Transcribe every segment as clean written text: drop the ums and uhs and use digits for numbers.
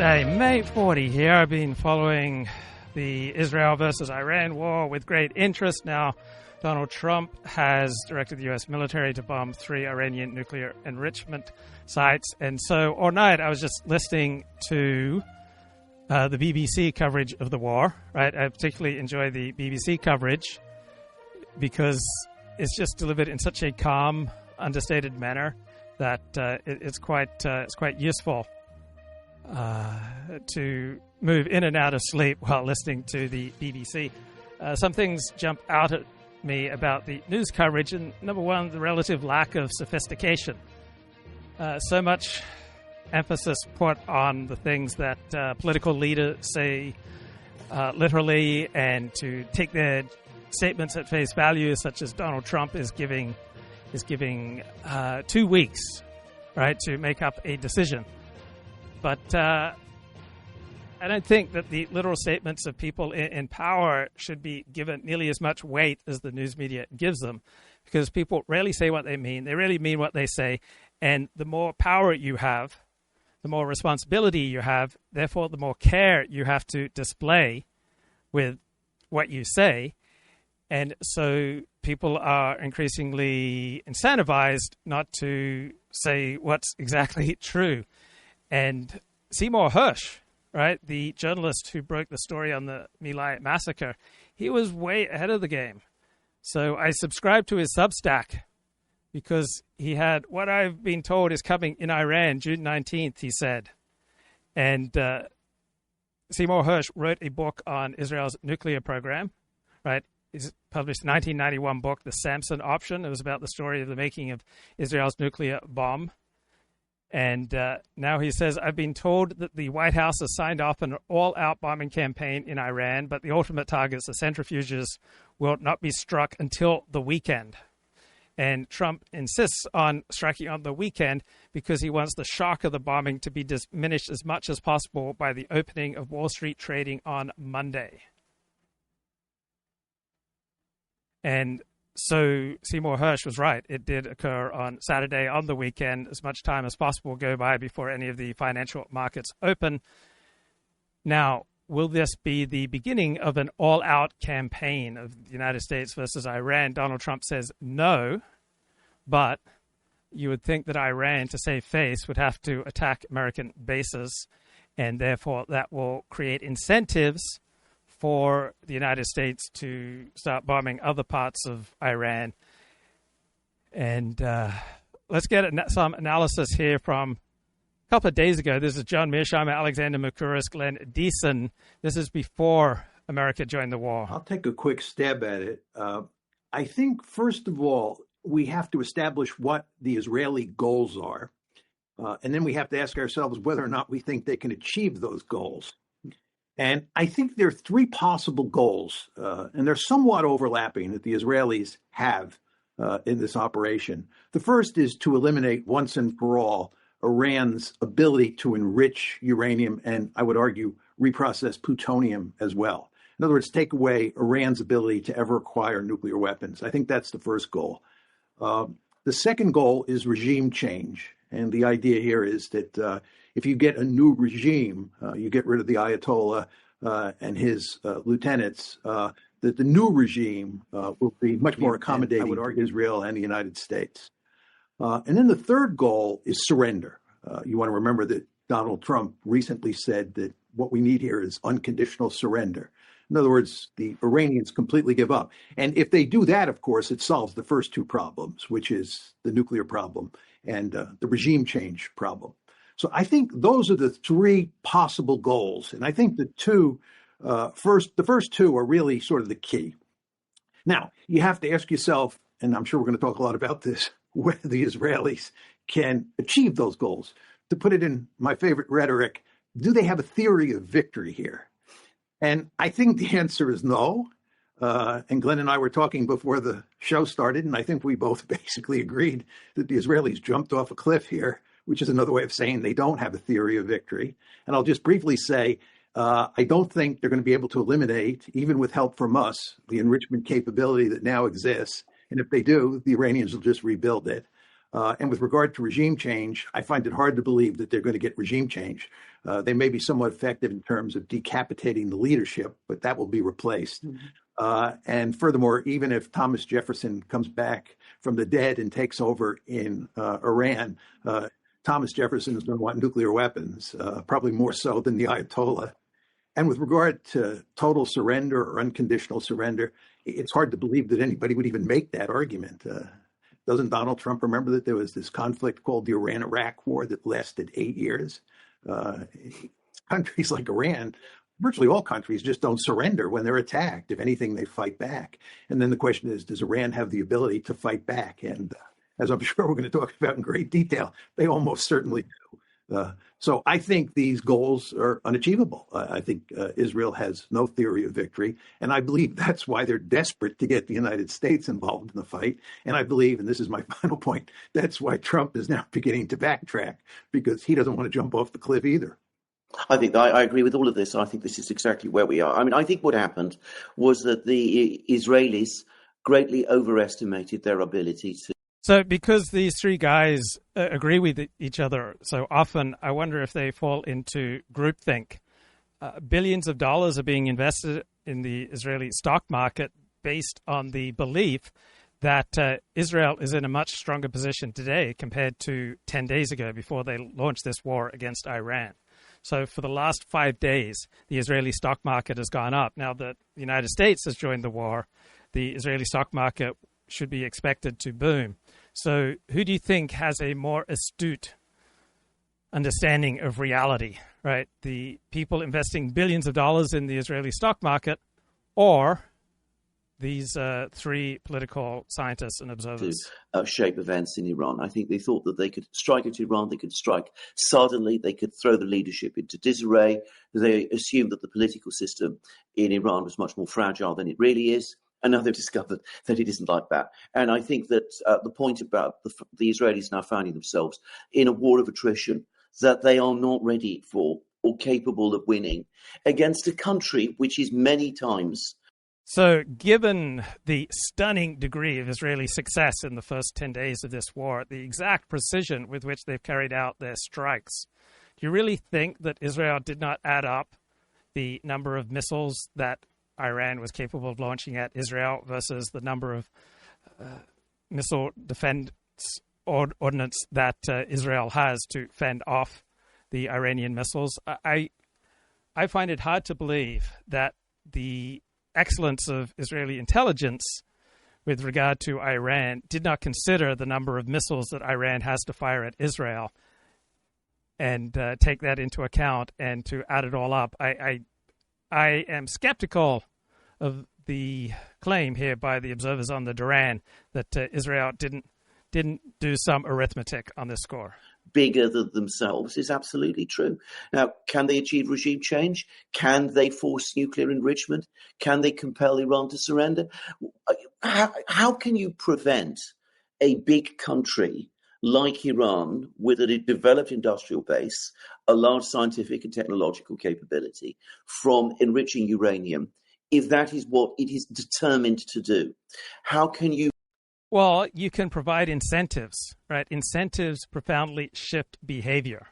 Thursday, May 40 here. I've been following the Israel versus Iran war with great interest. Now, Donald Trump has directed the U.S. military to bomb 3 Iranian nuclear enrichment sites. And so all night I was just listening to the BBC coverage of the war, right? I particularly enjoy the BBC coverage because it's just delivered in such a calm, understated manner that it's quite useful to move in and out of sleep while listening to the BBC. Some things jump out at me about the news coverage, and number one, the relative lack of sophistication. So much emphasis put on the things that political leaders say literally, and to take their statements at face value, such as Donald Trump is giving 2 weeks, right, to make up a decision. But I don't think that the literal statements of people in power should be given nearly as much weight as the news media gives them, because people rarely say what they mean. They really mean what they say. And the more power you have, the more responsibility you have, therefore the more care you have to display with what you say. And so people are increasingly incentivized not to say what's exactly true. And Seymour Hersh, right, the journalist who broke the story on the My Lai massacre, he was way ahead of the game. So I subscribed to his Substack because he had what I've been told is coming in Iran, June 19th, he said. And Seymour Hersh wrote a book on Israel's nuclear program, right? He's published a 1991 book, The Samson Option. It was about the story of the making of Israel's nuclear bomb. And now he says, I've been told that the White House has signed off an all-out bombing campaign in Iran, but the ultimate targets, the centrifuges, will not be struck until the weekend. And Trump insists on striking on the weekend because he wants the shock of the bombing to be diminished as much as possible by the opening of Wall Street trading on Monday. And so Seymour Hersh was right. It did occur on Saturday, on the weekend. As much time as possible go by before any of the financial markets open. Now, will this be the beginning of an all-out campaign of the United States versus Iran? Donald Trump says no, but you would think that Iran, to save face, would have to attack American bases, and therefore that will create incentives for the United States to start bombing other parts of Iran. And let's get some analysis here from a couple of days ago. This is John Mearsheimer, Alexander Mercouris, Glenn Diesen. This is before America joined the war. I'll take a quick stab at it. I think, first of all, we have to establish what the Israeli goals are. And then we have to ask ourselves whether or not we think they can achieve those goals. And I think there are 3 possible goals, and they're somewhat overlapping, that the Israelis have in this operation. The first is to eliminate once and for all Iran's ability to enrich uranium and, I would argue, reprocess plutonium as well. In other words, take away Iran's ability to ever acquire nuclear weapons. I think that's the first goal. The second goal is regime change. And the idea here is that if you get a new regime, you get rid of the Ayatollah and his lieutenants, that the new regime will be much more accommodating, I would argue, Israel and the United States. And then the third goal is surrender. You want to remember that Donald Trump recently said that what we need here is unconditional surrender. In other words, the Iranians completely give up. And if they do that, of course, it solves the first 2 problems, which is the nuclear problem and the regime change problem. So I think those are the 3 possible goals. And I think the first 2 are really sort of the key. Now, you have to ask yourself, and I'm sure we're going to talk a lot about this, whether the Israelis can achieve those goals. To put it in my favorite rhetoric, do they have a theory of victory here? And I think the answer is no. And Glenn and I were talking before the show started, and I think we both basically agreed that the Israelis jumped off a cliff here, which is another way of saying they don't have a theory of victory. And I'll just briefly say, I don't think they're going to be able to eliminate, even with help from us, the enrichment capability that now exists. And if they do, the Iranians will just rebuild it. And with regard to regime change, I find it hard to believe that they're going to get regime change. They may be somewhat effective in terms of decapitating the leadership, but that will be replaced. And furthermore, even if Thomas Jefferson comes back from the dead and takes over in Iran, Thomas Jefferson is going to want nuclear weapons, probably more so than the Ayatollah. And with regard to total surrender or unconditional surrender, it's hard to believe that anybody would even make that argument. Doesn't Donald Trump remember that there was this conflict called the Iran-Iraq War that lasted 8 years? Countries like Iran, virtually all countries, just don't surrender when they're attacked. If anything, they fight back. And then the question is, does Iran have the ability to fight back? And as I'm sure we're going to talk about in great detail, they almost certainly do. So I think these goals are unachievable. I think Israel has no theory of victory. And I believe that's why they're desperate to get the United States involved in the fight. And I believe, and this is my final point, that's why Trump is now beginning to backtrack, because he doesn't want to jump off the cliff either. I think I agree with all of this. I think this is exactly where we are. I mean, I think what happened was that the Israelis greatly overestimated their ability to. So because these three guys agree with each other so often, I wonder if they fall into groupthink. Billions of dollars are being invested in the Israeli stock market based on the belief that Israel is in a much stronger position today compared to 10 days ago before they launched this war against Iran. So for the last 5 days, the Israeli stock market has gone up. Now that the United States has joined the war, the Israeli stock market should be expected to boom. So who do you think has a more astute understanding of reality, right? The people investing billions of dollars in the Israeli stock market, or these three political scientists and observers? To shape events in Iran. I think they thought that they could strike at Iran, they could strike suddenly, they could throw the leadership into disarray. They assumed that the political system in Iran was much more fragile than it really is. And now they've discovered that it isn't like that. And I think that the point about the Israelis now finding themselves in a war of attrition that they are not ready for or capable of winning against a country which is many times. So given the stunning degree of Israeli success in the first 10 days of this war, the exact precision with which they've carried out their strikes, do you really think that Israel did not add up the number of missiles that Iran was capable of launching at Israel versus the number of missile defense ordnance that Israel has to fend off the Iranian missiles? I find it hard to believe that the excellence of Israeli intelligence with regard to Iran did not consider the number of missiles that Iran has to fire at Israel and take that into account, and to add it all up. I am skeptical of the claim here by the observers on the Duran that Israel didn't do some arithmetic on this score. Bigger than themselves is absolutely true. Now, can they achieve regime change? Can they force nuclear enrichment? Can they compel Iran to surrender? How can you prevent a big country like Iran, with a developed industrial base, a large scientific and technological capability, from enriching uranium, if that is what it is determined to do? How can you? Well, you can provide incentives, right? Incentives profoundly shift behavior.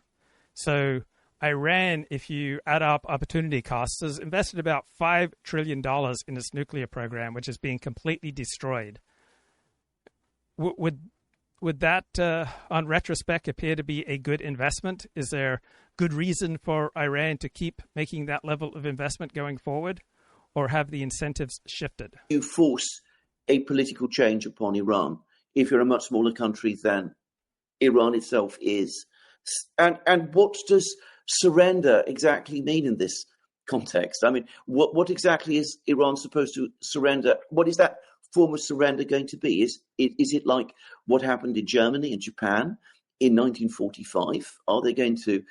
So Iran, if you add up opportunity costs, has invested about $5 trillion in its nuclear program, which is being completely destroyed. Would that, on retrospect, appear to be a good investment? Is there good reason for Iran to keep making that level of investment going forward, or have the incentives shifted? You force a political change upon Iran if you're a much smaller country than Iran itself is. And what does surrender exactly mean in this context? I mean, what exactly is Iran supposed to surrender? What is that form of surrender going to be? Is it like what happened in Germany and Japan in 1945? Are they going to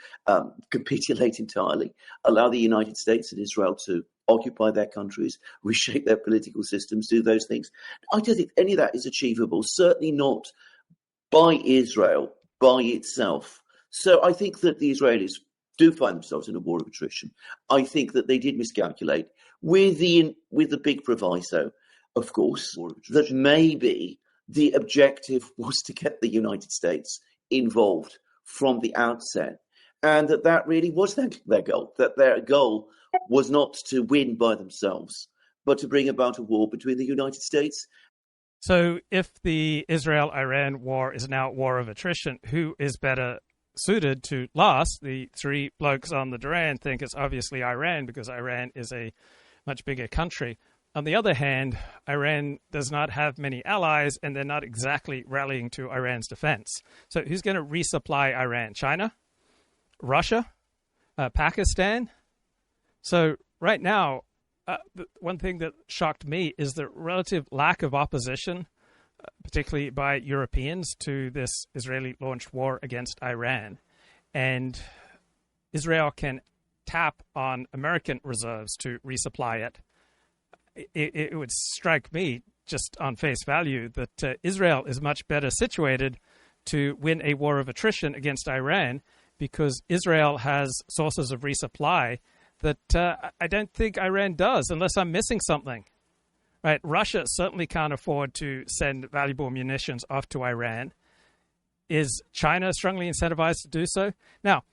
capitulate entirely, allow the United States and Israel to occupy their countries, reshape their political systems, do those things? I don't think any of that is achievable, certainly not by Israel, by itself. So I think that the Israelis do find themselves in a war of attrition. I think that they did miscalculate with the big proviso, of course, that maybe the objective was to get the United States involved from the outset. and that really was their goal, that their goal was not to win by themselves, but to bring about a war between the United States. So if the Israel-Iran war is now a war of attrition, who is better suited to last? The three blokes on the Duran think it's obviously Iran, because Iran is a much bigger country. On the other hand, Iran does not have many allies, and they're not exactly rallying to Iran's defense. So who's going to resupply Iran? China? Russia? Pakistan? So right now, the one thing that shocked me is the relative lack of opposition, particularly by Europeans, to this Israeli-launched war against Iran. And Israel can tap on American reserves to resupply it. It would strike me, just on face value, that Israel is much better situated to win a war of attrition against Iran, because Israel has sources of resupply that I don't think Iran does, unless I'm missing something. Right? Russia certainly can't afford to send valuable munitions off to Iran. Is China strongly incentivized to do so? Now,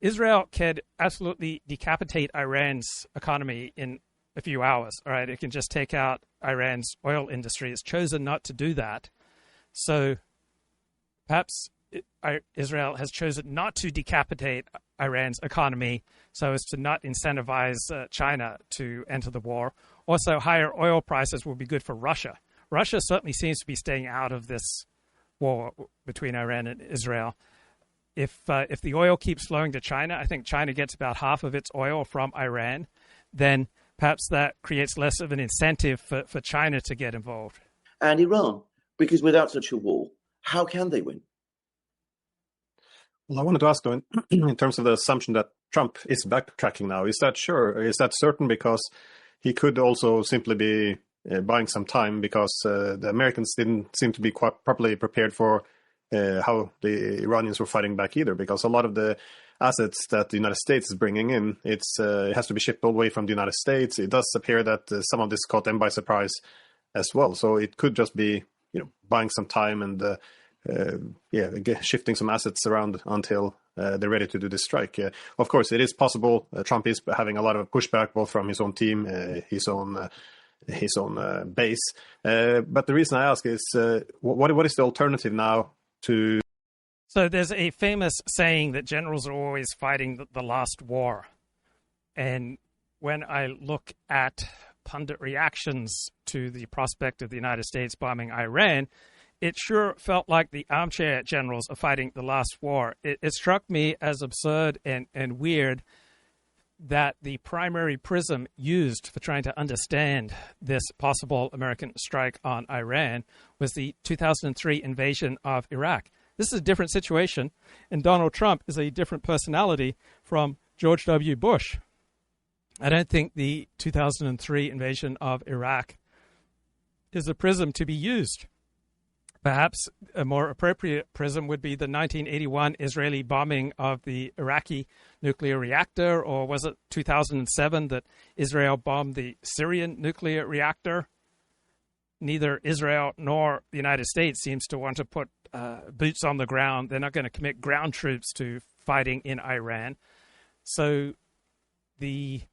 Israel can absolutely decapitate Iran's economy in a few hours. All right, it can just take out Iran's oil industry. It's chosen not to do that. So perhaps Israel has chosen not to decapitate Iran's economy so as to not incentivize China to enter the war. Also, higher oil prices will be good for Russia. Russia certainly seems to be staying out of this war between Iran and Israel. If the oil keeps flowing to China, I think China gets about half of its oil from Iran, then perhaps that creates less of an incentive for China to get involved. And Iran, because without such a war, how can they win? Well, I wanted to ask, though, in terms of the assumption that Trump is backtracking now, is that sure? Is that certain? Because he could also simply be buying some time, because the Americans didn't seem to be quite properly prepared for how the Iranians were fighting back either, because a lot of the assets that the United States is bringing in, it has to be shipped all the way from the United States. It does appear that some of this caught them by surprise as well. So it could just be, buying some time and shifting some assets around until they're ready to do this strike. Of course, it is possible. Trump is having a lot of pushback, both from his own team, his own base. But the reason I ask is, what is the alternative now to? So there's a famous saying that generals are always fighting the last war. And when I look at pundit reactions to the prospect of the United States bombing Iran, it sure felt like the armchair generals are fighting the last war. It struck me as absurd and weird that the primary prism used for trying to understand this possible American strike on Iran was the 2003 invasion of Iraq. This is a different situation, and Donald Trump is a different personality from George W. Bush. I don't think the 2003 invasion of Iraq is a prism to be used. Perhaps a more appropriate prism would be the 1981 Israeli bombing of the Iraqi nuclear reactor, or was it 2007 that Israel bombed the Syrian nuclear reactor? Neither Israel nor the United States seems to want to put boots on the ground. They're not going to commit ground troops to fighting in Iran. So the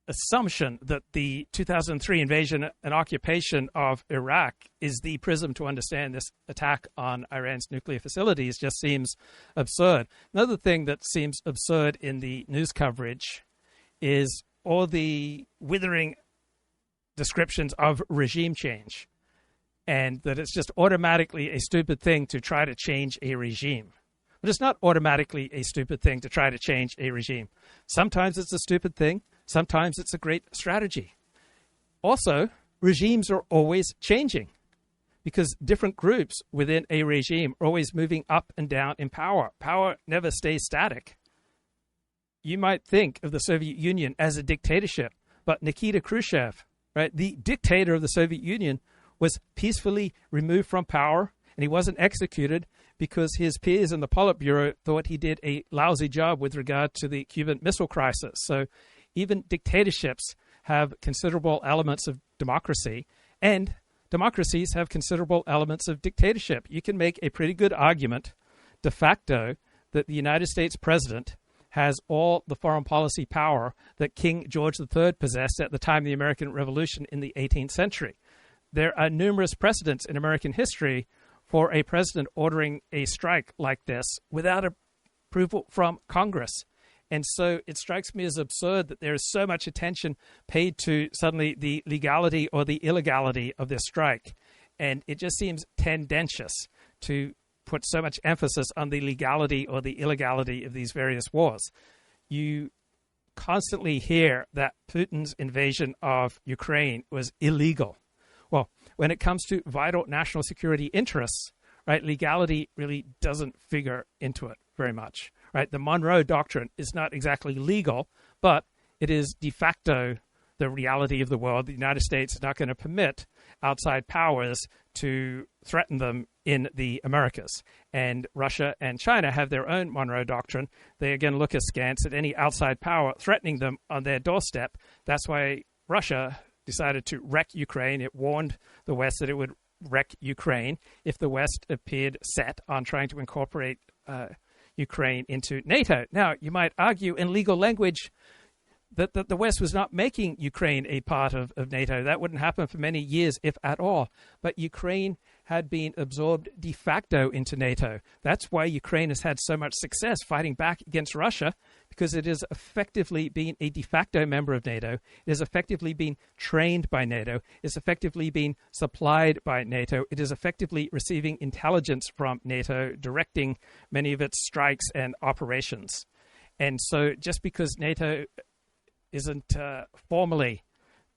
assumption that the 2003 invasion and occupation of Iraq is the prism to understand this attack on Iran's nuclear facilities just seems absurd. Another thing that seems absurd in the news coverage is all the withering descriptions of regime change, and that it's just automatically a stupid thing to try to change a regime. But it's not automatically a stupid thing to try to change a regime. Sometimes it's a stupid thing. Sometimes it's a great strategy. Also, regimes are always changing, because different groups within a regime are always moving up and down in power. Power never stays static. You might think of the Soviet Union as a dictatorship, but Nikita Khrushchev, right, the dictator of the Soviet Union, was peacefully removed from power, and he wasn't executed because his peers in the Politburo thought he did a lousy job with regard to the Cuban Missile Crisis. So even dictatorships have considerable elements of democracy, and democracies have considerable elements of dictatorship. You can make a pretty good argument, de facto, that the United States president has all the foreign policy power that King George III possessed at the time of the American Revolution in the 18th century. There are numerous precedents in American history for a president ordering a strike like this without approval from Congress. And so it strikes me as absurd that there is so much attention paid to suddenly the legality or the illegality of this strike. And it just seems tendentious to put so much emphasis on the legality or the illegality of these various wars. You constantly hear that Putin's invasion of Ukraine was illegal. Well, when it comes to vital national security interests, right, legality really doesn't figure into it very much. Right, the Monroe Doctrine is not exactly legal, but it is de facto the reality of the world. The United States is not going to permit outside powers to threaten them in the Americas. And Russia and China have their own Monroe Doctrine. They again look askance at any outside power threatening them on their doorstep. That's why Russia decided to wreck Ukraine. It warned the West that it would wreck Ukraine if the West appeared set on trying to incorporate Ukraine into NATO. Now, you might argue in legal language that the West was not making Ukraine a part of NATO. That wouldn't happen for many years, if at all. But Ukraine had been absorbed de facto into NATO. That's why Ukraine has had so much success fighting back against Russia, because it has effectively been a de facto member of NATO. It has effectively been trained by NATO. It's effectively been supplied by NATO. It is effectively receiving intelligence from NATO, directing many of its strikes and operations. And so just because NATO isn't formally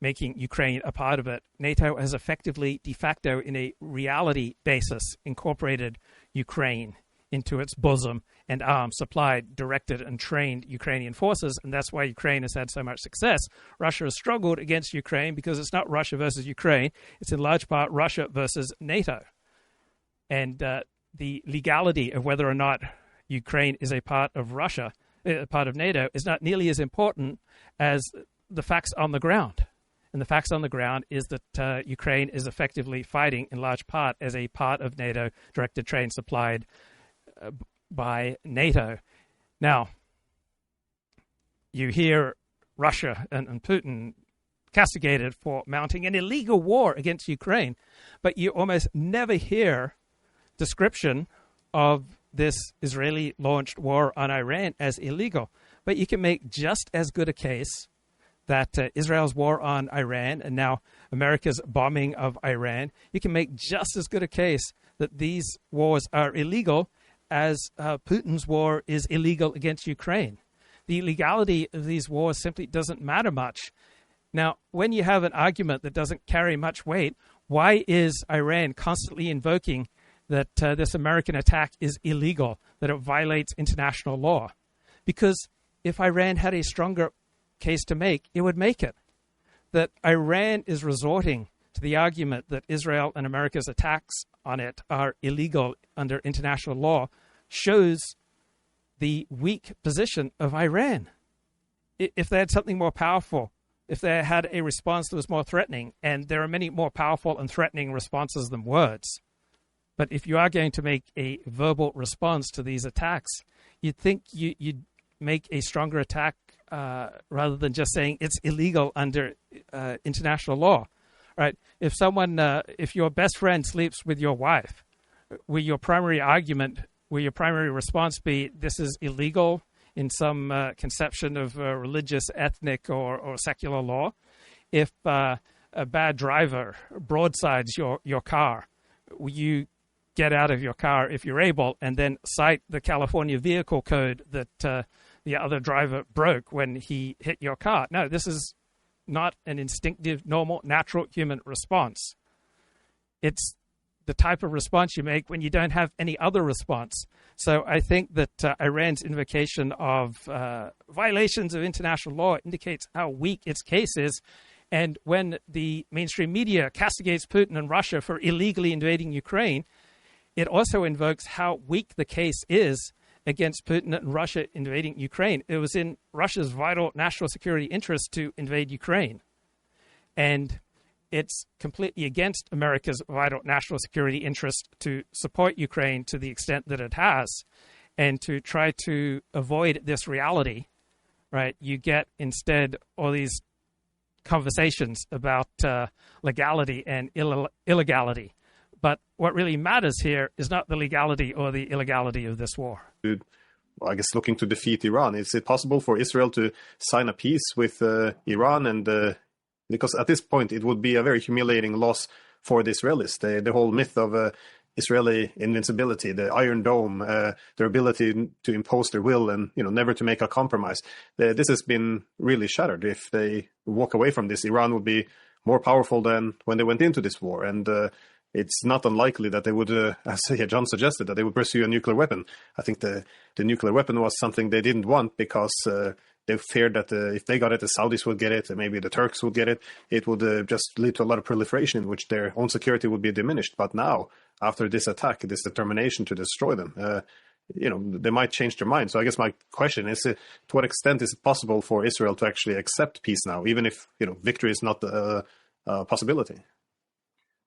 making Ukraine a part of it, NATO has effectively, de facto, in a reality basis, incorporated Ukraine into its bosom and armed, supplied, directed, and trained Ukrainian forces, and that's why Ukraine has had so much success. Russia has struggled against Ukraine because it's not Russia versus Ukraine, it's in large part Russia versus NATO. And the legality of whether or not Ukraine is a part of Russia, a part of NATO, is not nearly as important as the facts on the ground. And the facts on the ground is that Ukraine is effectively fighting in large part as a part of NATO, directed, trained, supplied by NATO. Now, you hear Russia and Putin castigated for mounting an illegal war against Ukraine, but you almost never hear description of this Israeli-launched war on Iran as illegal. But you can make just as good a case that Israel's war on Iran and now America's bombing of Iran, you can make just as good a case that these wars are illegal as Putin's war is illegal against Ukraine. The legality of these wars simply doesn't matter much. Now, when you have an argument that doesn't carry much weight, why is Iran constantly invoking that this American attack is illegal, that it violates international law? Because if Iran had a stronger case to make, it would make it. That Iran is resorting to the argument that Israel and America's attacks on it are illegal under international law shows the weak position of Iran. If they had something more powerful, if they had a response that was more threatening, and there are many more powerful and threatening responses than words, but if you are going to make a verbal response to these attacks, you'd think you'd make a stronger attack rather than just saying it's illegal under international law. Right? If your best friend sleeps with your wife, will your primary response be this is illegal in some conception of religious, ethnic, or secular law? If a bad driver broadsides your car, will you get out of your car if you're able and then cite the California vehicle code that the other driver broke when he hit your car? No, this is not an instinctive, normal, natural human response. It's the type of response you make when you don't have any other response. So I think that Iran's invocation of violations of international law indicates how weak its case is. And when the mainstream media castigates Putin and Russia for illegally invading Ukraine, it also invokes how weak the case is against Putin and Russia invading Ukraine. It was in Russia's vital national security interest to invade Ukraine. And it's completely against America's vital national security interest to support Ukraine to the extent that it has. And to try to avoid this reality, right, you get instead all these conversations about legality and illegality. But what really matters here is not the legality or the illegality of this war. I guess looking to defeat Iran, is it possible for Israel to sign a peace with Iran? And because at this point it would be a very humiliating loss for the Israelis. The whole myth of Israeli invincibility, the Iron Dome, their ability to impose their will and never to make a compromise. This has been really shattered. If they walk away from this, Iran would be more powerful than when they went into this war. And it's not unlikely that they would, as John suggested, that they would pursue a nuclear weapon. I think the nuclear weapon was something they didn't want because they feared that if they got it, the Saudis would get it, and maybe the Turks would get it. It would just lead to a lot of proliferation in which their own security would be diminished. But now, after this attack, this determination to destroy them, they might change their mind. So I guess my question is, to what extent is it possible for Israel to actually accept peace now, even if victory is not a possibility?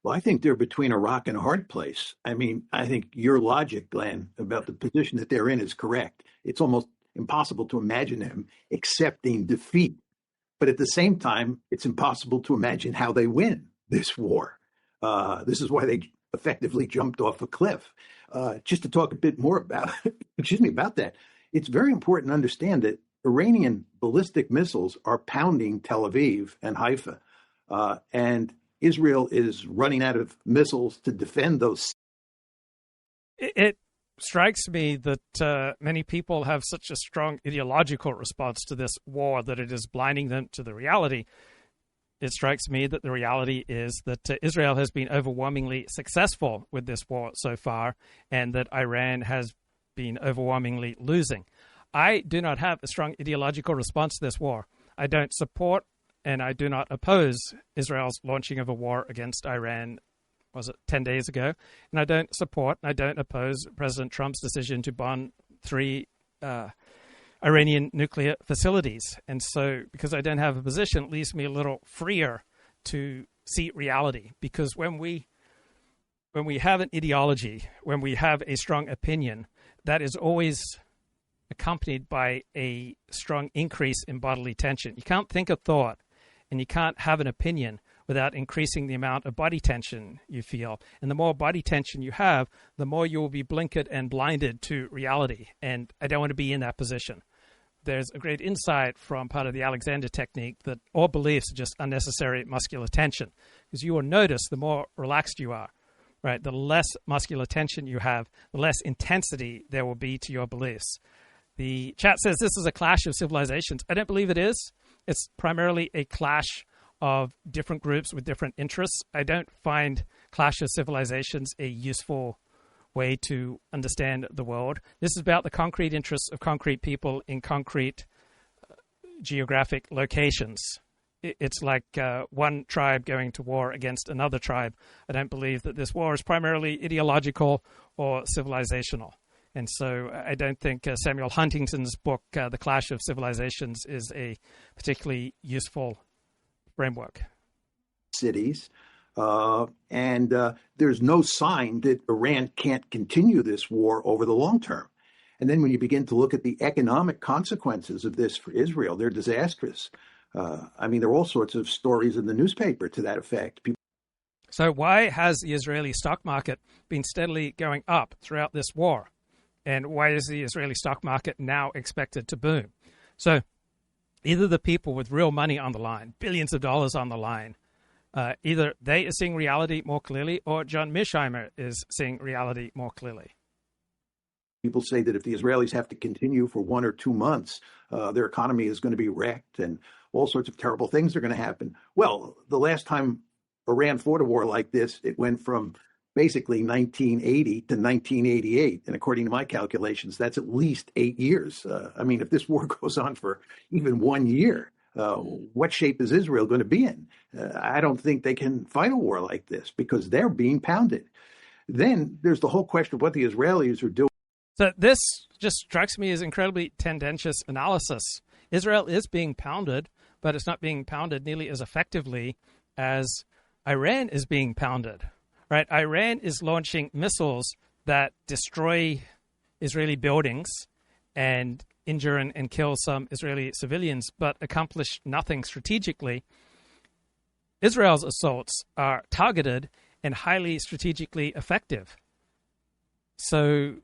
Well, I think they're between a rock and a hard place. I mean, I think your logic, Glenn, about the position that they're in is correct. It's almost impossible to imagine them accepting defeat. But at the same time, it's impossible to imagine how they win this war. This is why they effectively jumped off a cliff. Just to talk a bit more about, about that, it's very important to understand that Iranian ballistic missiles are pounding Tel Aviv and Haifa. And Israel is running out of missiles to defend those. It strikes me that many people have such a strong ideological response to this war that it is blinding them to the reality. It strikes me that the reality is that Israel has been overwhelmingly successful with this war so far, and that Iran has been overwhelmingly losing. I do not have a strong ideological response to this war. I don't support and I do not oppose Israel's launching of a war against Iran, was it 10 days ago? And I don't support and I don't oppose President Trump's decision to bomb 3 Iranian nuclear facilities. And so, because I don't have a position, it leaves me a little freer to see reality. Because when we have an ideology, when we have a strong opinion, that is always accompanied by a strong increase in bodily tension. You can't think a thought and you can't have an opinion without increasing the amount of body tension you feel. And the more body tension you have, the more you will be blinkered and blinded to reality. And I don't want to be in that position. There's a great insight from part of the Alexander technique that all beliefs are just unnecessary muscular tension. Because you will notice the more relaxed you are, right? The less muscular tension you have, the less intensity there will be to your beliefs. The chat says this is a clash of civilizations. I don't believe it is. It's primarily a clash of different groups with different interests. I don't find clash of civilizations a useful way to understand the world. This is about the concrete interests of concrete people in concrete geographic locations. It's like one tribe going to war against another tribe. I don't believe that this war is primarily ideological or civilizational. And so I don't think Samuel Huntington's book, The Clash of Civilizations, is a particularly useful framework. Cities. And there's no sign that Iran can't continue this war over the long term. And then when you begin to look at the economic consequences of this for Israel, they're disastrous. I mean, there are all sorts of stories in the newspaper to that effect. So why has the Israeli stock market been steadily going up throughout this war? And why is the Israeli stock market now expected to boom? So either the people with real money on the line, billions of dollars on the line, either they are seeing reality more clearly or John Mearsheimer is seeing reality more clearly. People say that if the Israelis have to continue for 1 or 2 months, their economy is going to be wrecked and all sorts of terrible things are going to happen. Well, the last time Iran fought a war like this, it went from basically 1980 to 1988. And according to my calculations, that's at least 8 years. I mean, if this war goes on for even 1 year, what shape is Israel going to be in? I don't think they can fight a war like this because they're being pounded. Then there's the whole question of what the Israelis are doing. So this just strikes me as incredibly tendentious analysis. Israel is being pounded, but it's not being pounded nearly as effectively as Iran is being pounded. Right? Iran is launching missiles that destroy Israeli buildings and injure and kill some Israeli civilians, but accomplish nothing strategically. Israel's assaults are targeted and highly strategically effective. So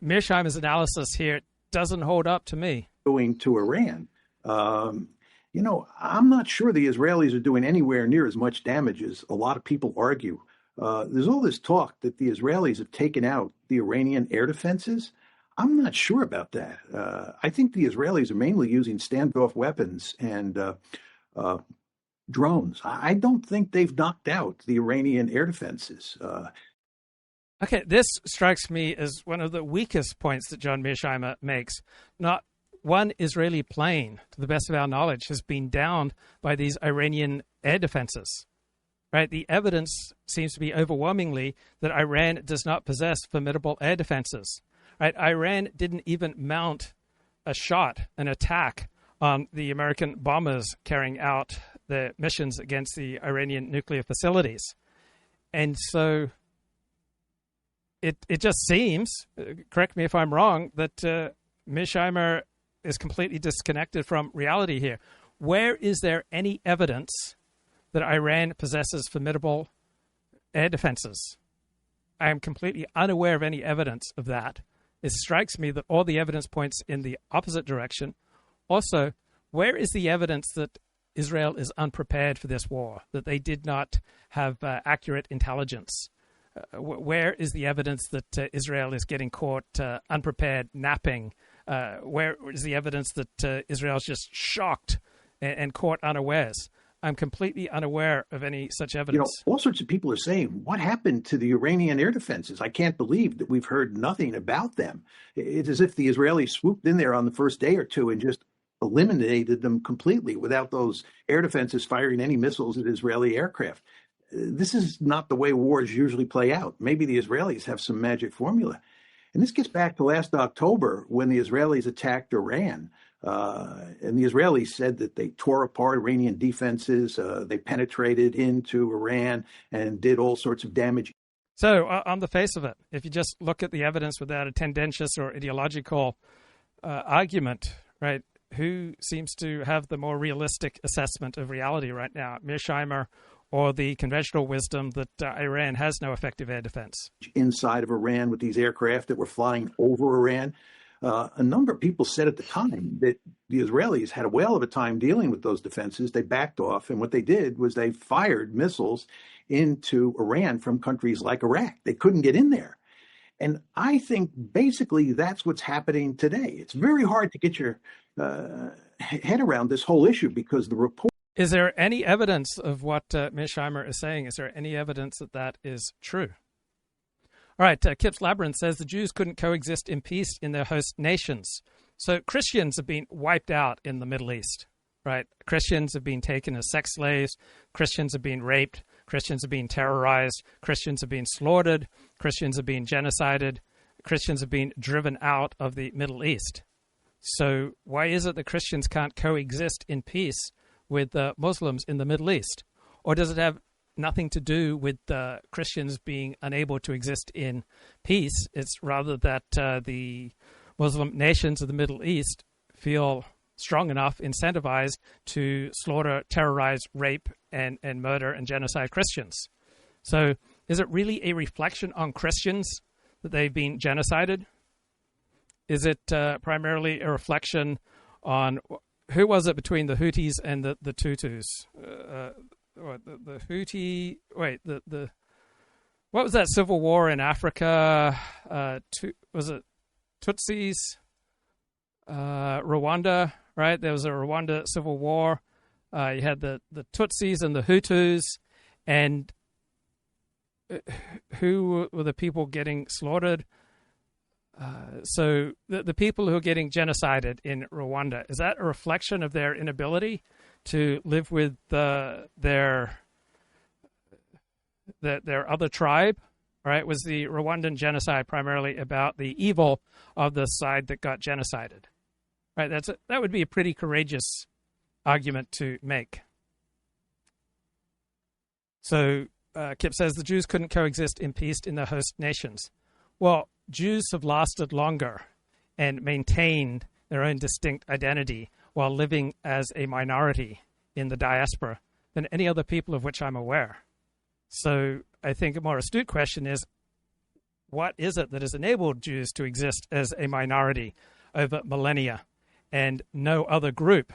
Mearsheimer's analysis here doesn't hold up to me. Going to Iran. I'm not sure the Israelis are doing anywhere near as much damage as a lot of people argue. There's all this talk that the Israelis have taken out the Iranian air defenses. I'm not sure about that. I think the Israelis are mainly using standoff weapons and drones. I don't think they've knocked out the Iranian air defenses. Okay, this strikes me as one of the weakest points that John Mearsheimer makes. Not one Israeli plane, to the best of our knowledge, has been downed by these Iranian air defenses. Right? The evidence seems to be overwhelmingly that Iran does not possess formidable air defenses. Right? Iran didn't even mount a shot, an attack on the American bombers carrying out their missions against the Iranian nuclear facilities. And so it just seems, correct me if I'm wrong, that Mearsheimer is completely disconnected from reality here. Where is there any evidence that Iran possesses formidable air defenses? I am completely unaware of any evidence of that. It strikes me that all the evidence points in the opposite direction. Also, where is the evidence that Israel is unprepared for this war, that they did not have accurate intelligence? Where is the evidence that Israel is getting caught unprepared napping? Where is the evidence that Israel is just shocked and caught unawares? I'm completely unaware of any such evidence. All sorts of people are saying, what happened to the Iranian air defenses? I can't believe that we've heard nothing about them. It's as if the Israelis swooped in there on the first day or two and just eliminated them completely without those air defenses firing any missiles at Israeli aircraft. This is not the way wars usually play out. Maybe the Israelis have some magic formula. And this gets back to last October when the Israelis attacked Iran. And the Israelis said that they tore apart Iranian defenses. They penetrated into Iran and did all sorts of damage. So on the face of it, if you just look at the evidence without a tendentious or ideological argument, right, who seems to have the more realistic assessment of reality right now, Mearsheimer or the conventional wisdom that Iran has no effective air defense? Inside of Iran with these aircraft that were flying over Iran. A number of people said at the time that the Israelis had a whale of a time dealing with those defenses. They backed off, and what they did was they fired missiles into Iran from countries like Iraq. They couldn't get in there. And I think basically that's what's happening today. It's very hard to get your head around this whole issue because the report. Is there any evidence of what Mearsheimer is saying? Is there any evidence that that is true? All right, Kip's Labyrinth says the Jews couldn't coexist in peace in their host nations. So Christians have been wiped out in the Middle East, right? Christians have been taken as sex slaves. Christians have been raped. Christians have been terrorized. Christians have been slaughtered. Christians have been genocided. Christians have been driven out of the Middle East. So why is it that Christians can't coexist in peace with Muslims in the Middle East? Or does it have nothing to do with Christians being unable to exist in peace? It's rather that the Muslim nations of the Middle East feel strong enough, incentivized to slaughter, terrorize, rape, and murder and genocide Christians. So is it really a reflection on Christians that they've been genocided? Is it primarily a reflection on, who was it between the Houthis and the Tutus? The Houthi, what was that civil war in Africa? Was it Tutsis? Rwanda, right? There was a Rwanda civil war. You had the Tutsis and the Hutus, and who were the people getting slaughtered? So the people who are getting genocided in Rwanda, is that a reflection of their inability to live with their other tribe? Right? Was the Rwandan genocide primarily about the evil of the side that got genocided? Right? That would be a pretty courageous argument to make. So Kip says the Jews couldn't coexist in peace in their host nations. Well, Jews have lasted longer and maintained their own distinct identity while living as a minority in the diaspora than any other people of which I'm aware. So I think a more astute question is, what is it that has enabled Jews to exist as a minority over millennia, and no other group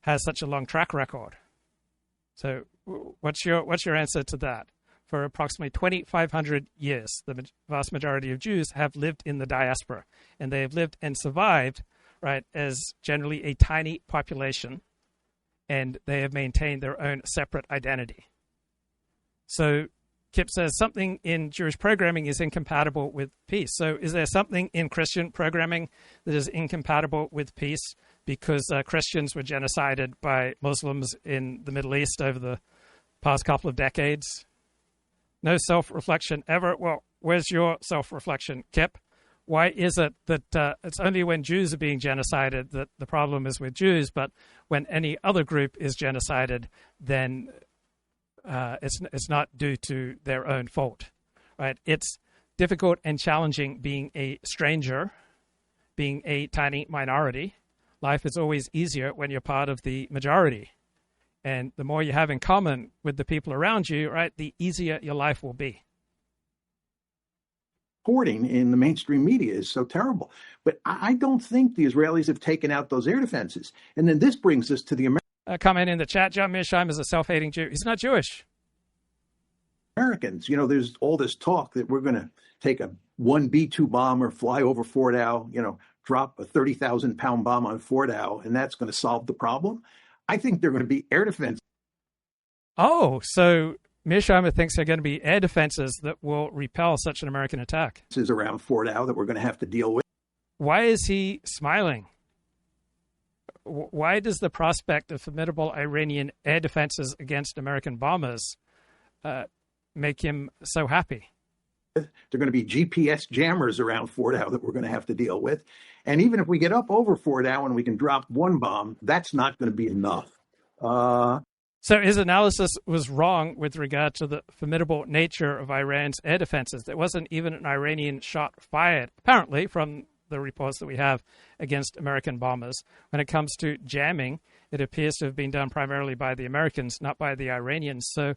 has such a long track record? So what's your answer to that? For approximately 2,500 years, the vast majority of Jews have lived in the diaspora, and they have lived and survived, right, as generally a tiny population, and they have maintained their own separate identity. So Kip says something in Jewish programming is incompatible with peace. So is there something in Christian programming that is incompatible with peace because Christians were genocided by Muslims in the Middle East over the past couple of decades? No self-reflection ever? Well, where's your self-reflection, Kip? Why is it that it's only when Jews are being genocided that the problem is with Jews, but when any other group is genocided, then it's not due to their own fault, right? It's difficult and challenging being a stranger, being a tiny minority. Life is always easier when you're part of the majority. And the more you have in common with the people around you, right, the easier your life will be. Reporting in the mainstream media is so terrible. But I don't think the Israelis have taken out those air defenses. And then this brings us to the comment in the chat, John Mearsheimer is a self-hating Jew. He's not Jewish. Americans. You know, there's all this talk that we're going to take a 1 B-2 bomber, fly over Fort Eyal, you know, drop a 30,000-pound bomb on Fort Eyal, and that's going to solve the problem. I think they're going to be air defenses. Oh, so Mearsheimer thinks they're going to be air defenses that will repel such an American attack. This is around Fort Eyal that we're going to have to deal with. Why is he smiling? Why does the prospect of formidable Iranian air defenses against American bombers make him so happy? There are going to be GPS jammers around Fort Eyal that we're going to have to deal with. And even if we get up over Fort Eyal and we can drop one bomb, that's not going to be enough. So his analysis was wrong with regard to the formidable nature of Iran's air defenses. There wasn't even an Iranian shot fired, apparently, from the reports that we have against American bombers. When it comes to jamming, it appears to have been done primarily by the Americans, not by the Iranians. So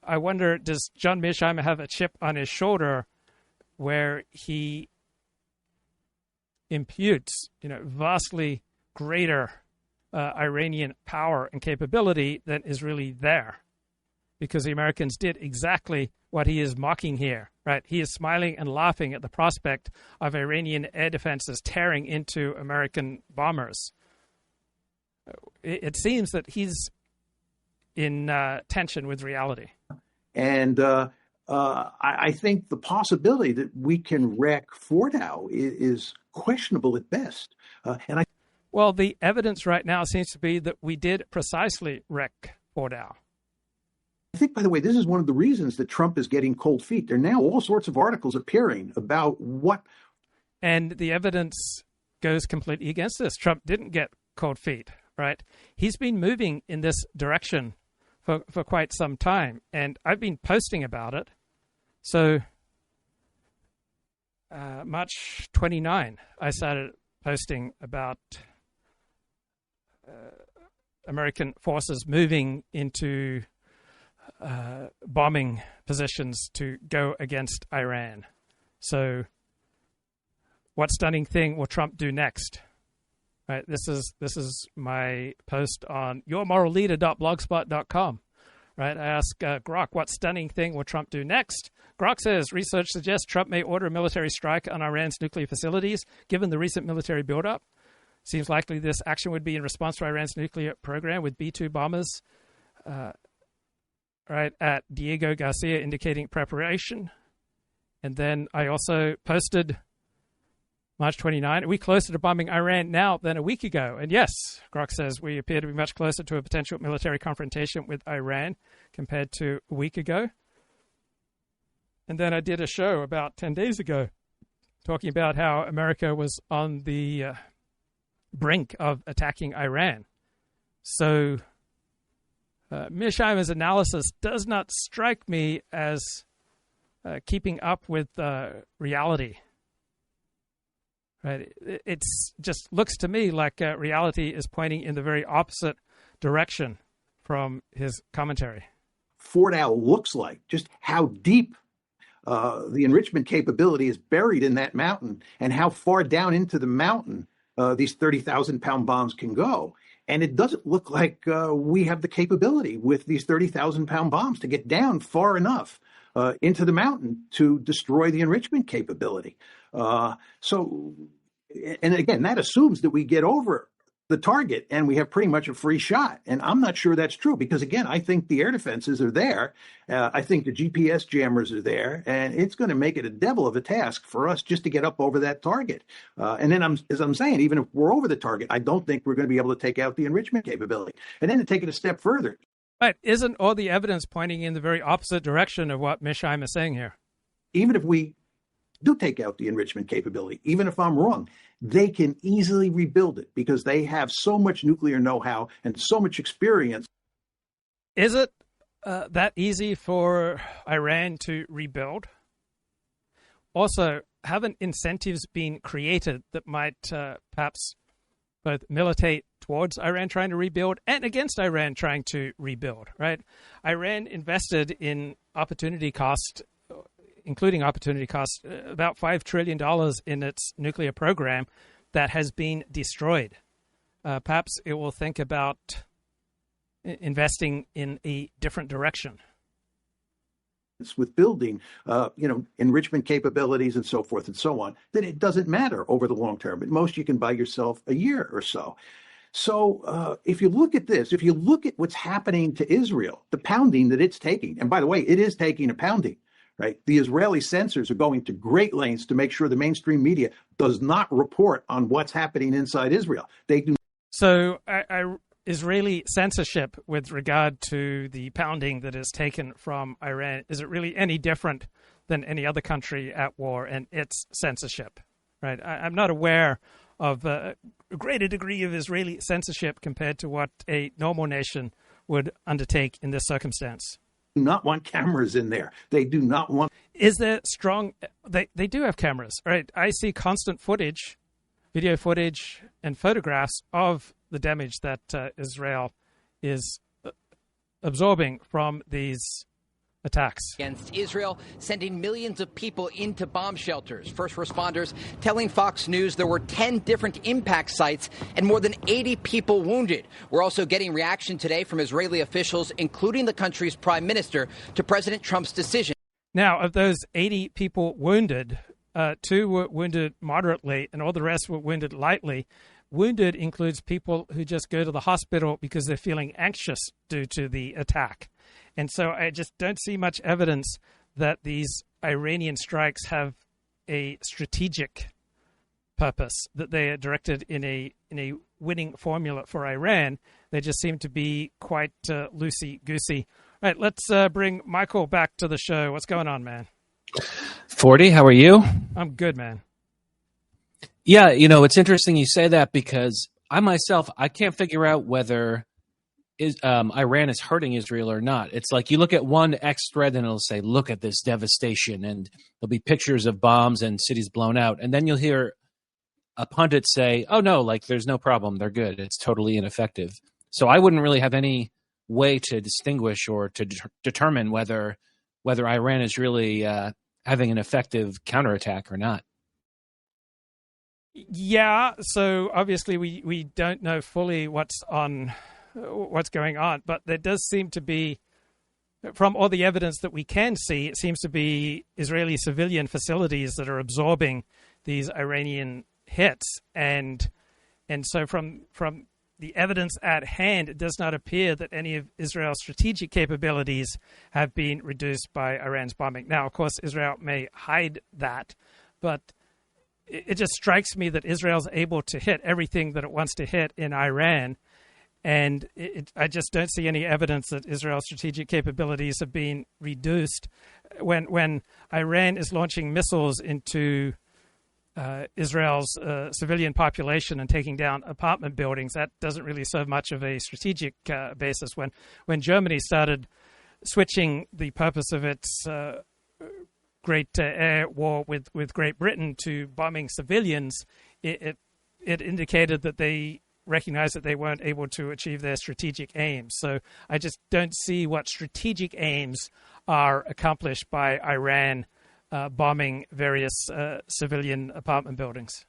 I wonder, does John Mearsheimer have a chip on his shoulder where he imputes, vastly greater Iranian power and capability than is really there? Because the Americans did exactly what he is mocking here, right? He is smiling and laughing at the prospect of Iranian air defenses tearing into American bombers. It seems that he's in tension with reality. And I think the possibility that we can wreck Fort Eyal is questionable at best. Well, the evidence right now seems to be that we did precisely wreck Fort Eyal. I think, by the way, this is one of the reasons that Trump is getting cold feet. There are now all sorts of articles appearing about what... And the evidence goes completely against this. Trump didn't get cold feet, right? He's been moving in this direction for quite some time, and I've been posting about it. So March 29, I started posting about American forces moving into bombing positions to go against Iran. So what stunning thing will Trump do next? Right, this is my post on yourmoralleader.blogspot.com. Right, I ask Grok, what stunning thing will Trump do next? Grok says, research suggests Trump may order a military strike on Iran's nuclear facilities, given the recent military buildup. Seems likely this action would be in response to Iran's nuclear program with B-2 bombers at Diego Garcia, indicating preparation. And then I also posted March 29, are we closer to bombing Iran now than a week ago? And yes, Grok says we appear to be much closer to a potential military confrontation with Iran compared to a week ago. And then I did a show about 10 days ago talking about how America was on the brink of attacking Iran. So Mearsheimer's analysis does not strike me as keeping up with reality. right? It's just looks to me like reality is pointing in the very opposite direction from his commentary. Fort Owl looks like, just how deep the enrichment capability is buried in that mountain, and how far down into the mountain these 30,000-pound bombs can go. And it doesn't look like we have the capability with these 30,000-pound bombs to get down far enough into the mountain to destroy the enrichment capability. And again, that assumes that we get over the target and we have pretty much a free shot. And I'm not sure that's true because, again, I think the air defenses are there. I think the GPS jammers are there, and it's going to make it a devil of a task for us just to get up over that target. And then, as I'm saying, even if we're over the target, I don't think we're going to be able to take out the enrichment capability. And then to take it a step further. But isn't all the evidence pointing in the very opposite direction of what Mearsheimer is saying here? Even if we do take out the enrichment capability, even if I'm wrong, they can easily rebuild it because they have so much nuclear know-how and so much experience. Is it that easy for Iran to rebuild? Also, haven't incentives been created that might perhaps both militate towards Iran trying to rebuild and against Iran trying to rebuild, right? Iran invested in opportunity cost, including opportunity cost, about $5 trillion in its nuclear program that has been destroyed. Perhaps it will think about investing in a different direction. With building, enrichment capabilities and so forth and so on, then it doesn't matter over the long term. At most, you can buy yourself a year or so. So if you look at this, if you look at what's happening to Israel, the pounding that it's taking, and by the way, it is taking a pounding, right? The Israeli censors are going to great lengths to make sure the mainstream media does not report on what's happening inside Israel. They do. So Israeli censorship with regard to the pounding that is taken from Iran, is it really any different than any other country at war and its censorship? Right? I'm not aware of a greater degree of Israeli censorship compared to what a normal nation would undertake in this circumstance. Do not want cameras in there. They do not want. Is there strong? They do have cameras, right? I see constant footage, video footage, and photographs of the damage that Israel is absorbing from these attacks against Israel, sending millions of people into bomb shelters. First responders telling Fox News there were 10 different impact sites and more than 80 people wounded. We're also getting reaction today from Israeli officials, including the country's prime minister, to President Trump's decision. Now, of those 80 people wounded, 2 were wounded moderately and all the rest were wounded lightly. Wounded includes people who just go to the hospital because they're feeling anxious due to the attack. And so I just don't see much evidence that these Iranian strikes have a strategic purpose, that they are directed in a winning formula for Iran. They just seem to be quite loosey-goosey. All right, let's bring Michael back to the show. What's going on, man? 40, how are you? I'm good, man. Yeah, it's interesting you say that because I can't figure out whether Iran is hurting Israel or not. It's like you look at one X thread and it'll say, look at this devastation, and there'll be pictures of bombs and cities blown out. And then you'll hear a pundit say, oh, no, like there's no problem. They're good. It's totally ineffective. So I wouldn't really have any way to distinguish or to determine whether Iran is really having an effective counterattack or not. Yeah, so obviously we don't know fully what's going on, but there does seem to be, from all the evidence that we can see, it seems to be Israeli civilian facilities that are absorbing these Iranian hits, and so from the evidence at hand, it does not appear that any of Israel's strategic capabilities have been reduced by Iran's bombing. Now, of course, Israel may hide that, but it just strikes me that Israel's able to hit everything that it wants to hit in Iran, and I just don't see any evidence that Israel's strategic capabilities have been reduced. When Iran is launching missiles into Israel's civilian population and taking down apartment buildings, that doesn't really serve much of a strategic basis. When Germany started switching the purpose of its great air war with Great Britain to bombing civilians it indicated that they recognized that they weren't able to achieve their strategic aims. So I just don't see what strategic aims are accomplished by Iran bombing various civilian apartment buildings.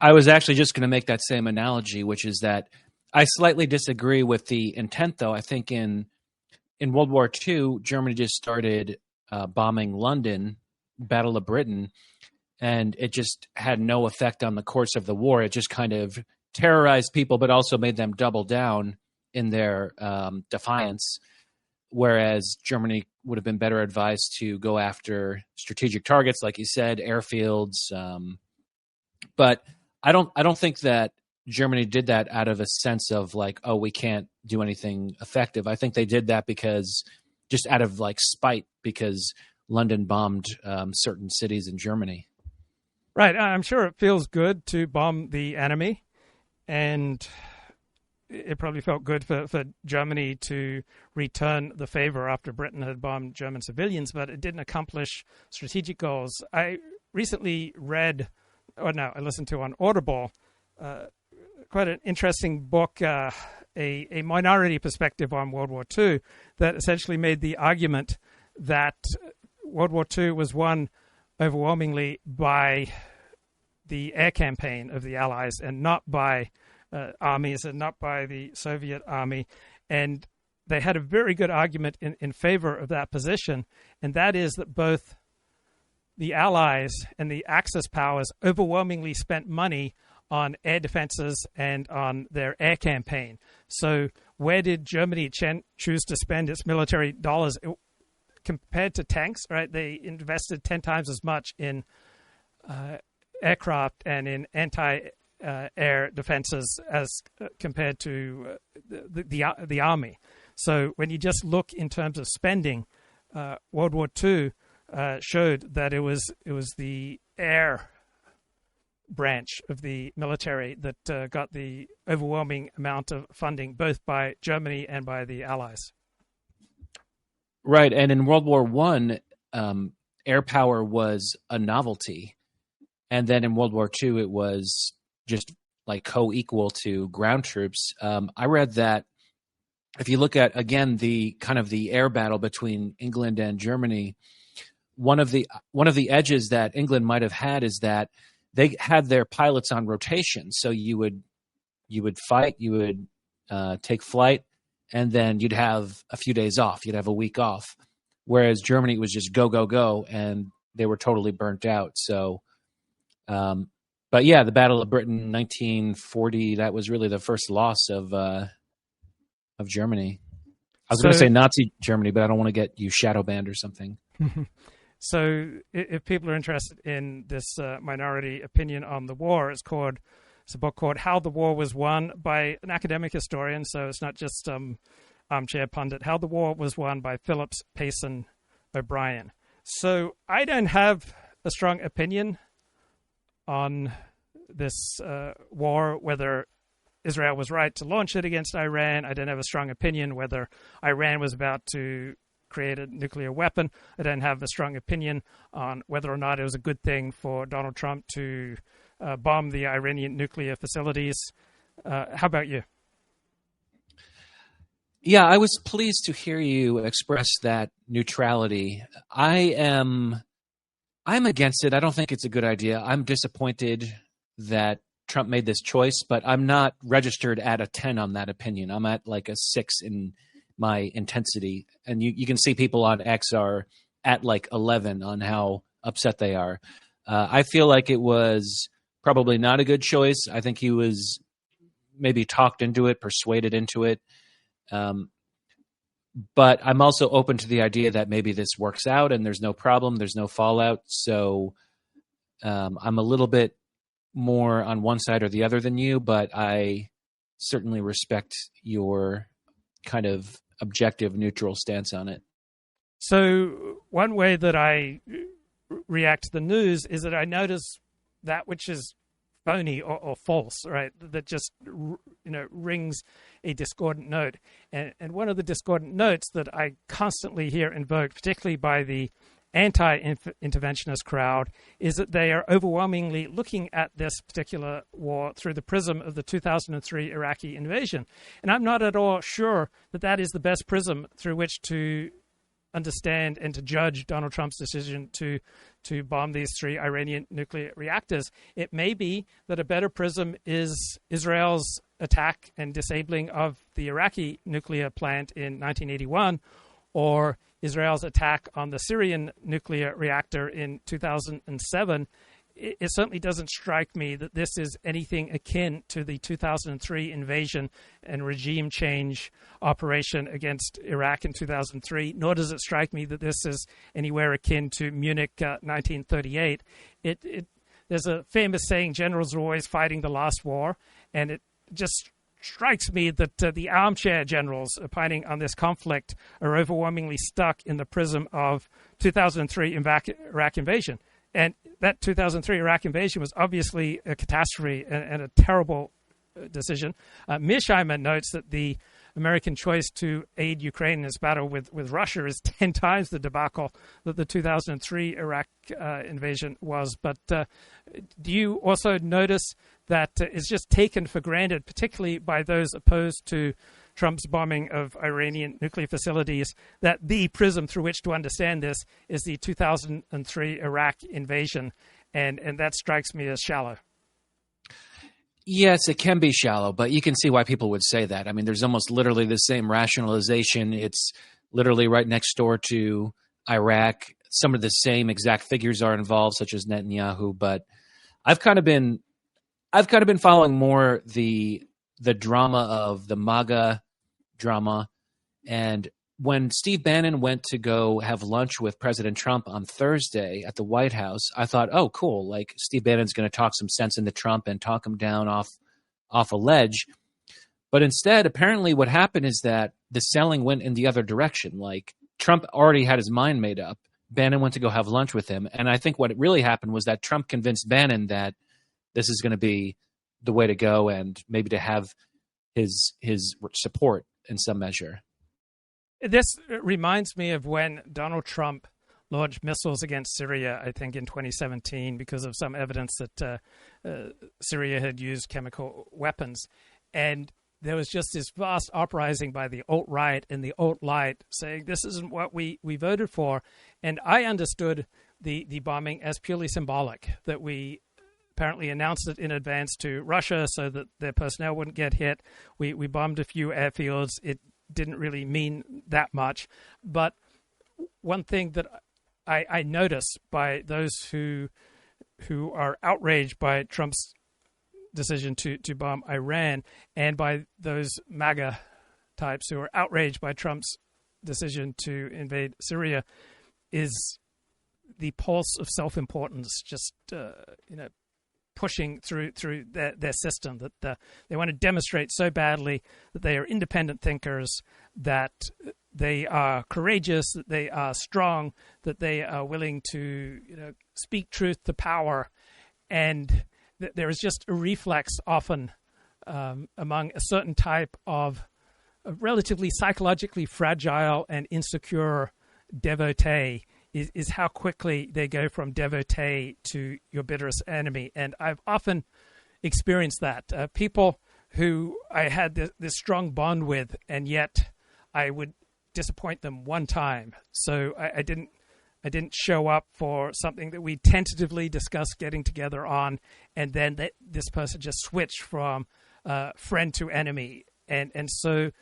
I was actually just going to make that same analogy, which is that I slightly disagree with the intent, though. I think in World War II, Germany just started bombing London, Battle of Britain, and it just had no effect on the course of the war. It just kind of terrorized people, but also made them double down in their defiance, whereas Germany would have been better advised to go after strategic targets, like you said, airfields. But I don't think that Germany did that out of a sense of like, oh, we can't do anything effective. I think they did that because just out of like spite, because London bombed certain cities in Germany. Right. I'm sure it feels good to bomb the enemy, and it probably felt good for Germany to return the favor after Britain had bombed German civilians, but it didn't accomplish strategic goals. I recently I listened to on Audible quite an interesting book, a minority perspective on World War II, that essentially made the argument that World War II was won overwhelmingly by the air campaign of the Allies and not by armies and not by the Soviet army. And they had a very good argument in favor of that position, and that is that both the Allies and the Axis powers overwhelmingly spent money on air defenses and on their air campaign. So where did Germany choose to spend its military dollars? Compared to tanks, right? They invested 10 times as much in aircraft and in anti-air defenses as compared to the army. So when you just look in terms of spending, World War II showed that it was the air branch of the military that got the overwhelming amount of funding, both by Germany and by the Allies. Right, and in World War I, air power was a novelty, and then in World War II, it was just like co-equal to ground troops. I read that if you look at, again, the kind of the air battle between England and Germany, one of the edges that England might have had is that they had their pilots on rotation. So you would fight, you would take flight, and then you'd have a few days off. You'd have a week off. Whereas Germany was just go, go, go, and they were totally burnt out. So, but yeah, the Battle of Britain, 1940, that was really the first loss of Germany. I was going to say Nazi Germany, but I don't want to get you shadow banned or something. So if people are interested in this minority opinion on the war, it's a book called How the War Was Won by an academic historian. So it's not just armchair pundit. How the War Was Won by Phillips Payson O'Brien. So I don't have a strong opinion on this war, whether Israel was right to launch it against Iran. I don't have a strong opinion whether Iran was about to create a nuclear weapon. I don't have a strong opinion on whether or not it was a good thing for Donald Trump to bomb the Iranian nuclear facilities. How about you? Yeah, I was pleased to hear you express that neutrality. I'm against it. I don't think it's a good idea. I'm disappointed that Trump made this choice, but I'm not registered at a 10 on that opinion. I'm at like a 6 in my intensity. And you can see people on X are at like 11 on how upset they are. I feel like it was probably not a good choice. I think he was maybe talked into it, persuaded into it. But I'm also open to the idea that maybe this works out and there's no problem, there's no fallout. So I'm a little bit more on one side or the other than you, but I certainly respect your kind of objective, neutral stance on it. So one way that I react to the news is that I notice that which is phony or false, right? That just rings a discordant note. And one of the discordant notes that I constantly hear invoked, particularly by the anti-interventionist crowd is that they are overwhelmingly looking at this particular war through the prism of the 2003 Iraqi invasion. And I'm not at all sure that that is the best prism through which to understand and to judge Donald Trump's decision to bomb these 3 Iranian nuclear reactors. It may be that a better prism is Israel's attack and disabling of the Iraqi nuclear plant in 1981, or Israel's attack on the Syrian nuclear reactor in 2007. It certainly doesn't strike me that this is anything akin to the 2003 invasion and regime change operation against Iraq in 2003, nor does it strike me that this is anywhere akin to Munich 1938. There's a famous saying, generals are always fighting the last war, and it just strikes me that the armchair generals opining on this conflict are overwhelmingly stuck in the prism of 2003 Iraq invasion. And that 2003 Iraq invasion was obviously a catastrophe and a terrible decision. Mearsheimer notes that the American choice to aid Ukraine in its battle with Russia is 10 times the debacle that the 2003 Iraq invasion was. But do you also notice that it's just taken for granted, particularly by those opposed to Trump's bombing of Iranian nuclear facilities, that the prism through which to understand this is the 2003 Iraq invasion, and that strikes me as shallow. Yes, it can be shallow, but you can see why people would say that. I mean, there's almost literally the same rationalization. It's literally right next door to Iraq. Some of the same exact figures are involved, such as Netanyahu, but I've kind of been following more the drama of the MAGA drama. And when Steve Bannon went to go have lunch with President Trump on Thursday at the White House, I thought, oh, cool. Like, Steve Bannon's going to talk some sense into Trump and talk him down off a ledge. But instead, apparently what happened is that the selling went in the other direction. Like, Trump already had his mind made up. Bannon went to go have lunch with him. And I think what really happened was that Trump convinced Bannon that this is going to be the way to go and maybe to have his support in some measure. This reminds me of when Donald Trump launched missiles against Syria, I think in 2017, because of some evidence that Syria had used chemical weapons. And there was just this vast uprising by the alt-right and the alt-light saying, this isn't what we voted for. And I understood the bombing as purely symbolic, that we apparently announced it in advance to Russia so that their personnel wouldn't get hit. We bombed a few airfields. It didn't really mean that much. But one thing that I notice by those who are outraged by Trump's decision to bomb Iran, and by those MAGA types who are outraged by Trump's decision to invade Syria, is the pulse of self-importance just pushing through their system, that they want to demonstrate so badly that they are independent thinkers, that they are courageous, that they are strong, that they are willing to speak truth to power. And there is just a reflex often among a certain type of relatively psychologically fragile and insecure devotee is how quickly they go from devotee to your bitterest enemy. And I've often experienced that. People who I had this strong bond with, and yet I would disappoint them one time. So I didn't show up for something that we tentatively discussed getting together on, and then this person just switched from friend to enemy. And so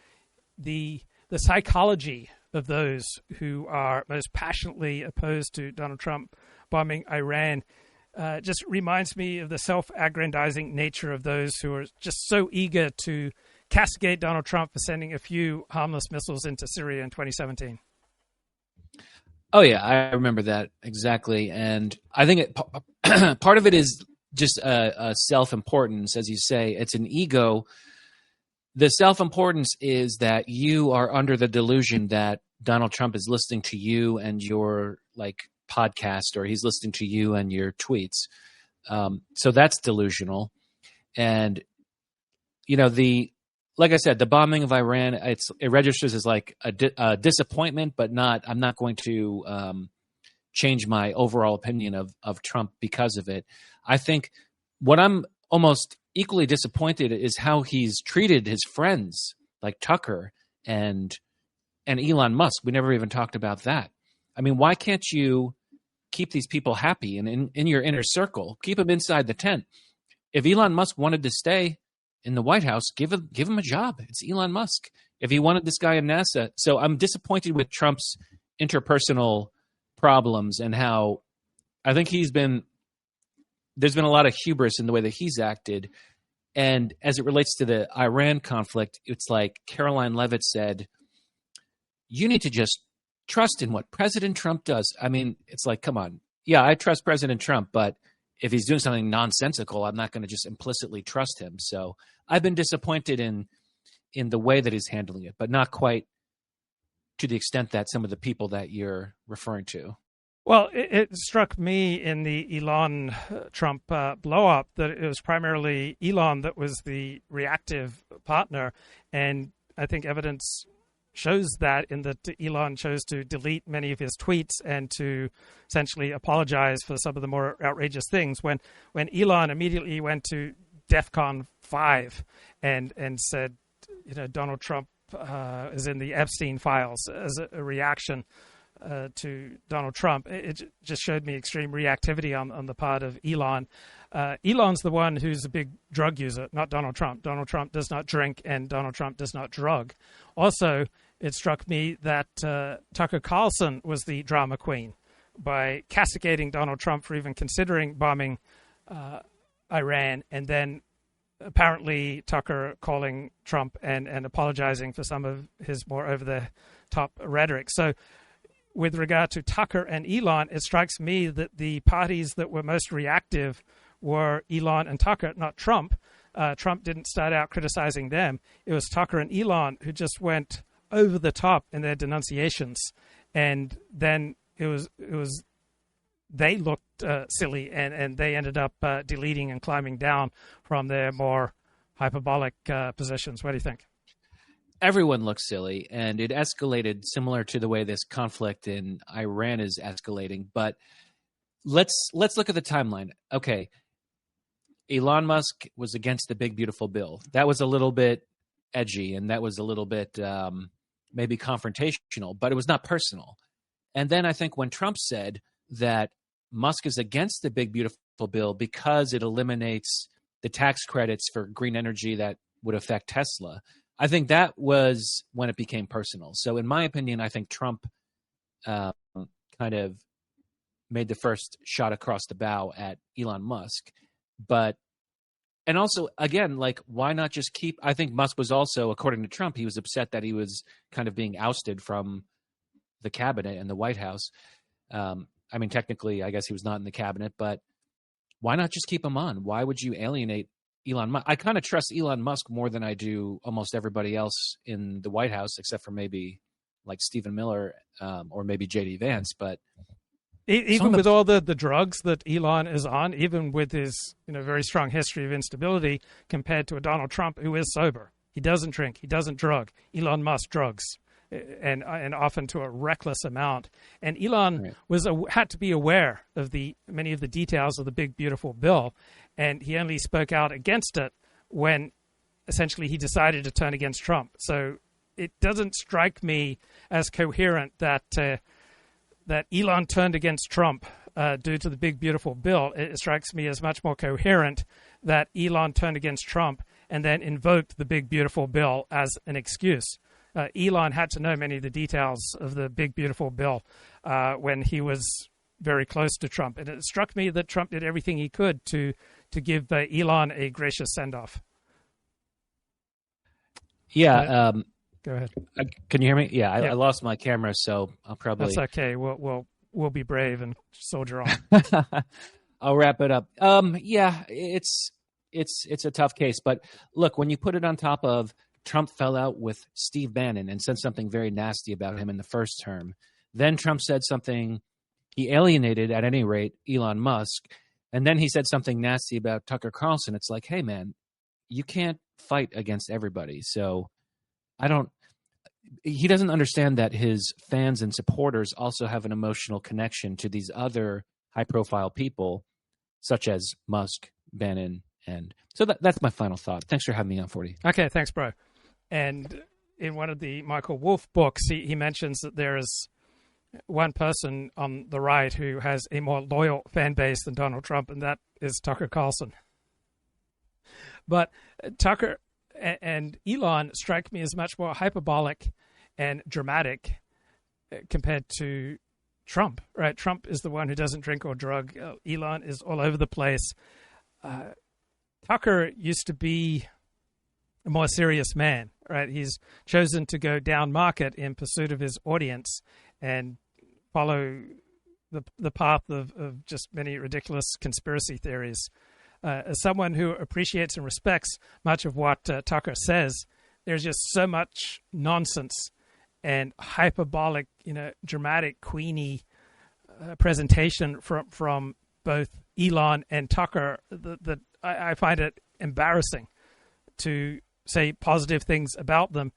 the psychology of those who are most passionately opposed to Donald Trump bombing Iran just reminds me of the self-aggrandizing nature of those who are just so eager to castigate Donald Trump for sending a few harmless missiles into Syria in 2017. Oh, yeah, I remember that exactly. And I think part of it is just a self-importance, as you say. It's an ego. The self-importance is that you are under the delusion that Donald Trump is listening to you and your podcast, or he's listening to you and your tweets. So that's delusional. And, like I said, the bombing of Iran, it registers as like a disappointment, but I'm not going to change my overall opinion of Trump because of it. I think what I'm almost equally disappointed is how he's treated his friends like Tucker and Elon Musk. We never even talked about that. I mean, why can't you keep these people happy and in your inner circle? Keep them inside the tent. If Elon Musk wanted to stay in the White House, give him a job. It's Elon Musk. If he wanted this guy in NASA. So I'm disappointed with Trump's interpersonal problems and how I think there's been a lot of hubris in the way that he's acted. And as it relates to the Iran conflict, it's like Caroline Leavitt said, you need to just trust in what President Trump does. I mean, it's like, come on. Yeah, I trust President Trump, but if he's doing something nonsensical, I'm not going to just implicitly trust him. So I've been disappointed in the way that he's handling it, but not quite to the extent that some of the people that you're referring to. Well, it struck me in the Elon Trump blow-up that it was primarily Elon that was the reactive partner, and I think evidence shows that in that Elon chose to delete many of his tweets and to essentially apologize for some of the more outrageous things. When Elon immediately went to DEFCON 5 and said, Donald Trump is in the Epstein files as a reaction to Donald Trump, it just showed me extreme reactivity on the part of Elon. Elon's the one who's a big drug user, not Donald Trump. Donald Trump does not drink and Donald Trump does not drug. Also, it struck me that Tucker Carlson was the drama queen by castigating Donald Trump for even considering bombing Iran, and then apparently Tucker calling Trump and apologizing for some of his more over-the-top rhetoric. So with regard to Tucker and Elon, it strikes me that the parties that were most reactive were Elon and Tucker, not Trump. Trump didn't start out criticizing them. It was Tucker and Elon who just went over the top in their denunciations. And then it was they looked silly and they ended up deleting and climbing down from their more hyperbolic positions. What do you think? Everyone looks silly, and it escalated similar to the way this conflict in Iran is escalating. But let's look at the timeline. Okay, Elon Musk was against the big, beautiful bill. That was a little bit edgy, and that was a little bit maybe confrontational, but it was not personal. And then I think when Trump said that Musk is against the big, beautiful bill because it eliminates the tax credits for green energy that would affect Tesla, I think that was when it became personal. So in my opinion, I think Trump kind of made the first shot across the bow at Elon Musk. And also, again, like, why not just keep, I think Musk was also, according to Trump, he was upset that he was kind of being ousted from the cabinet and the White House. I mean, technically, I guess he was not in the cabinet, but why not just keep him on? Why would you alienate Elon Musk? I kind of trust Elon Musk more than I do almost everybody else in the White House, except for maybe like Stephen Miller or maybe J.D. Vance. But even with all the drugs that Elon is on, even with his very strong history of instability compared to a Donald Trump who is sober, he doesn't drink, he doesn't drug. Elon Musk drugs, and often to a reckless amount. And Elon had to be aware of many of the details of the big beautiful bill, and he only spoke out against it when essentially he decided to turn against Trump. So it doesn't strike me as coherent that Elon turned against Trump due to the big beautiful bill. It strikes me as much more coherent that Elon turned against Trump and then invoked the big beautiful bill as an excuse. Elon had to know many of the details of the big beautiful bill when he was very close to Trump. And it struck me that Trump did everything he could to give Elon a gracious send-off. Yeah. Go ahead. Can you hear me? Yeah, I lost my camera, so I'll probably... That's okay. We'll be brave and soldier on. I'll wrap it up. Yeah, it's a tough case. But look, when you put it on top of Trump fell out with Steve Bannon and said something very nasty about him in the first term, then Trump said something, he alienated, at any rate, Elon Musk, and then he said something nasty about Tucker Carlson. It's like, hey, man, you can't fight against everybody. So he doesn't understand that his fans and supporters also have an emotional connection to these other high-profile people, such as Musk, Bannon, and so that's my final thought. Thanks for having me on, 40. Okay, thanks, bro. And in one of the Michael Wolff books, he mentions that there is one person on the right who has a more loyal fan base than Donald Trump, and that is Tucker Carlson. But Tucker and Elon strike me as much more hyperbolic and dramatic compared to Trump, right? Trump is the one who doesn't drink or drug. Elon is all over the place. Tucker used to be a more serious man, right? He's chosen to go down market in pursuit of his audience and follow the path of just many ridiculous conspiracy theories. As someone who appreciates and respects much of what Tucker says, there's just so much nonsense and hyperbolic, dramatic, queenie presentation from both Elon and Tucker that I find it embarrassing to say positive things about them,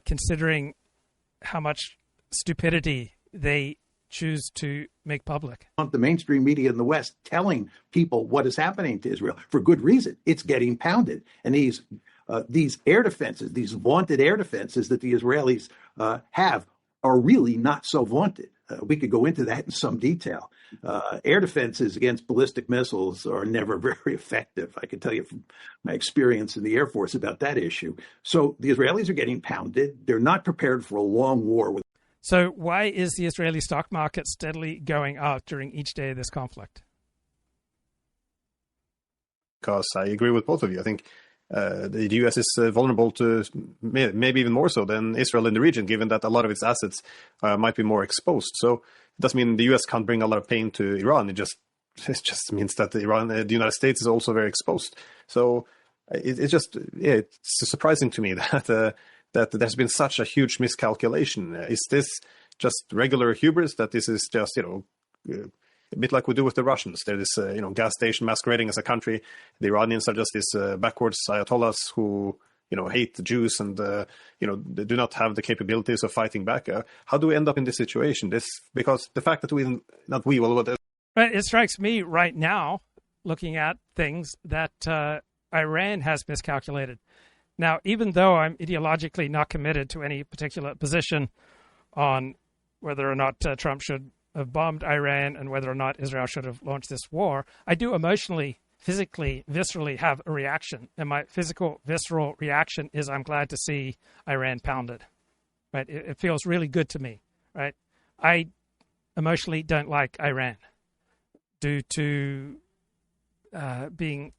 considering how much stupidity they choose to make public. The mainstream media in the West telling people what is happening to Israel for good reason. It's getting pounded. And these air defenses, these vaunted air defenses that the Israelis have are really not so vaunted. We could go into that in some detail. Air defenses against ballistic missiles are never very effective. I can tell you from my experience in the Air Force about that issue. So the Israelis are getting pounded. They're not prepared for a long war with. So why is the Israeli stock market steadily going up during each day of this conflict? Because I agree with both of you. I think the U.S. is vulnerable to maybe even more so than Israel in the region, given that a lot of its assets might be more exposed. So it doesn't mean the U.S. can't bring a lot of pain to Iran. It just means that the United States is also very exposed. So it's surprising to me that that there's been such a huge miscalculation. Is this just regular hubris, that this is just, a bit like we do with the Russians? There is, gas station masquerading as a country. The Iranians are just these backwards Ayatollahs who, hate the Jews and, they do not have the capabilities of fighting back. How do we end up in this situation? Because the fact that Right, it strikes me right now, looking at things, that Iran has miscalculated. Now, even though I'm ideologically not committed to any particular position on whether or not Trump should have bombed Iran and whether or not Israel should have launched this war, I do emotionally, physically, viscerally have a reaction. And my physical, visceral reaction is I'm glad to see Iran pounded. Right? It feels really good to me. Right? I emotionally don't like Iran due to being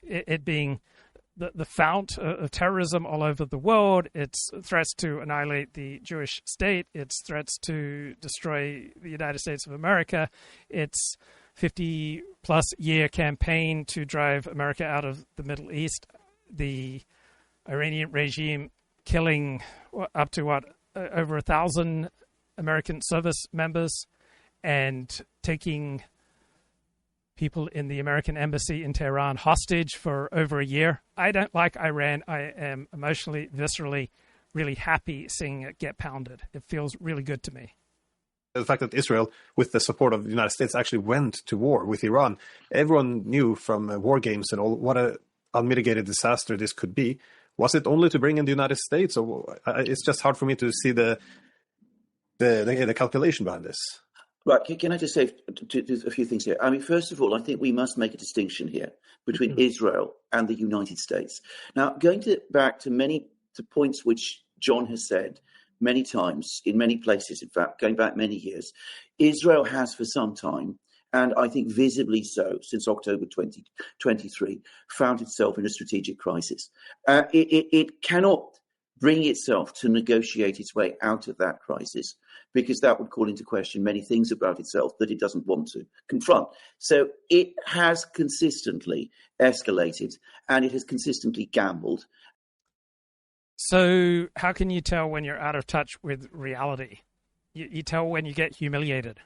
the fount of terrorism all over the world, its threats to annihilate the Jewish state, its threats to destroy the United States of America, its 50-plus year campaign to drive America out of the Middle East, the Iranian regime killing up to over 1,000 American service members and taking people in the American embassy in Tehran hostage for over a year. I don't like Iran. I am emotionally, viscerally, really happy seeing it get pounded. It feels really good to me. The fact that Israel, with the support of the United States, actually went to war with Iran. Everyone knew from war games and all what an unmitigated disaster this could be. Was it only to bring in the United States? Or it's just hard for me to see the calculation behind this. Right, can I just say a few things here? I mean, first of all, I think we must make a distinction here between Israel and the United States. Now, going back to points which John has said many times, in many places, in fact, going back many years, Israel has for some time, and I think visibly so, since October 2023, found itself in a strategic crisis. It cannot bring itself to negotiate its way out of that crisis, because that would call into question many things about itself that it doesn't want to confront. So it has consistently escalated and it has consistently gambled. So how can you tell when you're out of touch with reality? You tell when you get humiliated.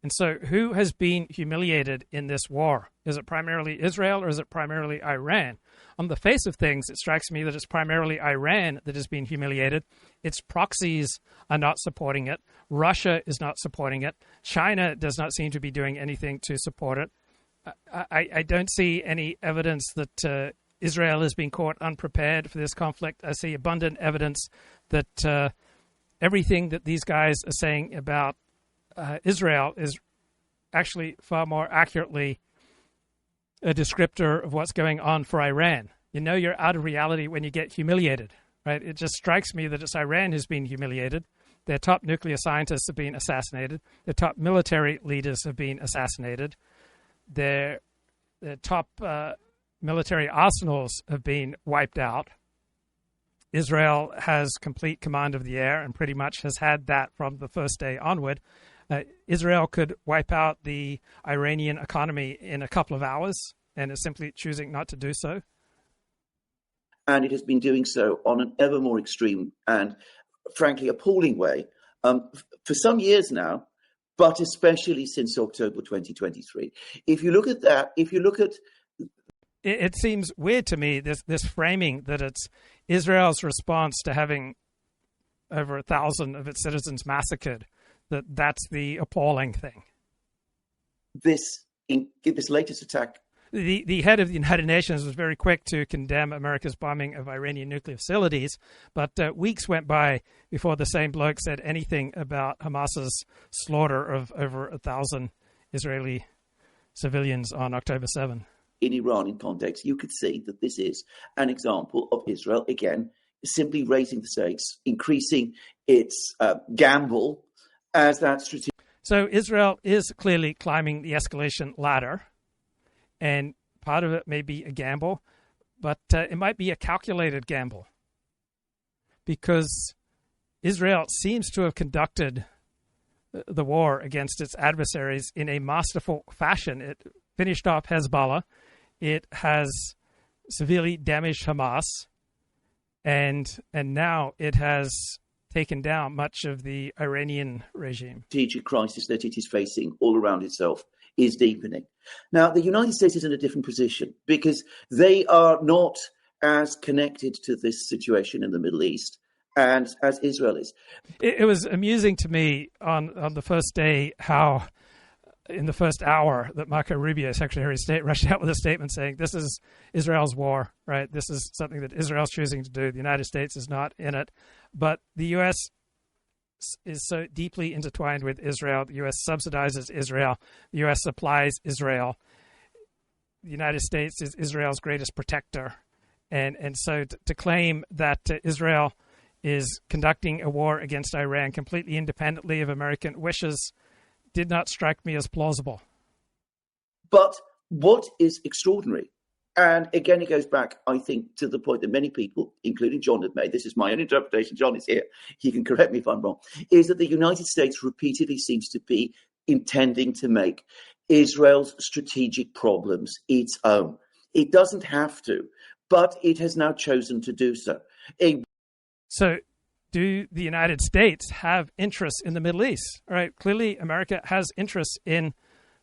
And so who has been humiliated in this war? Is it primarily Israel or is it primarily Iran? On the face of things, it strikes me that it's primarily Iran that has been humiliated. Its proxies are not supporting it. Russia is not supporting it. China does not seem to be doing anything to support it. I don't see any evidence that Israel has been caught unprepared for this conflict. I see abundant evidence that everything that these guys are saying about Israel is actually far more accurately a descriptor of what's going on for Iran. You know you're out of reality when you get humiliated, right? It just strikes me that it's Iran who's been humiliated. Their top nuclear scientists have been assassinated. Their top military leaders have been assassinated. Their top military arsenals have been wiped out. Israel has complete command of the air and pretty much has had that from the first day onward. Israel could wipe out the Iranian economy in a couple of hours and is simply choosing not to do so. And it has been doing so on an ever more extreme and, frankly, appalling way for some years now, but especially since October 2023. If you look at that, it seems weird to me, this framing that it's Israel's response to having over 1,000 of its citizens massacred, that's the appalling thing. This latest attack. The head of the United Nations was very quick to condemn America's bombing of Iranian nuclear facilities, but weeks went by before the same bloke said anything about Hamas's slaughter of over 1,000 Israeli civilians on October 7. In Iranian context, you could see that this is an example of Israel, again, simply raising the stakes, increasing its gamble as that strategic. So Israel is clearly climbing the escalation ladder, and part of it may be a gamble, but it might be a calculated gamble because Israel seems to have conducted the war against its adversaries in a masterful fashion. It finished off Hezbollah. It has severely damaged Hamas, and now it has taken down much of the Iranian regime. Strategic crisis that it is facing all around itself is deepening. Now, the United States is in a different position because they are not as connected to this situation in the Middle East as Israel is. It was amusing to me on the first day how in the first hour that Marco Rubio, Secretary of State, rushed out with a statement saying this is Israel's war, right? This is something that Israel's choosing to do. The United States is not in it. But the U.S. is so deeply intertwined with Israel. The U.S. subsidizes Israel. The U.S. supplies Israel. The United States is Israel's greatest protector. And so to claim that Israel is conducting a war against Iran completely independently of American wishes did not strike me as plausible. But what is extraordinary, and again, it goes back, I think, to the point that many people, including John, have made, this is my own interpretation, John is here, he can correct me if I'm wrong, is that the United States repeatedly seems to be intending to make Israel's strategic problems its own. It doesn't have to, but it has now chosen to do so. So do the United States have interests in the Middle East? All right, clearly America has interests in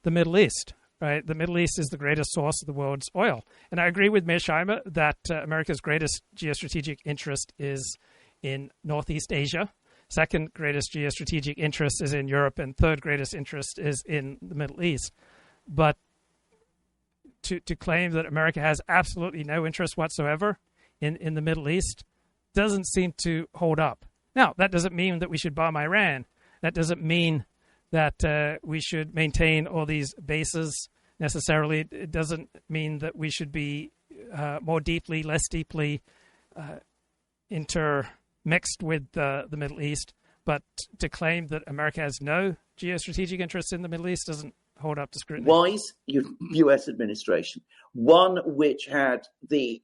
the Middle East. Right, the Middle East is the greatest source of the world's oil. And I agree with Mearsheimer that America's greatest geostrategic interest is in Northeast Asia. Second greatest geostrategic interest is in Europe. And third greatest interest is in the Middle East. But to claim that America has absolutely no interest whatsoever in the Middle East doesn't seem to hold up. Now, that doesn't mean that we should bomb Iran. That doesn't mean that we should maintain all these bases necessarily. It doesn't mean that we should be more deeply, less deeply intermixed with the Middle East. But to claim that America has no geostrategic interests in the Middle East doesn't hold up to scrutiny. Wise U.S. administration, one which had the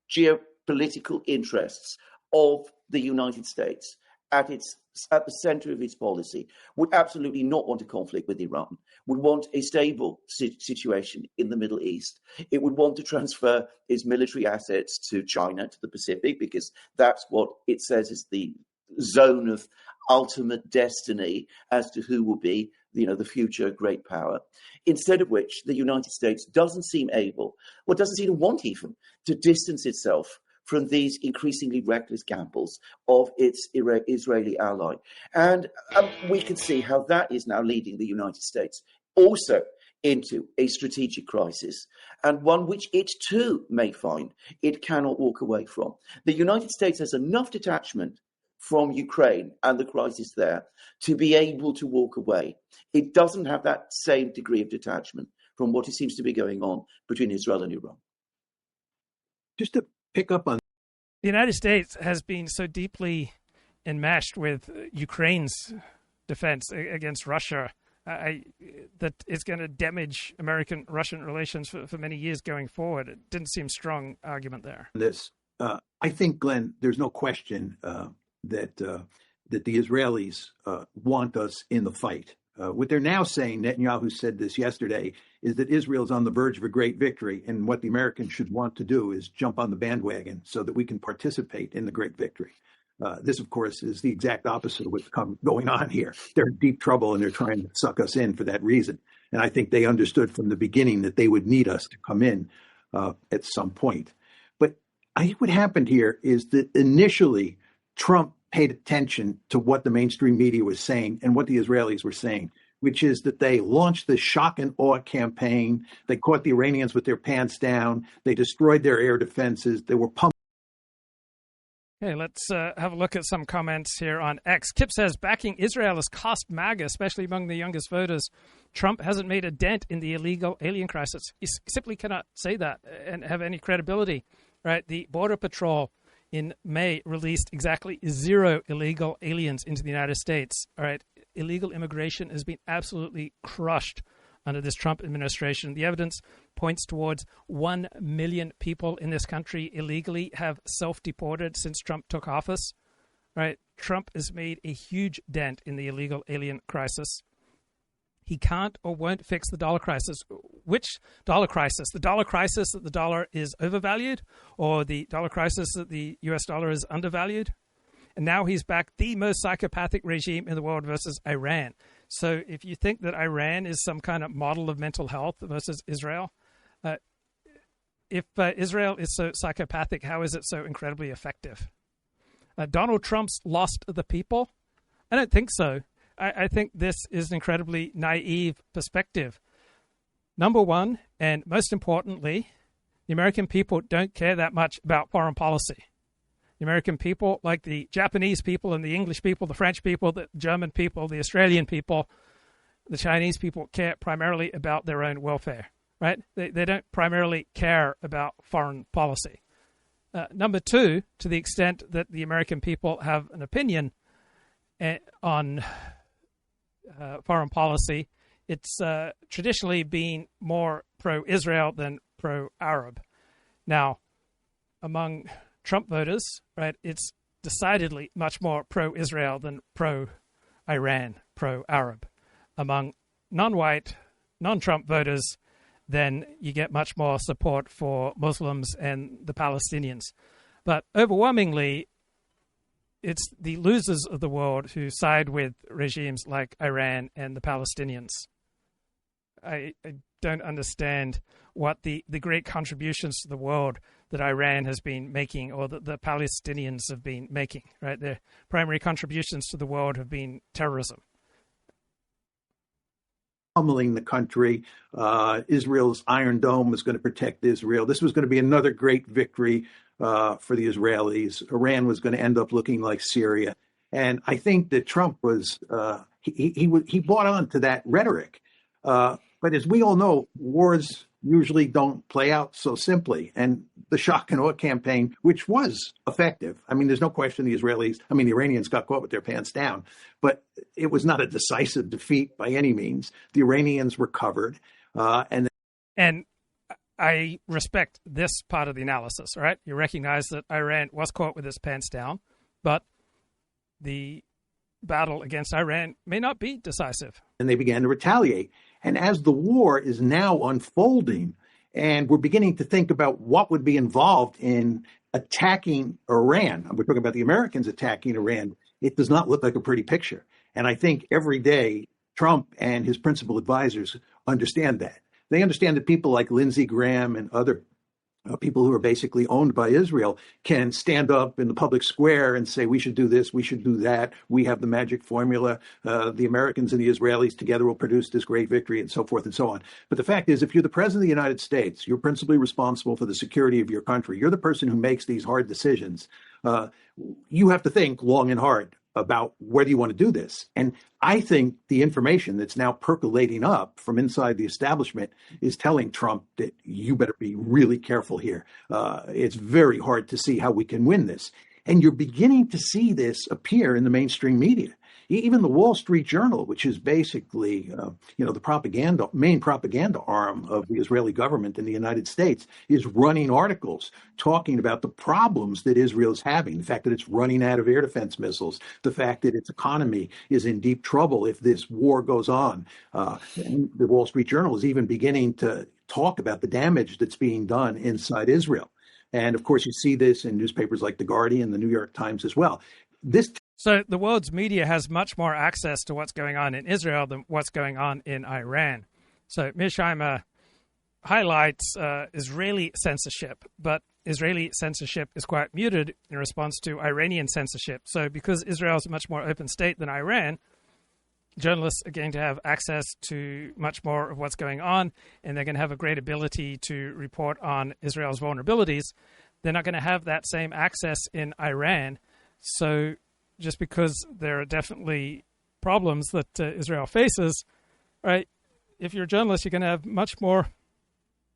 geopolitical interests of the United States at the center of its policy, would absolutely not want a conflict with Iran, would want a stable situation in the Middle East. It would want to transfer its military assets to China, to the Pacific, because that's what it says is the zone of ultimate destiny as to who will be, the future great power. Instead of which, the United States doesn't seem able, or doesn't seem to want even, to distance itself from these increasingly reckless gambles of its Israeli ally. And we can see how that is now leading the United States also into a strategic crisis, and one which it too may find it cannot walk away from. The United States has enough detachment from Ukraine and the crisis there to be able to walk away. It doesn't have that same degree of detachment from what seems to be going on between Israel and Iran. Just to pick up on the United States has been so deeply enmeshed with Ukraine's defense against Russia that it's going to damage American-Russian relations for many years going forward. It didn't seem strong argument there. This, I think, Glenn, there's no question that the Israelis want us in the fight. What they're now saying, Netanyahu said this yesterday, is that Israel is on the verge of a great victory, and what the Americans should want to do is jump on the bandwagon so that we can participate in the great victory. This, of course, is the exact opposite of what's going on here. They're in deep trouble, and they're trying to suck us in for that reason. And I think they understood from the beginning that they would need us to come in at some point. But I think what happened here is that initially Trump paid attention to what the mainstream media was saying and what the Israelis were saying, which is that they launched the shock and awe campaign. They caught the Iranians with their pants down. They destroyed their air defenses. They were pumped. Okay, let's have a look at some comments here on X. Kip says, backing Israel has cost MAGA, especially among the youngest voters. Trump hasn't made a dent in the illegal alien crisis. He simply cannot say that and have any credibility. Right? The Border Patrol in May released exactly 0 illegal aliens into the United States. All right, illegal immigration has been absolutely crushed under this Trump administration. The evidence points towards 1 million people in this country illegally have self-deported since Trump took office. Right? Trump has made a huge dent in the illegal alien crisis. He can't or won't fix the dollar crisis. Which dollar crisis? The dollar crisis that the dollar is overvalued, or the dollar crisis that the US dollar is undervalued? And now he's backed the most psychopathic regime in the world versus Iran. So if you think that Iran is some kind of model of mental health versus Israel, if Israel is so psychopathic, how is it so incredibly effective? Donald Trump's lost the people? I don't think so. I think this is an incredibly naive perspective. Number one, and most importantly, the American people don't care that much about foreign policy. The American people, like the Japanese people and the English people, the French people, the German people, the Australian people, the Chinese people, care primarily about their own welfare, right? They don't primarily care about foreign policy. Number two, to the extent that the American people have an opinion on foreign policy, it's traditionally been more pro-Israel than pro-Arab. Now, among Trump voters, right, it's decidedly much more pro-Israel than pro-Iran, pro-Arab. Among non-white, non-Trump voters, then you get much more support for Muslims and the Palestinians. But overwhelmingly, it's the losers of the world who side with regimes like Iran and the Palestinians. I don't understand what the great contributions to the world that Iran has been making, or that the Palestinians have been making, right? Their primary contributions to the world have been terrorism. Pummeling the country. Israel's Iron Dome was going to protect Israel. This was going to be another great victory for the Israelis. Iran was going to end up looking like Syria. And I think that Trump was, he bought on to that rhetoric. But as we all know, wars usually don't play out so simply. And the shock and awe campaign, which was effective. I mean, there's no question the Iranians got caught with their pants down, but it was not a decisive defeat by any means. The Iranians recovered. And I respect this part of the analysis, all right? You recognize that Iran was caught with its pants down, but the battle against Iran may not be decisive. And they began to retaliate. And as the war is now unfolding, and we're beginning to think about what would be involved in attacking Iran, we're talking about the Americans attacking Iran, it does not look like a pretty picture. And I think every day Trump and his principal advisors understand that. They understand that people like Lindsey Graham and other people who are basically owned by Israel can stand up in the public square and say, we should do this, we should do that, we have the magic formula, the Americans and the Israelis together will produce this great victory, and so forth and so on. But the fact is, if you're the president of the United States, you're principally responsible for the security of your country. You're the person who makes these hard decisions. You have to think long and hard about whether you want to do this. And I think the information that's now percolating up from inside the establishment is telling Trump that you better be really careful here. It's very hard to see how we can win this. And you're beginning to see this appear in the mainstream media. Even the Wall Street Journal, which is basically, the main propaganda arm of the Israeli government in the United States, is running articles talking about the problems that Israel is having, the fact that it's running out of air defense missiles, the fact that its economy is in deep trouble if this war goes on. And the Wall Street Journal is even beginning to talk about the damage that's being done inside Israel. And of course, you see this in newspapers like The Guardian, the New York Times as well. So the world's media has much more access to what's going on in Israel than what's going on in Iran. So Mearsheimer highlights Israeli censorship, but Israeli censorship is quite muted in response to Iranian censorship. So because Israel is a much more open state than Iran, journalists are going to have access to much more of what's going on, and they're going to have a great ability to report on Israel's vulnerabilities. They're not going to have that same access in Iran. So just because there are definitely problems that Israel faces, right? If you're a journalist, you're going to have much more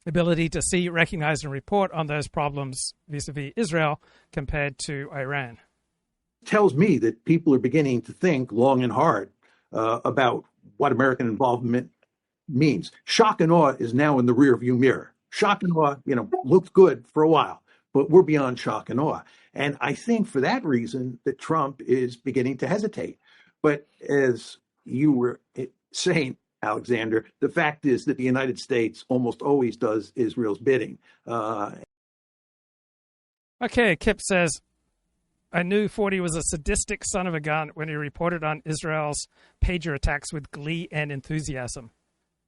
ability to see, recognize, and report on those problems vis-a-vis Israel compared to Iran. It tells me that people are beginning to think long and hard about what American involvement means. Shock and awe is now in the rearview mirror. Shock and awe, looked good for a while, but we're beyond shock and awe. And I think for that reason that Trump is beginning to hesitate. But as you were saying, Alexander, the fact is that the United States almost always does Israel's bidding. Okay, Kip says, I knew 40 was a sadistic son of a gun when he reported on Israel's pager attacks with glee and enthusiasm.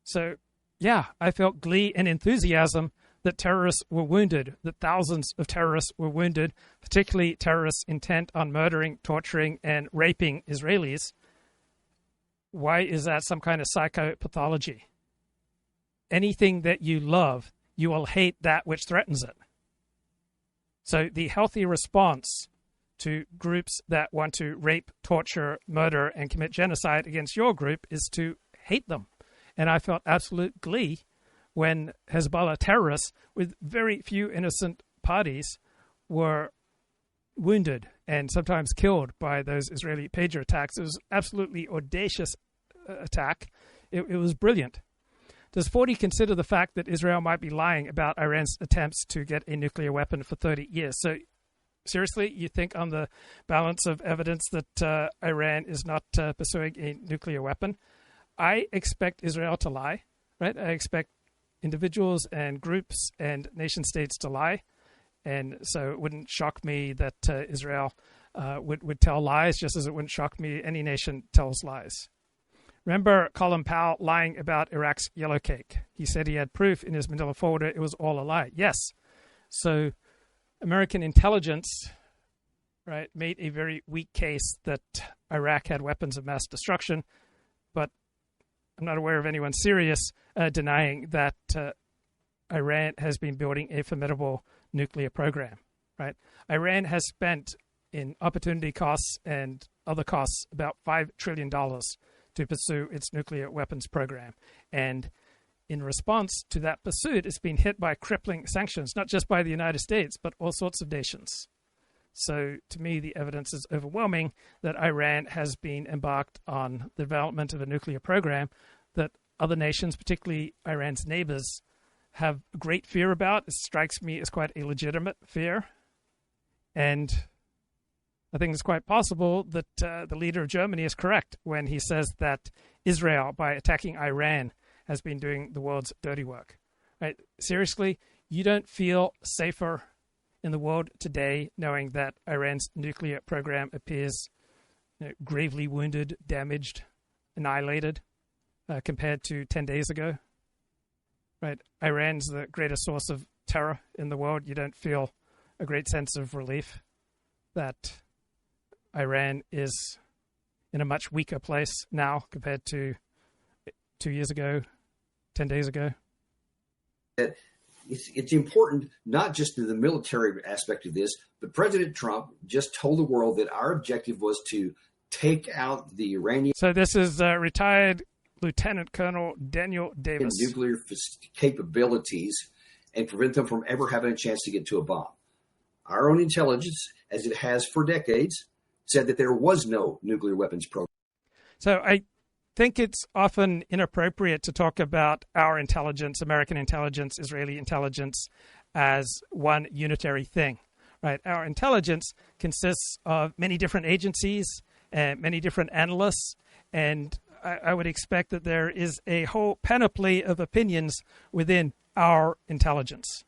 So, yeah, I felt glee and enthusiasm that terrorists were wounded, that thousands of terrorists were wounded, particularly terrorists intent on murdering, torturing, and raping Israelis. Why is that some kind of psychopathology? Anything that you love, you will hate that which threatens it. So the healthy response to groups that want to rape, torture, murder, and commit genocide against your group is to hate them. And I felt absolute glee when Hezbollah terrorists with very few innocent parties were wounded and sometimes killed by those Israeli pager attacks. It was absolutely audacious attack. It was brilliant. Does 40 consider the fact that Israel might be lying about Iran's attempts to get a nuclear weapon for 30 years? So seriously, you think on the balance of evidence that Iran is not pursuing a nuclear weapon? I expect Israel to lie, right? I expect individuals and groups and nation states to lie. And so it wouldn't shock me that Israel would tell lies, just as it wouldn't shock me any nation tells lies. Remember Colin Powell lying about Iraq's yellow cake? He said he had proof in his manila folder it was all a lie. Yes. So American intelligence, right, made a very weak case that Iraq had weapons of mass destruction, but I'm not aware of anyone serious denying that Iran has been building a formidable nuclear program, right? Iran has spent in opportunity costs and other costs about $5 trillion to pursue its nuclear weapons program. And in response to that pursuit, it's been hit by crippling sanctions, not just by the United States, but all sorts of nations. So to me, the evidence is overwhelming that Iran has been embarked on the development of a nuclear program that other nations, particularly Iran's neighbors, have great fear about. It strikes me as quite a legitimate fear. And I think it's quite possible that the leader of Germany is correct when he says that Israel, by attacking Iran, has been doing the world's dirty work. Right? Seriously, you don't feel safer in the world today knowing that Iran's nuclear program appears gravely wounded, damaged, annihilated compared to 10 days ago. Right? Iran's the greatest source of terror in the world. You don't feel a great sense of relief that Iran is in a much weaker place now compared to 2 years ago, 10 days ago. It's important, not just in the military aspect of this, but President Trump just told the world that our objective was to take out the Iranian. So this is retired Lieutenant Colonel Daniel Davis. Nuclear capabilities and prevent them from ever having a chance to get to a bomb. Our own intelligence, as it has for decades, said that there was no nuclear weapons program. So I think it's often inappropriate to talk about our intelligence, American intelligence, Israeli intelligence, as one unitary thing, right? Our intelligence consists of many different agencies and many different analysts, and I would expect that there is a whole panoply of opinions within our intelligence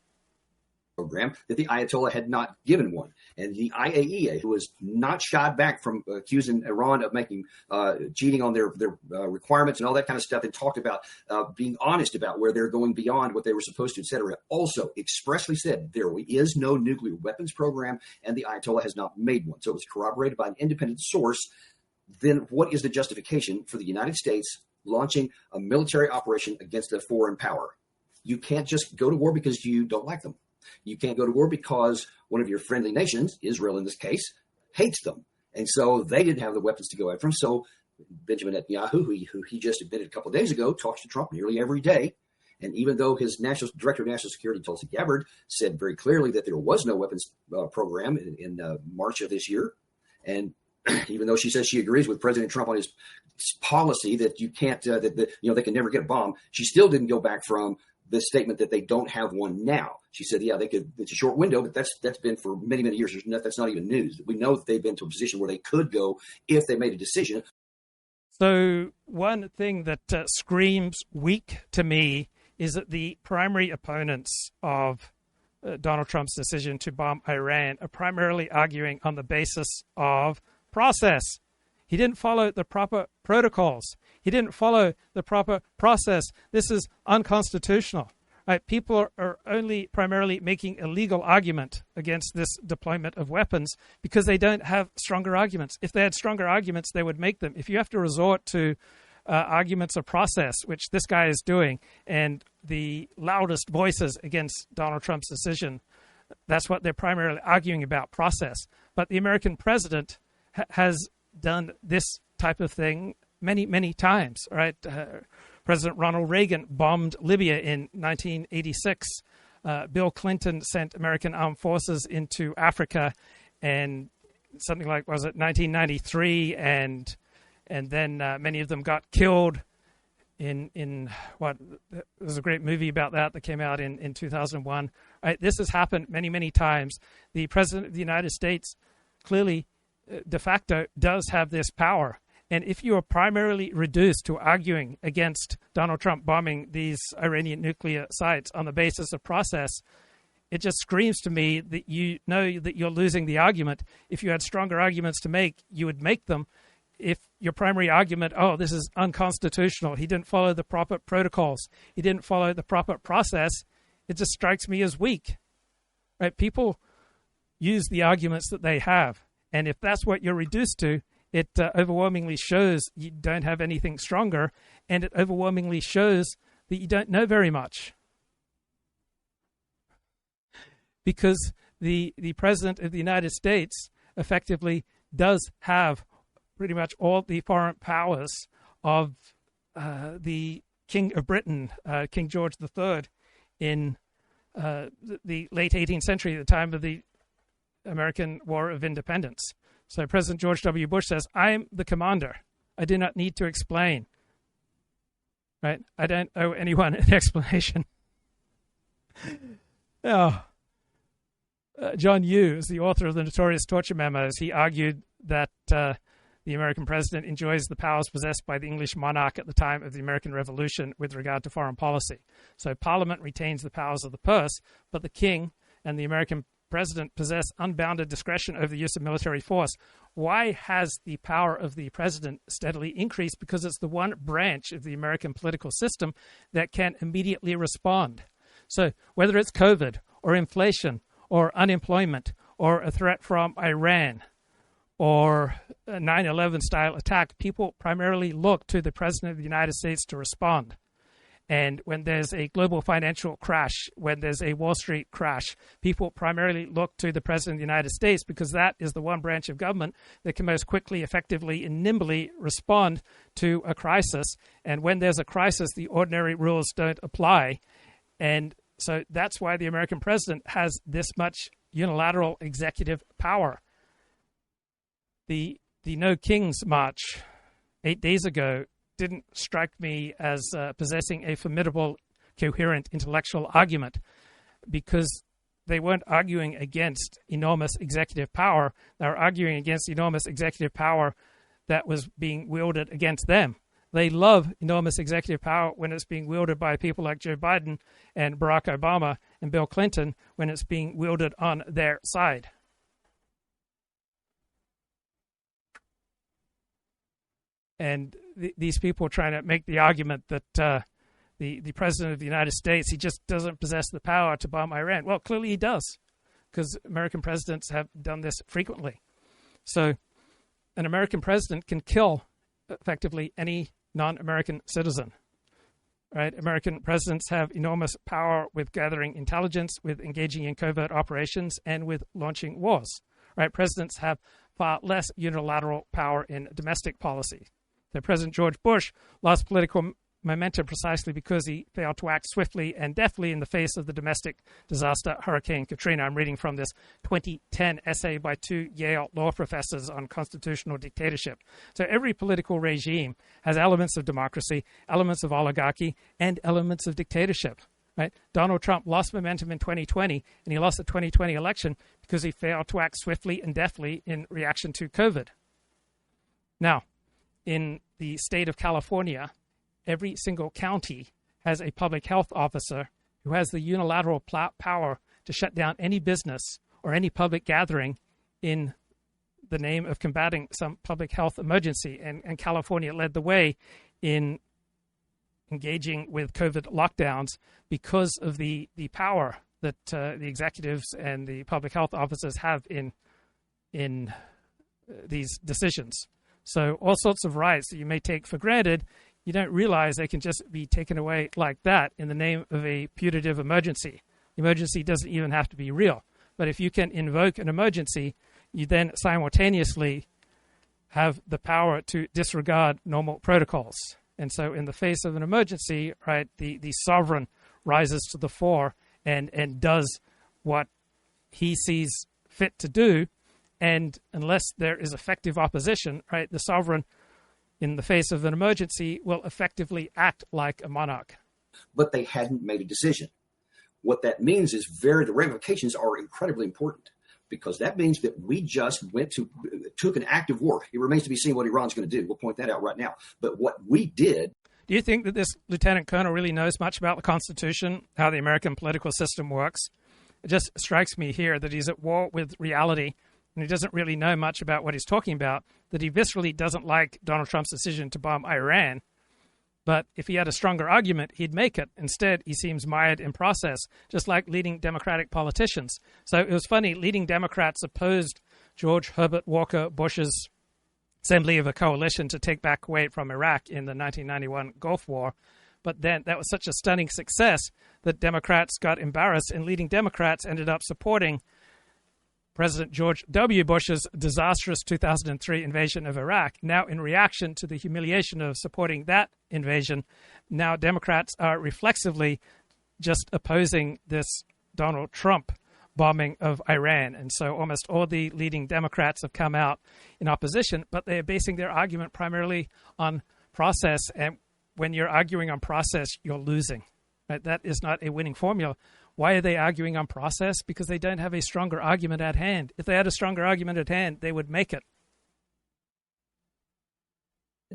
program that the Ayatollah had not given one. And the IAEA, who was not shied back from accusing Iran of making cheating on their requirements and all that kind of stuff, and talked about being honest about where they're going beyond what they were supposed to, et cetera, also expressly said there is no nuclear weapons program, and the Ayatollah has not made one. So it was corroborated by an independent source. Then what is the justification for the United States launching a military operation against a foreign power? You can't just go to war because you don't like them. You can't go to war because one of your friendly nations, Israel in this case, hates them. And so they didn't have the weapons to go after them. So Benjamin Netanyahu, who he just admitted a couple of days ago, talks to Trump nearly every day. And even though his director of national security, Tulsi Gabbard, said very clearly that there was no weapons program in March of this year, and even though she says she agrees with President Trump on his policy that you can't, they can never get a bomb, she still didn't go back from the statement that they don't have one now. She said, yeah, they could. It's a short window, but that's been for many, many years. That's not even news. We know that they've been to a position where they could go if they made a decision. So one thing that screams weak to me is that the primary opponents of Donald Trump's decision to bomb Iran are primarily arguing on the basis of process. He didn't follow the proper protocols. He didn't follow the proper process. This is unconstitutional. Right? People are only primarily making a legal argument against this deployment of weapons because they don't have stronger arguments. If they had stronger arguments, they would make them. If you have to resort to arguments of process, which this guy is doing, and the loudest voices against Donald Trump's decision, that's what they're primarily arguing about, process. But the American president has done this type of thing many, many times, right? President Ronald Reagan bombed Libya in 1986. Bill Clinton sent American armed forces into Africa, and something like, was it 1993? And then many of them got killed in what? There's a great movie about that came out in 2001. Right? This has happened many, many times. The president of the United States clearly, de facto, does have this power. And if you are primarily reduced to arguing against Donald Trump bombing these Iranian nuclear sites on the basis of process, it just screams to me that you know that you're losing the argument. If you had stronger arguments to make, you would make them. If your primary argument, oh, this is unconstitutional, he didn't follow the proper protocols, he didn't follow the proper process, it just strikes me as weak. Right? People use the arguments that they have. And if that's what you're reduced to, it overwhelmingly shows you don't have anything stronger, and it overwhelmingly shows that you don't know very much. Because the President of the United States effectively does have pretty much all the foreign powers of the King of Britain, King George III, in the late 18th century, at the time of the American War of Independence. So President George W. Bush says, I am the commander. I do not need to explain. Right? I don't owe anyone an explanation. John Yoo is the author of the notorious torture memos. He argued that the American president enjoys the powers possessed by the English monarch at the time of the American Revolution with regard to foreign policy. So Parliament retains the powers of the purse, but the king and the American president possess unbounded discretion over the use of military force. Why has the power of the president steadily increased? Because it's the one branch of the American political system that can immediately respond. So whether it's COVID or inflation or unemployment or a threat from Iran or a 9/11 style attack, people primarily look to the president of the United States to respond. And when there's a global financial crash, when there's a Wall Street crash, people primarily look to the President of the United States because that is the one branch of government that can most quickly, effectively, and nimbly respond to a crisis. And when there's a crisis, the ordinary rules don't apply. And so that's why the American president has this much unilateral executive power. The No Kings March 8 days ago didn't strike me as possessing a formidable, coherent intellectual argument, because they weren't arguing against enormous executive power. They were arguing against enormous executive power that was being wielded against them. They love enormous executive power when it's being wielded by people like Joe Biden and Barack Obama and Bill Clinton, when it's being wielded on their side. And these people are trying to make the argument that the president of the United States, he just doesn't possess the power to bomb Iran. Well, clearly he does, because American presidents have done this frequently. So an American president can kill, effectively, any non-American citizen. Right? American presidents have enormous power with gathering intelligence, with engaging in covert operations, and with launching wars. Right? Presidents have far less unilateral power in domestic policy. So President George Bush lost political momentum precisely because he failed to act swiftly and deftly in the face of the domestic disaster, Hurricane Katrina. I'm reading from this 2010 essay by 2 Yale law professors on constitutional dictatorship. So every political regime has elements of democracy, elements of oligarchy, and elements of dictatorship. Right? Donald Trump lost momentum in 2020, and he lost the 2020 election because he failed to act swiftly and deftly in reaction to COVID. Now, in the state of California, every single county has a public health officer who has the unilateral power to shut down any business or any public gathering in the name of combating some public health emergency. And California led the way in engaging with COVID lockdowns because of the power that the executives and the public health officers have in these decisions. So all sorts of rights that you may take for granted, you don't realize they can just be taken away like that in the name of a putative emergency. The emergency doesn't even have to be real. But if you can invoke an emergency, you then simultaneously have the power to disregard normal protocols. And so in the face of an emergency, right, the sovereign rises to the fore and does what he sees fit to do. And unless there is effective opposition, right, the sovereign, in the face of an emergency, will effectively act like a monarch. But they hadn't made a decision. What that means is the ramifications are incredibly important, because that means that we just took an active war. It remains to be seen what Iran's going to do. We'll point that out right now. But what we did. Do you think that this lieutenant colonel really knows much about the Constitution, how the American political system works? It just strikes me here that he's at war with reality, and he doesn't really know much about what he's talking about, that he viscerally doesn't like Donald Trump's decision to bomb Iran. But if he had a stronger argument, he'd make it. Instead, he seems mired in process, just like leading Democratic politicians. So it was funny, leading Democrats opposed George Herbert Walker Bush's assembly of a coalition to take back Kuwait from Iraq in the 1991 Gulf War. But then that was such a stunning success that Democrats got embarrassed, and leading Democrats ended up supporting President George W. Bush's disastrous 2003 invasion of Iraq. Now, in reaction to the humiliation of supporting that invasion, now Democrats are reflexively just opposing this Donald Trump bombing of Iran. And so almost all the leading Democrats have come out in opposition, but they are basing their argument primarily on process. And when you're arguing on process, you're losing. Right? That is not a winning formula. Why are they arguing on process? Because they don't have a stronger argument at hand. If they had a stronger argument at hand, they would make it.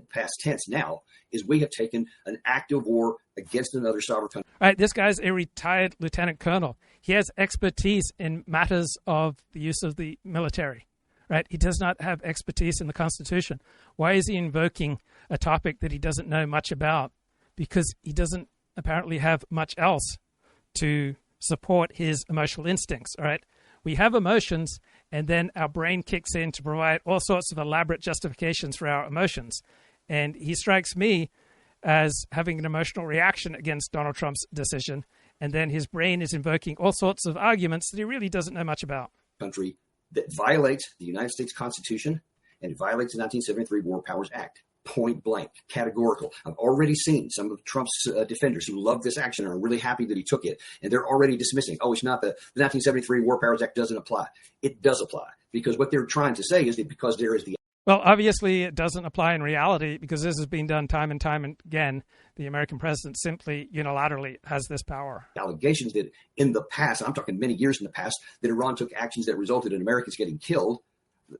past tense now is we have taken an active war against another sovereign country. All right, this guy's a retired lieutenant colonel. He has expertise in matters of the use of the military. Right? He does not have expertise in the Constitution. Why is he invoking a topic that he doesn't know much about? Because he doesn't apparently have much else to support his emotional instincts. All right? We have emotions, and then our brain kicks in to provide all sorts of elaborate justifications for our emotions. And he strikes me as having an emotional reaction against Donald Trump's decision, and then his brain is invoking all sorts of arguments that he really doesn't know much about. Country that violates the United States Constitution and it violates the 1973 War Powers Act. Point blank, categorical. I've already seen some of Trump's defenders who love this action and are really happy that he took it, and they're already dismissing, oh, it's not the 1973 War Powers Act doesn't apply. It does apply, because what they're trying to say is that because there is the... Well, obviously it doesn't apply in reality, because this has been done time and time again. The American president simply unilaterally has this power. Allegations that in the past, I'm talking many years in the past, that Iran took actions that resulted in Americans getting killed,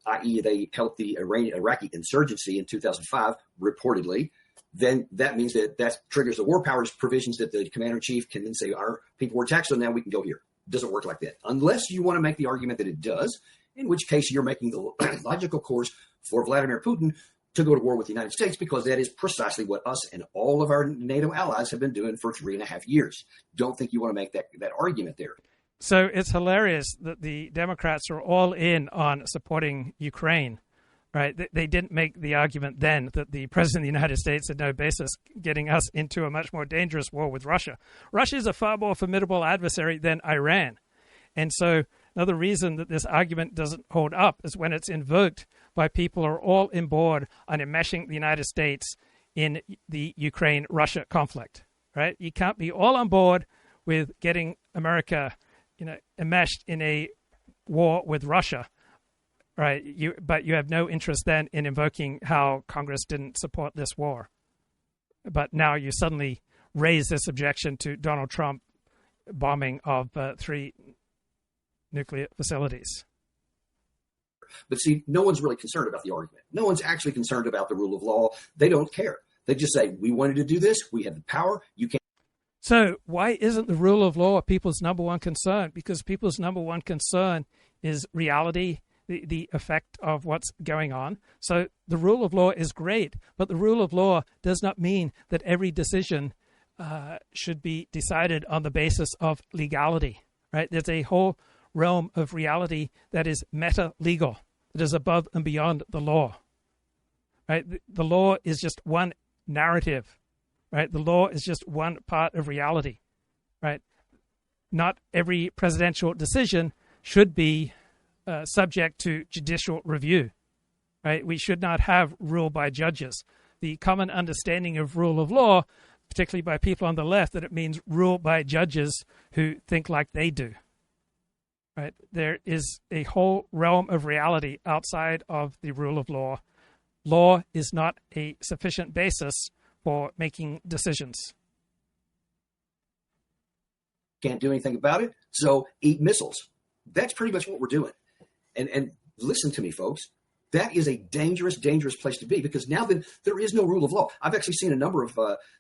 i.e. they helped the Iraqi insurgency in 2005, reportedly, then that means that triggers the war powers provisions that the commander-in-chief can then say, our people were attacked, so now we can go here. It doesn't work like that. Unless you want to make the argument that it does, in which case you're making the logical course for Vladimir Putin to go to war with the United States, because that is precisely what us and all of our NATO allies have been doing for 3.5 years. Don't think you want to make that argument there. So it's hilarious that the Democrats are all in on supporting Ukraine, right? They didn't make the argument then that the President of the United States had no basis getting us into a much more dangerous war with Russia. Russia is a far more formidable adversary than Iran. And so another reason that this argument doesn't hold up is when it's invoked by people who are all on board on enmeshing the United States in the Ukraine-Russia conflict, right? You can't be all on board with getting America, enmeshed in a war with Russia, right? But you have no interest then in invoking how Congress didn't support this war. But now you suddenly raise this objection to Donald Trump bombing of 3 nuclear facilities. But see, no one's really concerned about the argument. No one's actually concerned about the rule of law. They don't care. They just say, we wanted to do this. We have the power. You can't. So why isn't the rule of law people's number one concern? Because people's number one concern is reality, the effect of what's going on. So the rule of law is great, but the rule of law does not mean that every decision should be decided on the basis of legality, right? There's a whole realm of reality that is meta-legal, that is above and beyond the law, right? The law is just one narrative, right? The law is just one part of reality, right? Not every presidential decision should be subject to judicial review, right? We should not have rule by judges. The common understanding of rule of law, particularly by people on the left, that it means rule by judges who think like they do. Right? There is a whole realm of reality outside of the rule of law. Law is not a sufficient basis for making decisions. Can't do anything about it, so eat missiles. That's pretty much what we're doing. And listen to me, folks. That is a dangerous, dangerous place to be, because now then there is no rule of law. I've actually seen a number of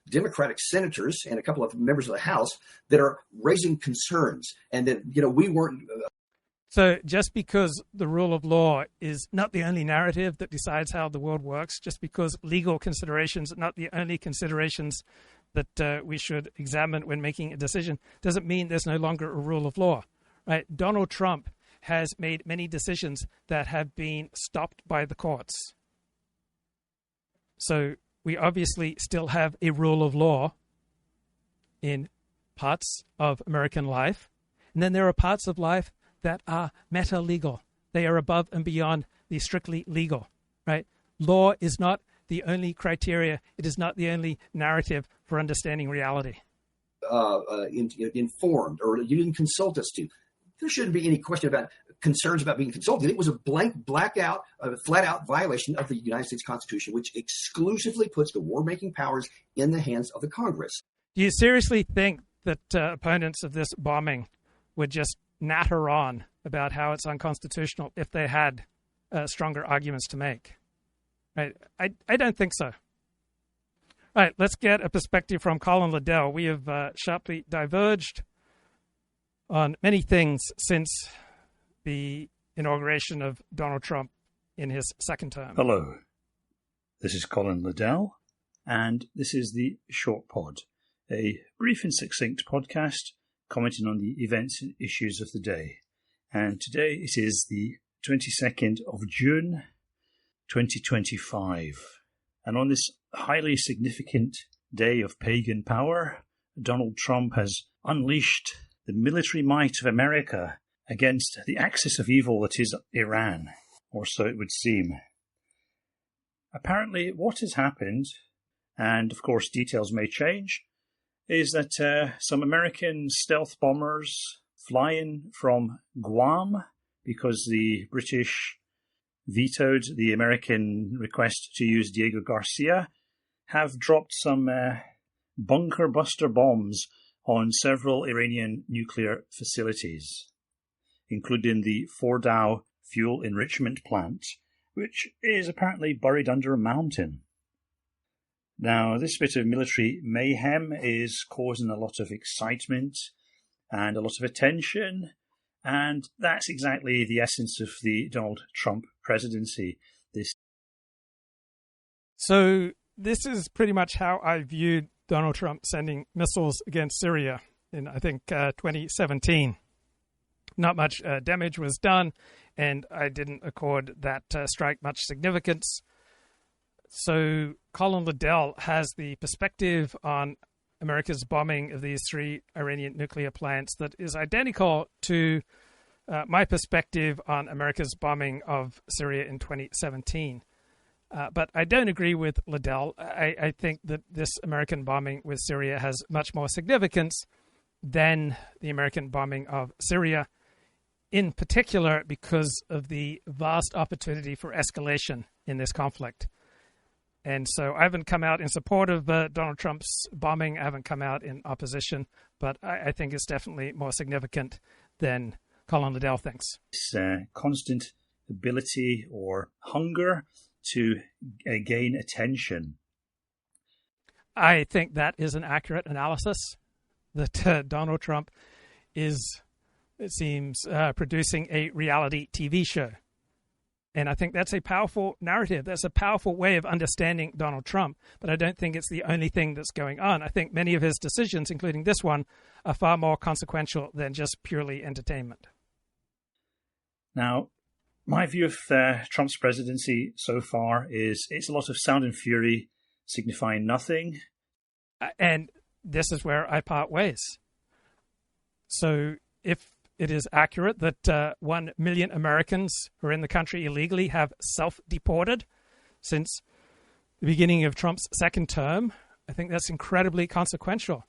Democratic senators and a couple of members of the House that are raising concerns, and that we weren't. So just because the rule of law is not the only narrative that decides how the world works, just because legal considerations are not the only considerations that we should examine when making a decision, doesn't mean there's no longer a rule of law. Right? Donald Trump has made many decisions that have been stopped by the courts. So we obviously still have a rule of law in parts of American life. And then there are parts of life that are meta-legal. They are above and beyond the strictly legal, right? Law is not the only criteria. It is not the only narrative for understanding reality. Informed, or you didn't consult us to. There shouldn't be any question about concerns about being consulted. It was a flat out violation of the United States Constitution, which exclusively puts the war-making powers in the hands of the Congress. Do you seriously think that opponents of this bombing would just natter on about how it's unconstitutional if they had stronger arguments to make? Right? I don't think so. All right, let's get a perspective from Colin Liddell. We have sharply diverged on many things since the inauguration of Donald Trump in his second term. Hello, this is Colin Liddell, and this is the Short Pod, a brief and succinct podcast commenting on the events and issues of the day. And today it is the 22nd of June, 2025. And on this highly significant day of pagan power, Donald Trump has unleashed the military might of America against the axis of evil that is Iran, or so it would seem. Apparently, what has happened, and of course details may change, is that some American stealth bombers flying from Guam, because the British vetoed the American request to use Diego Garcia, have dropped some bunker buster bombs on several Iranian nuclear facilities, including the Fordow fuel enrichment plant, which is apparently buried under a mountain. Now, this bit of military mayhem is causing a lot of excitement and a lot of attention, and that's exactly the essence of the Donald Trump presidency. So this is pretty much how I viewed Donald Trump sending missiles against Syria in, I think, 2017. Not much damage was done, and I didn't accord that strike much significance. So Colin Liddell has the perspective on America's bombing of these three Iranian nuclear plants that is identical to my perspective on America's bombing of Syria in 2017. But I don't agree with Liddell. I think that this American bombing with Syria has much more significance than the American bombing of Syria, in particular because of the vast opportunity for escalation in this conflict. And so I haven't come out in support of Donald Trump's bombing. I haven't come out in opposition, but I think it's definitely more significant than Colin Liddell thinks. This constant ability or hunger to gain attention. I think that is an accurate analysis, that Donald Trump is, it seems, producing a reality TV show. And I think that's a powerful narrative. That's a powerful way of understanding Donald Trump. But I don't think it's the only thing that's going on. I think many of his decisions, including this one, are far more consequential than just purely entertainment. Now, my view of Trump's presidency so far is it's a lot of sound and fury signifying nothing. And this is where I part ways. So if it is accurate that 1 million Americans who are in the country illegally have self-deported since the beginning of Trump's second term, I think that's incredibly consequential.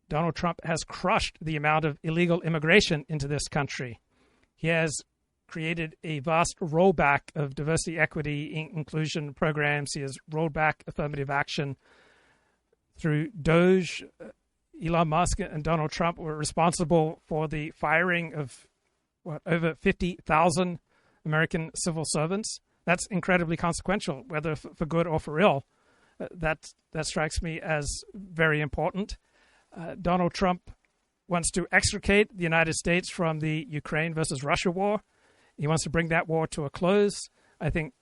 Donald Trump has crushed the amount of illegal immigration into this country. He has created a vast rollback of diversity, equity, inclusion programs. He has rolled back affirmative action through DOGE. Elon Musk and Donald Trump were responsible for the firing of over 50,000 American civil servants. That's incredibly consequential, whether for good or for ill. That strikes me as very important. Donald Trump wants to extricate the United States from the Ukraine versus Russia war. He wants to bring that war to a close. I think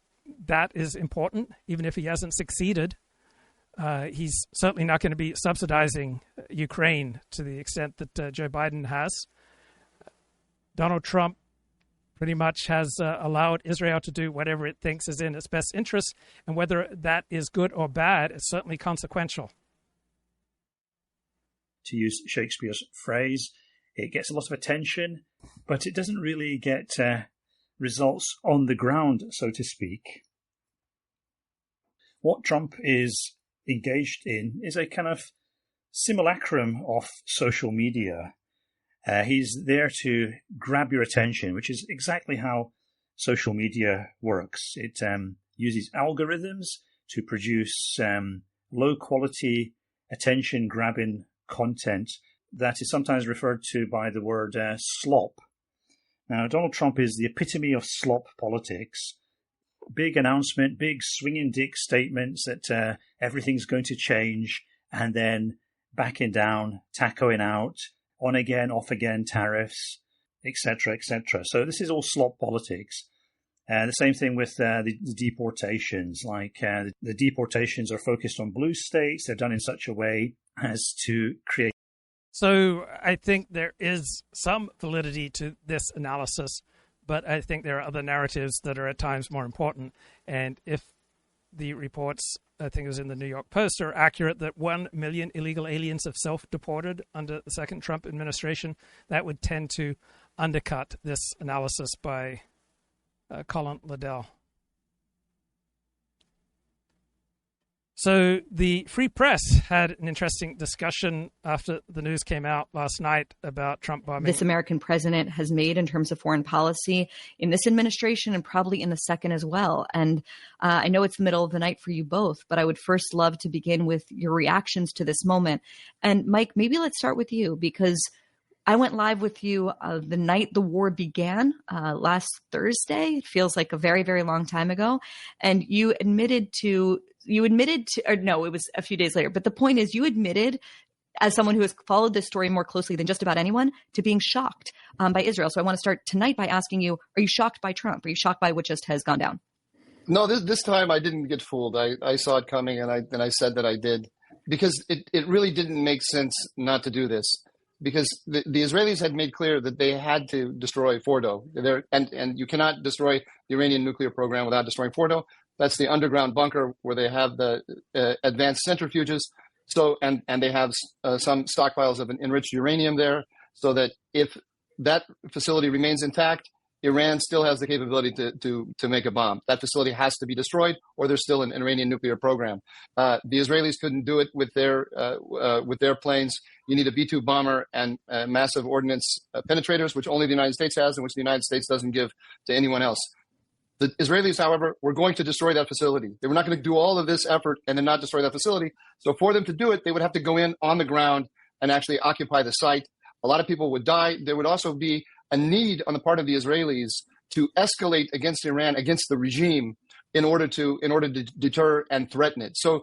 that is important, even if he hasn't succeeded. He's certainly not going to be subsidizing Ukraine to the extent that Joe Biden has. Donald Trump pretty much has allowed Israel to do whatever it thinks is in its best interest, and whether that is good or bad is certainly consequential. To use Shakespeare's phrase, it gets a lot of attention, but it doesn't really get results on the ground, so to speak. What Trump is engaged in is a kind of simulacrum of social media. He's there to grab your attention, which is exactly how social media works. It uses algorithms to produce low-quality, attention-grabbing content that is sometimes referred to by the word slop. Now, Donald Trump is the epitome of slop politics. big announcement, big swinging dick statements that everything's going to change, and then backing down, tacoing out, on again, off again, tariffs, etc., etc. So this is all slop politics. The same thing with the deportations. The deportations are focused on blue states. They're done in such a way as to create. So I think there is some validity to this analysis, but I think there are other narratives that are at times more important. And if the reports, I think it was in the New York Post, are accurate that 1 million illegal aliens have self-deported under the second Trump administration, that would tend to undercut this analysis by Colin Liddell. So the Free Press had an interesting discussion after the news came out last night about Trump bombing. This American president has made in terms of foreign policy in this administration and probably in the second as well. And I know it's the middle of the night for you both, but I would first love to begin with your reactions to this moment. And Mike, maybe let's start with you, because I went live with you the night the war began last Thursday. It feels like a very, very long time ago. And you admitted to, or no, it was a few days later. But the point is, you admitted, as someone who has followed this story more closely than just about anyone, to being shocked by Israel. So I want to start tonight by asking you, are you shocked by Trump? Are you shocked by what just has gone down? No, this time I didn't get fooled. I saw it coming, and I said that I did, because it really didn't make sense not to do this. Because the Israelis had made clear that they had to destroy Fordo. And you cannot destroy the Iranian nuclear program without destroying Fordo. That's the underground bunker where they have the advanced centrifuges. So and they have some stockpiles of enriched uranium there, so that if that facility remains intact, Iran still has the capability to make a bomb. That facility has to be destroyed, or there's still an Iranian nuclear program. The Israelis couldn't do it with their planes. You need a B-2 bomber and massive ordnance penetrators, which only the United States has, and which the United States doesn't give to anyone else. The Israelis, however, were going to destroy that facility. They were not going to do all of this effort and then not destroy that facility. So for them to do it, they would have to go in on the ground and actually occupy the site. A lot of people would die. There would also be a need on the part of the Israelis to escalate against Iran, against the regime, in order to deter and threaten it. So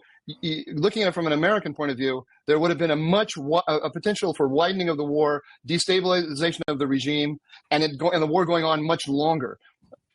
looking at it from an American point of view, there would have been a potential for widening of the war, destabilization of the regime, and the war going on much longer.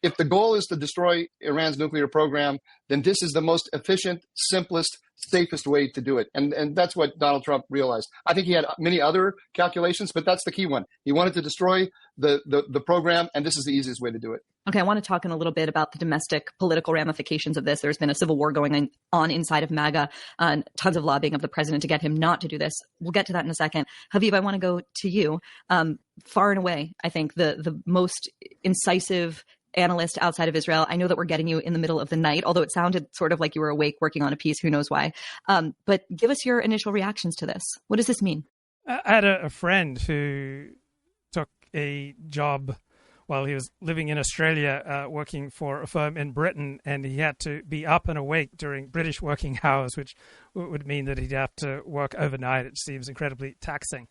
If the goal is to destroy Iran's nuclear program, then this is the most efficient, simplest, safest way to do it. And that's what Donald Trump realized. I think he had many other calculations, but that's the key one. He wanted to destroy the program, and this is the easiest way to do it. Okay, I want to talk in a little bit about the domestic political ramifications of this. There's been a civil war going on inside of MAGA, and tons of lobbying of the president to get him not to do this. We'll get to that in a second. Habib, I want to go to you. Far and away, I think the most incisive analyst outside of Israel. I know that we're getting you in the middle of the night, although it sounded sort of like you were awake working on a piece. Who knows why? But give us your initial reactions to this. What does this mean? I had a friend who took a job while he was living in Australia, working for a firm in Britain, and he had to be up and awake during British working hours, which would mean that he'd have to work overnight. It seems incredibly taxing.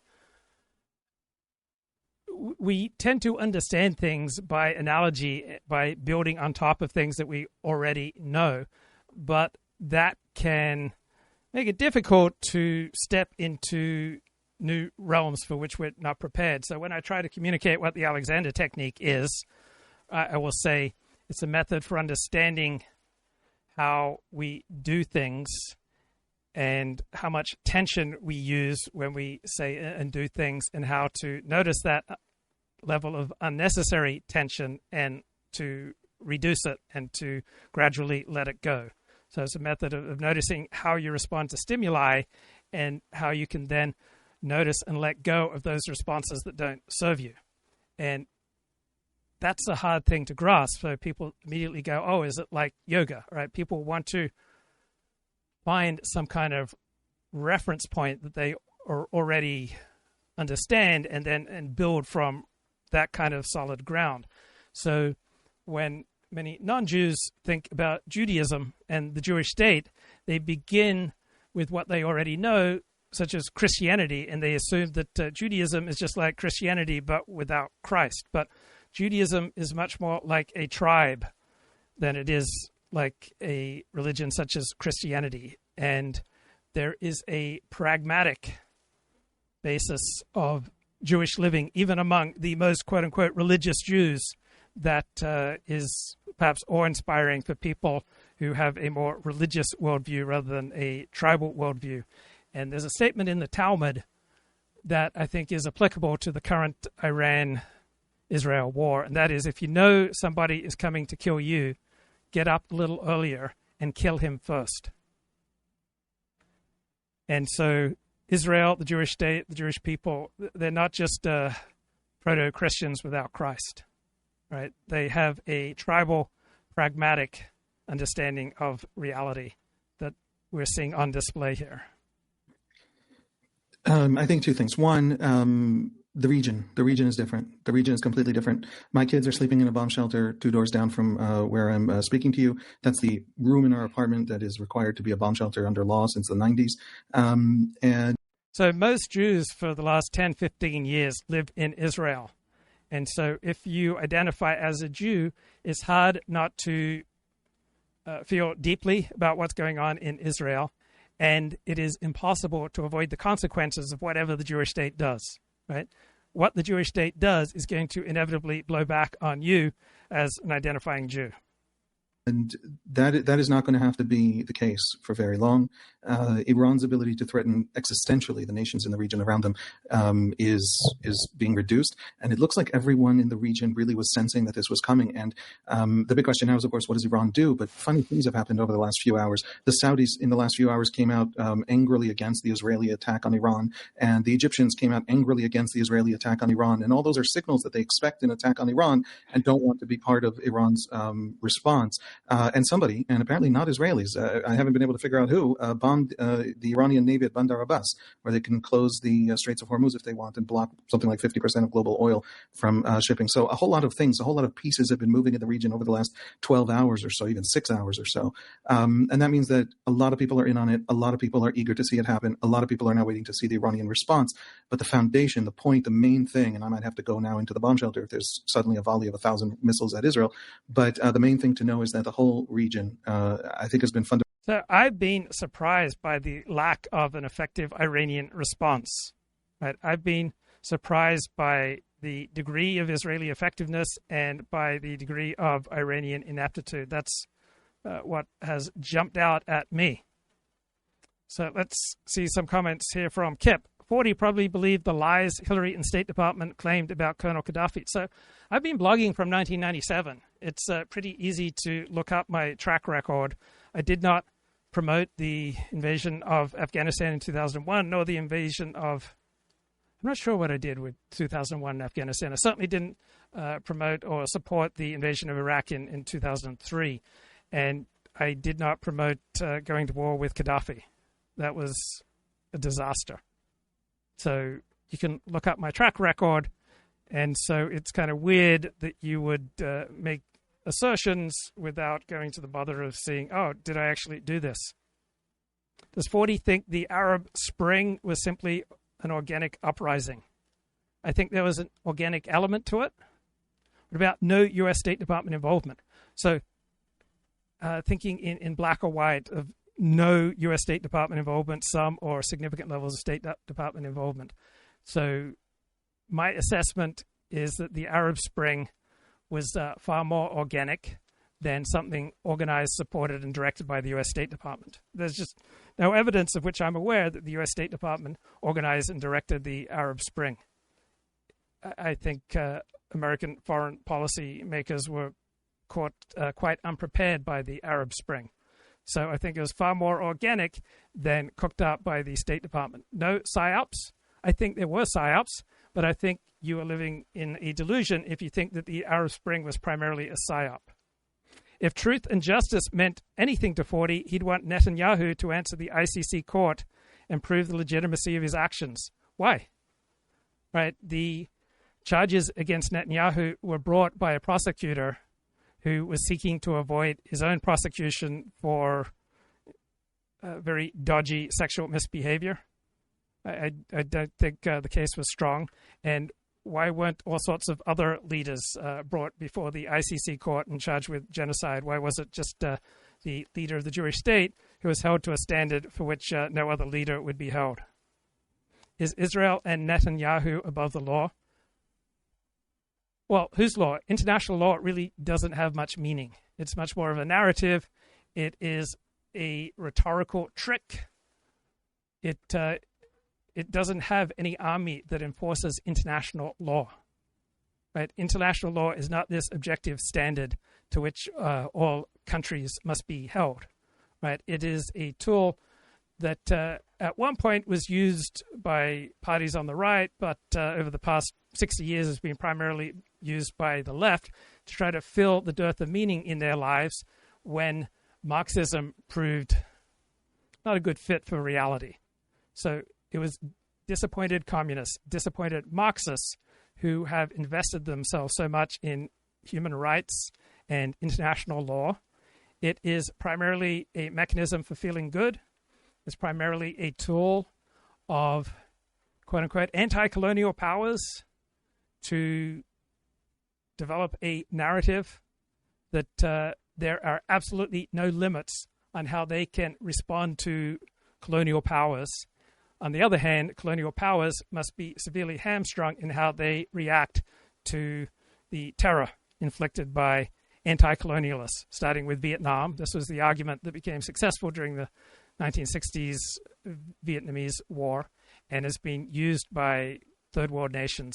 We tend to understand things by analogy, by building on top of things that we already know, but that can make it difficult to step into new realms for which we're not prepared. So when I try to communicate what the Alexander technique is, I will say it's a method for understanding how we do things and how much tension we use when we say and do things, and how to notice that level of unnecessary tension and to reduce it and to gradually let it go. So it's a method of noticing how you respond to stimuli and how you can then notice and let go of those responses that don't serve you. And that's a hard thing to grasp. So people immediately go, oh, is it like yoga, right? People want to find some kind of reference point that they already understand and build from that kind of solid ground. So when many non-Jews think about Judaism and the Jewish state, they begin with what they already know, such as Christianity, and they assume that Judaism is just like Christianity but without Christ. But Judaism is much more like a tribe than it is like a religion such as Christianity. And there is a pragmatic basis of Jewish living, even among the most quote-unquote religious Jews, that is perhaps awe-inspiring for people who have a more religious worldview rather than a tribal worldview. And there's a statement in the Talmud that I think is applicable to the current Iran-Israel war, and that is, if you know somebody is coming to kill you, get up a little earlier and kill him first. And so Israel, the Jewish state, the Jewish people, they're not just proto-Christians without Christ, right? They have a tribal, pragmatic understanding of reality that we're seeing on display here. I think two things. One, the region. The region is different. The region is completely different. My kids are sleeping in a bomb shelter 2 doors down from where I'm speaking to you. That's the room in our apartment that is required to be a bomb shelter under law since the 90s. And so most Jews for the last 10, 15 years lived in Israel. And so if you identify as a Jew, it's hard not to feel deeply about what's going on in Israel. And it is impossible to avoid the consequences of whatever the Jewish state does, right? What the Jewish state does is going to inevitably blow back on you as an identifying Jew. And that is not going to have to be the case for very long. Iran's ability to threaten existentially the nations in the region around them is being reduced. And it looks like everyone in the region really was sensing that this was coming. And the big question now is, of course, what does Iran do? But funny things have happened over the last few hours. The Saudis in the last few hours came out angrily against the Israeli attack on Iran. And the Egyptians came out angrily against the Israeli attack on Iran. And all those are signals that they expect an attack on Iran and don't want to be part of Iran's response. And somebody, and apparently not Israelis, I haven't been able to figure out who, bombed the Iranian Navy at Bandar Abbas, where they can close the Straits of Hormuz if they want and block something like 50% of global oil from shipping. So a whole lot of things, a whole lot of pieces have been moving in the region over the last 12 hours or so, even 6 hours or so. And that means that a lot of people are in on it. A lot of people are eager to see it happen. A lot of people are now waiting to see the Iranian response. But the foundation, the point, the main thing, and I might have to go now into the bomb shelter if there's suddenly a volley of 1,000 missiles at Israel, but the main thing to know is that the whole region, I think, has been fundamental. So I've been surprised by the lack of an effective Iranian response. Right? I've been surprised by the degree of Israeli effectiveness and by the degree of Iranian ineptitude. That's what has jumped out at me. So let's see some comments here from Kip. 40 probably believed the lies Hillary and State Department claimed about Colonel Gaddafi. So I've been blogging from 1997. It's pretty easy to look up my track record. I did not promote the invasion of Afghanistan in 2001, nor the invasion of... I'm not sure what I did with 2001 in Afghanistan. I certainly didn't promote or support the invasion of Iraq in 2003. And I did not promote going to war with Gaddafi. That was a disaster. So you can look up my track record, and so it's kind of weird that you would make assertions without going to the bother of seeing, oh, did I actually do this? Does 40 think the Arab Spring was simply an organic uprising? I think there was an organic element to it. What about no U.S. State Department involvement? So thinking in black or white of no U.S. State Department involvement, some or significant levels of State Department involvement. So my assessment is that the Arab Spring was far more organic than something organized, supported, and directed by the U.S. State Department. There's just no evidence of which I'm aware that the U.S. State Department organized and directed the Arab Spring. I think American foreign policy makers were caught quite unprepared by the Arab Spring. So I think it was far more organic than cooked up by the State Department. No psyops. I think there were psyops, but I think you are living in a delusion if you think that the Arab Spring was primarily a psyop. If truth and justice meant anything to 40, he'd want Netanyahu to answer the ICC court and prove the legitimacy of his actions. Why? Right? The charges against Netanyahu were brought by a prosecutor who was seeking to avoid his own prosecution for very dodgy sexual misbehavior. I don't think the case was strong. And why weren't all sorts of other leaders brought before the ICC court and charged with genocide? Why was it just the leader of the Jewish state who was held to a standard for which no other leader would be held? Is Israel and Netanyahu above the law? Well, whose law? International law really doesn't have much meaning. It's much more of a narrative. It is a rhetorical trick. It doesn't have any army that enforces international law. Right? International law is not this objective standard to which all countries must be held. Right? It is a tool that at one point was used by parties on the right, but over the past 60 years has been primarily used by the left to try to fill the dearth of meaning in their lives when Marxism proved not a good fit for reality. So it was disappointed communists, disappointed Marxists who have invested themselves so much in human rights and international law. It is primarily a mechanism for feeling good. It's primarily a tool of, quote unquote, anti-colonial powers to develop a narrative that there are absolutely no limits on how they can respond to colonial powers. On the other hand, colonial powers must be severely hamstrung in how they react to the terror inflicted by anti-colonialists, starting with Vietnam. This was the argument that became successful during the 1960s Vietnamese War and has been used by third world nations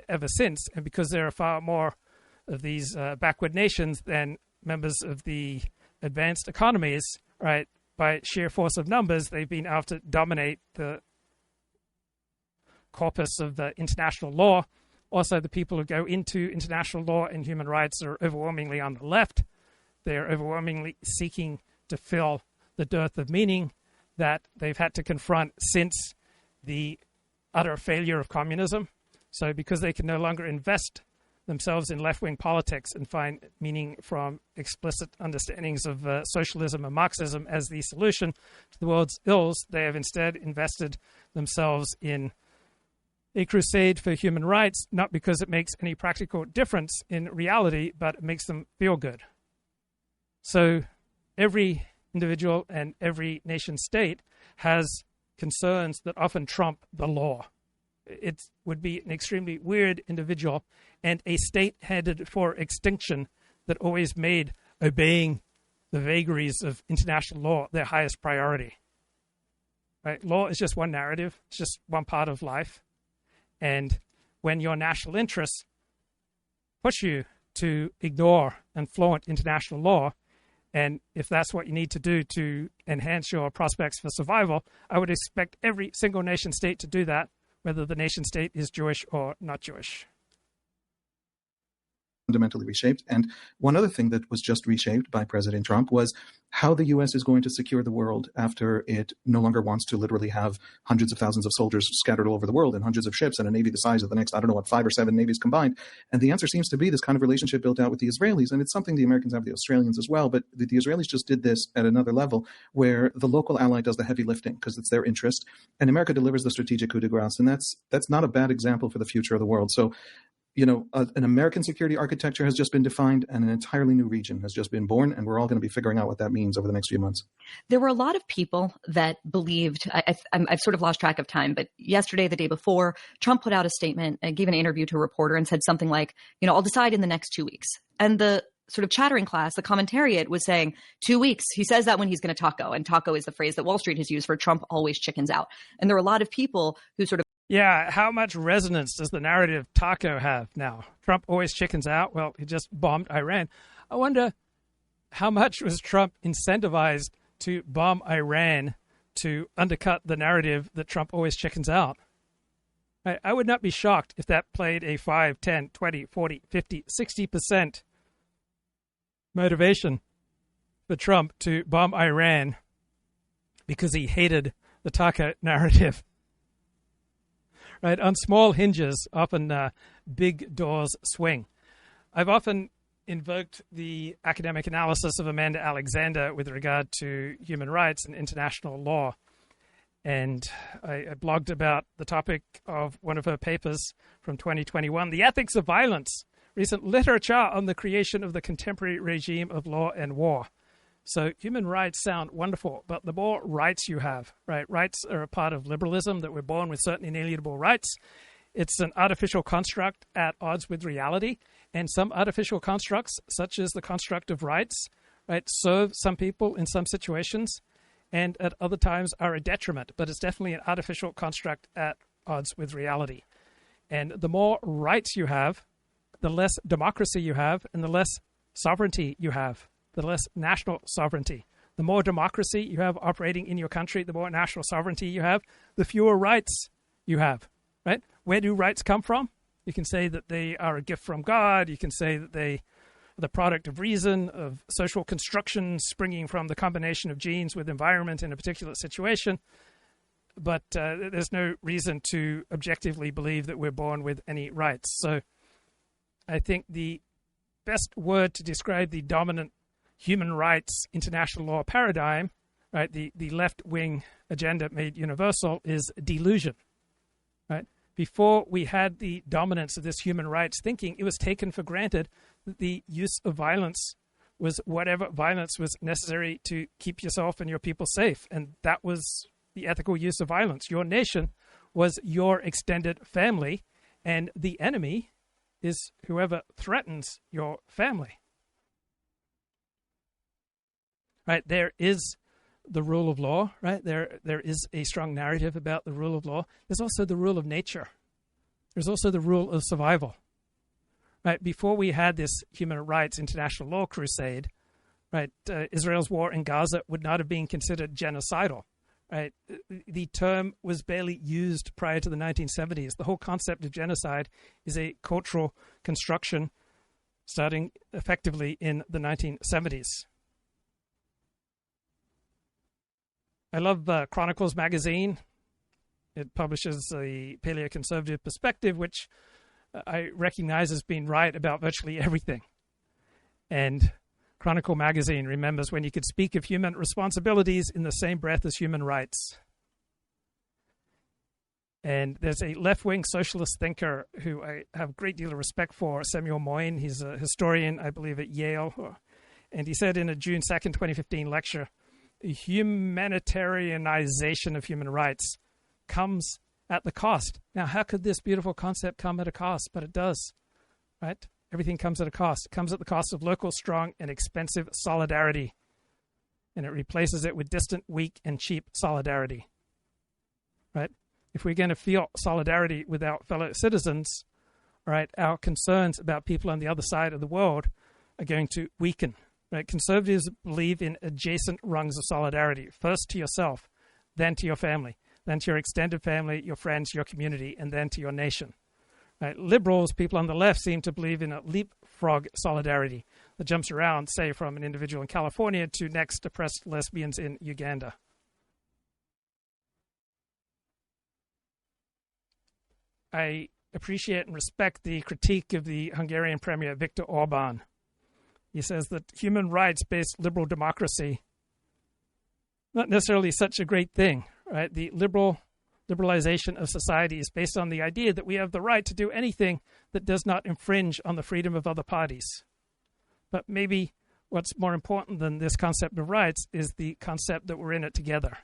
ever since. And because there are far more of these backward nations than members of the advanced economies, right, by sheer force of numbers, they've been able to dominate the corpus of the international law. Also, the people who go into international law and human rights are overwhelmingly on the left. They're overwhelmingly seeking to fill the dearth of meaning that they've had to confront since the utter failure of communism. So because they can no longer invest themselves in left-wing politics and find meaning from explicit understandings of socialism and Marxism as the solution to the world's ills, they have instead invested themselves in a crusade for human rights, not because it makes any practical difference in reality, but it makes them feel good. So every individual and every nation state has concerns that often trump the law. It would be an extremely weird individual and a state headed for extinction that always made obeying the vagaries of international law their highest priority. Right? Law is just one narrative. It's just one part of life. And when your national interests push you to ignore and flaunt international law, and if that's what you need to do to enhance your prospects for survival, I would expect every single nation state to do that, whether the nation state is Jewish or not Jewish. Fundamentally reshaped. And one other thing that was just reshaped by President Trump was how the U.S. is going to secure the world after it no longer wants to literally have hundreds of thousands of soldiers scattered all over the world and hundreds of ships and a navy the size of the next, 5 or 7 navies combined. And the answer seems to be this kind of relationship built out with the Israelis. And it's something the Americans have with the Australians as well. But the Israelis just did this at another level where the local ally does the heavy lifting because it's their interest. And America delivers the strategic coup de grace. And that's not a bad example for the future of the world. So, you know, an American security architecture has just been defined and an entirely new region has just been born. And we're all going to be figuring out what that means over the next few months. There were a lot of people that believed, I've sort of lost track of time, but yesterday, the day before, Trump put out a statement and gave an interview to a reporter and said something like, you know, I'll decide in the next 2 weeks. And the sort of chattering class, the commentariat was saying 2 weeks. He says that when he's going to taco. And taco is the phrase that Wall Street has used for Trump always chickens out. And there were a lot of people who sort of Yeah, how much resonance does the narrative taco have now? Trump always chickens out. Well, he just bombed Iran. I wonder how much was Trump incentivized to bomb Iran to undercut the narrative that Trump always chickens out? I would not be shocked if that played a 5, 10, 20, 40, 50, 60% motivation for Trump to bomb Iran because he hated the taco narrative. Right, on small hinges, often big doors swing. I've often invoked the academic analysis of Amanda Alexander with regard to human rights and international law. And I blogged about the topic of one of her papers from 2021, The Ethics of Violence, recent literature on the creation of the contemporary regime of law and war. So human rights sound wonderful, but the more rights you have, right? Rights are a part of liberalism, that we're born with certain inalienable rights. It's an artificial construct at odds with reality. And some artificial constructs, such as the construct of rights, right, serve some people in some situations, and at other times are a detriment. But it's definitely an artificial construct at odds with reality. And the more rights you have, the less democracy you have, and the less sovereignty you have, the less national sovereignty. The more democracy you have operating in your country, the more national sovereignty you have, the fewer rights you have, right? Where do rights come from? You can say that they are a gift from God. You can say that they are the product of reason, of social construction springing from the combination of genes with environment in a particular situation. But there's no reason to objectively believe that we're born with any rights. So I think the best word to describe the dominant human rights international law paradigm, right, the left-wing agenda made universal, is delusion, right? Before we had the dominance of this human rights thinking, it was taken for granted that the use of violence was whatever violence was necessary to keep yourself and your people safe. And that was the ethical use of violence. Your nation was your extended family, and the enemy is whoever threatens your family. Right? There is the rule of law, right? There is a strong narrative about the rule of law. There's also the rule of nature. There's also the rule of survival. Right? Before we had this human rights international law crusade, right, Israel's war in Gaza would not have been considered genocidal. Right? The term was barely used prior to the 1970s. The whole concept of genocide is a cultural construction starting effectively in the 1970s. I love Chronicles magazine. It publishes a paleoconservative perspective, which I recognize as being right about virtually everything. And Chronicle magazine remembers when you could speak of human responsibilities in the same breath as human rights. And there's a left-wing socialist thinker who I have a great deal of respect for, Samuel Moyn. He's a historian, I believe, at Yale. And he said in a June 2nd, 2015 lecture, the humanitarianization of human rights comes at the cost. Now, how could this beautiful concept come at a cost? But it does, right? Everything comes at a cost. It comes at the cost of local, strong, and expensive solidarity. And it replaces it with distant, weak, and cheap solidarity, right? If we're going to feel solidarity with our fellow citizens, all right, our concerns about people on the other side of the world are going to weaken. Right? Conservatives believe in adjacent rungs of solidarity. First to yourself, then to your family, then to your extended family, your friends, your community, and then to your nation. Right? Liberals, people on the left, seem to believe in a leapfrog solidarity that jumps around, say, from an individual in California to next oppressed lesbians in Uganda. I appreciate and respect the critique of the Hungarian Premier Viktor Orban. He says that human rights-based liberal democracy, not necessarily such a great thing, right? The liberalization of society is based on the idea that we have the right to do anything that does not infringe on the freedom of other parties. But maybe what's more important than this concept of rights is the concept that we're in it together.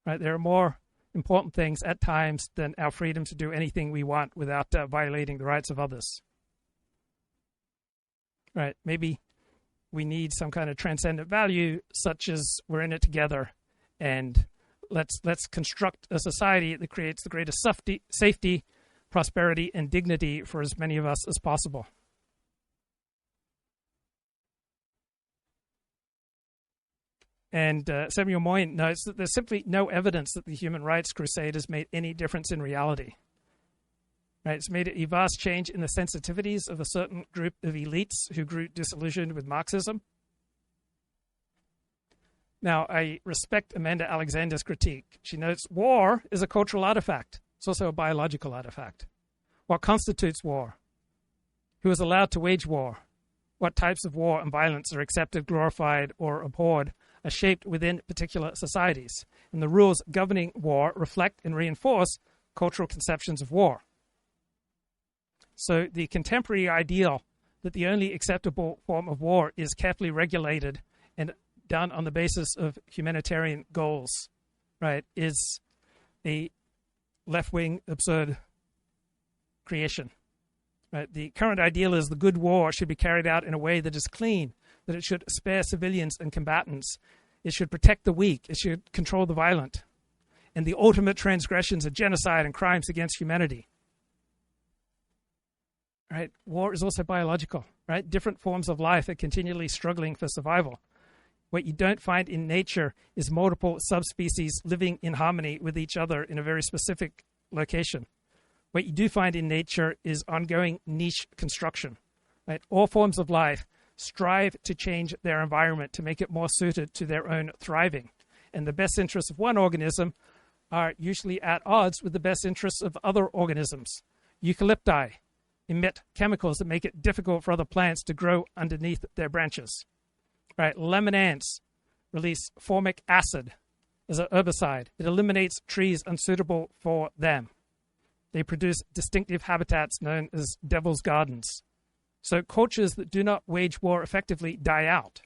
Right? There are more important things at times than our freedom to do anything we want without violating the rights of others. Right? Maybe we need some kind of transcendent value, such as we're in it together, and let's construct a society that creates the greatest safety, prosperity, and dignity for as many of us as possible. And Samuel Moyn notes that there's simply no evidence that the human rights crusade has made any difference in reality. Right? It's made a vast change in the sensitivities of a certain group of elites who grew disillusioned with Marxism. Now, I respect Amanda Alexander's critique. She notes war is a cultural artifact. It's also a biological artifact. What constitutes war? Who is allowed to wage war? What types of war and violence are accepted, glorified, or abhorred are shaped within particular societies, and the rules governing war reflect and reinforce cultural conceptions of war. So the contemporary ideal that the only acceptable form of war is carefully regulated and done on the basis of humanitarian goals, right, is a left-wing absurd creation. Right? The current ideal is the good war should be carried out in a way that is clean, that it should spare civilians and combatants, it should protect the weak, it should control the violent, and the ultimate transgressions are genocide and crimes against humanity. Right? War is also biological, right? Different forms of life are continually struggling for survival. What you don't find in nature is multiple subspecies living in harmony with each other in a very specific location. What you do find in nature is ongoing niche construction. Right? All forms of life strive to change their environment to make it more suited to their own thriving. And the best interests of one organism are usually at odds with the best interests of other organisms. Eucalypti emit chemicals that make it difficult for other plants to grow underneath their branches. Right? Lemon ants release formic acid as an herbicide. It eliminates trees unsuitable for them. They produce distinctive habitats known as devil's gardens. So cultures that do not wage war effectively die out.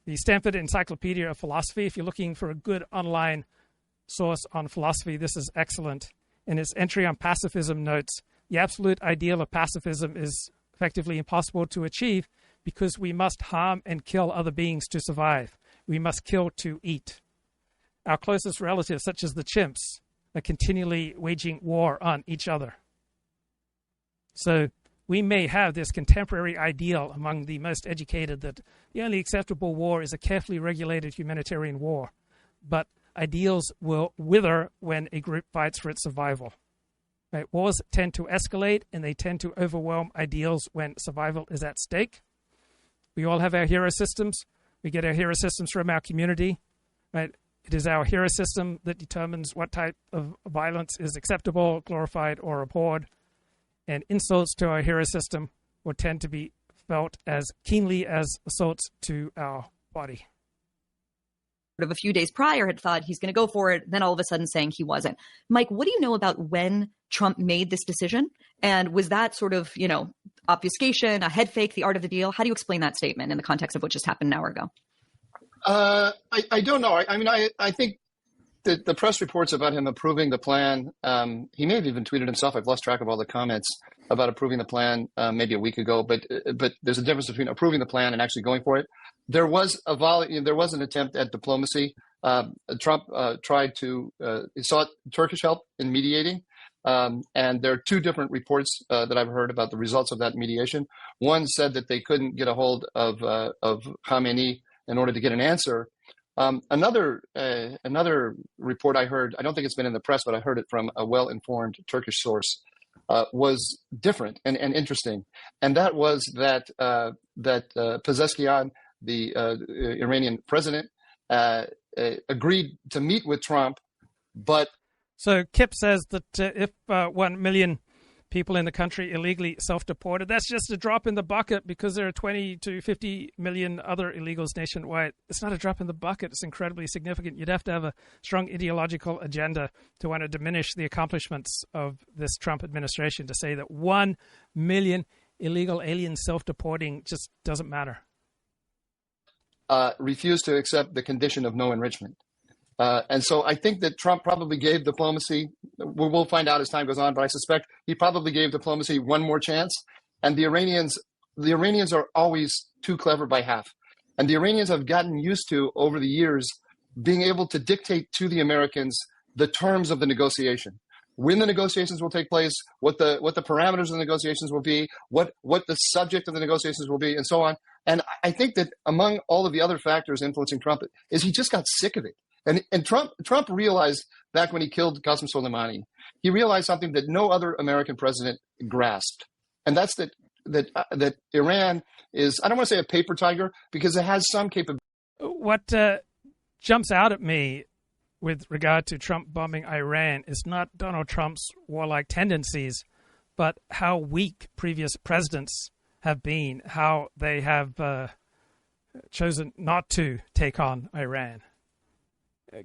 The Stanford Encyclopedia of Philosophy, if you're looking for a good online source on philosophy, this is excellent. In its entry on pacifism notes, the absolute ideal of pacifism is effectively impossible to achieve because we must harm and kill other beings to survive. We must kill to eat. Our closest relatives, such as the chimps, are continually waging war on each other. So we may have this contemporary ideal among the most educated that the only acceptable war is a carefully regulated humanitarian war. But ideals will wither when a group fights for its survival. Right? Wars tend to escalate and they tend to overwhelm ideals when survival is at stake. We all have our hero systems. We get our hero systems from our community. Right? It is our hero system that determines what type of violence is acceptable, glorified, or abhorred. And insults to our hero system will tend to be felt as keenly as assaults to our body. A few days prior had thought he's going to go for it, then all of a sudden saying he wasn't. Mike, what do you know about when Trump made this decision? And was that sort of, obfuscation, a head fake, the art of the deal? How do you explain that statement in the context of what just happened an hour ago? I don't know. I think that the press reports about him approving the plan, he may have even tweeted himself. I've lost track of all the comments about approving the plan maybe a week ago, but there's a difference between approving the plan and actually going for it. There was an attempt at diplomacy. Trump sought Turkish help in mediating. And there are two different reports that I've heard about the results of that mediation. One said that they couldn't get a hold of Khamenei in order to get an answer. Another report I heard, I don't think it's been in the press, but I heard it from a well-informed Turkish source, was different and interesting. And that was that Pezeshkian, the Iranian president, agreed to meet with Trump, but... So Kip says that if 1 million people in the country illegally self-deported, that's just a drop in the bucket because there are 20 to 50 million other illegals nationwide. It's not a drop in the bucket. It's incredibly significant. You'd have to have a strong ideological agenda to want to diminish the accomplishments of this Trump administration to say that 1 million illegal aliens self-deporting just doesn't matter. Refused to accept the condition of no enrichment. And so I think that Trump probably gave diplomacy, we'll find out as time goes on, but I suspect he probably gave diplomacy one more chance. And the Iranians are always too clever by half. And the Iranians have gotten used to, over the years, being able to dictate to the Americans the terms of the negotiation, when the negotiations will take place, what the parameters of the negotiations will be, what the subject of the negotiations will be, and so on. And I think that among all of the other factors influencing Trump is he just got sick of it. And Trump realized back when he killed Qasem Soleimani, he realized something that no other American president grasped, and that's that Iran is, I don't want to say a paper tiger because it has some capability. What jumps out at me with regard to Trump bombing Iran is not Donald Trump's warlike tendencies, but how weak previous presidents have been, how they have chosen not to take on Iran,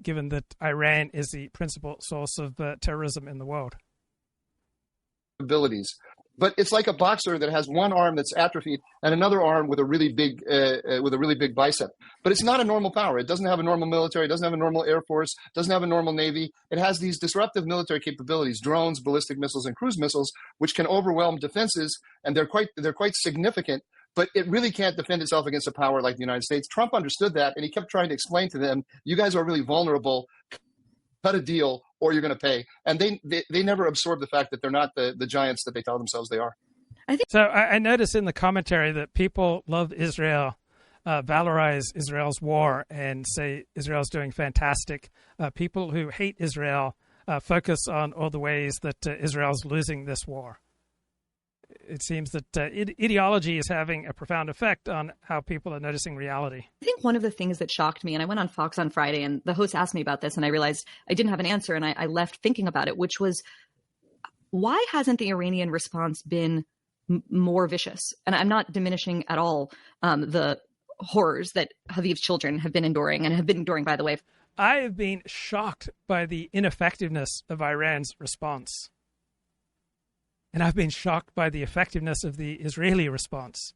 given that Iran is the principal source of terrorism in the world. Abilities. But it's like a boxer that has one arm that's atrophied and another arm with a really big bicep. But it's not a normal power. It doesn't have a normal military. It doesn't have a normal air force. It doesn't have a normal navy. It has these disruptive military capabilities: drones, ballistic missiles, and cruise missiles, which can overwhelm defenses, and they're quite significant. But it really can't defend itself against a power like the United States. Trump understood that, and he kept trying to explain to them, "You guys are really vulnerable. Cut a deal, or you're going to pay." And they never absorb the fact that they're not the giants that they tell themselves they are. So I noticed in the commentary that people love Israel, valorize Israel's war, and say Israel's doing fantastic. People who hate Israel focus on all the ways that Israel's losing this war. It seems that ideology is having a profound effect on how people are noticing reality. I think one of the things that shocked me, and I went on Fox on Friday, and the host asked me about this, and I realized I didn't have an answer, and I left thinking about it, which was, why hasn't the Iranian response been more vicious? And I'm not diminishing at all the horrors that Haviv's children have been enduring, and have been enduring, by the way. I have been shocked by the ineffectiveness of Iran's response. And I've been shocked by the effectiveness of the Israeli response.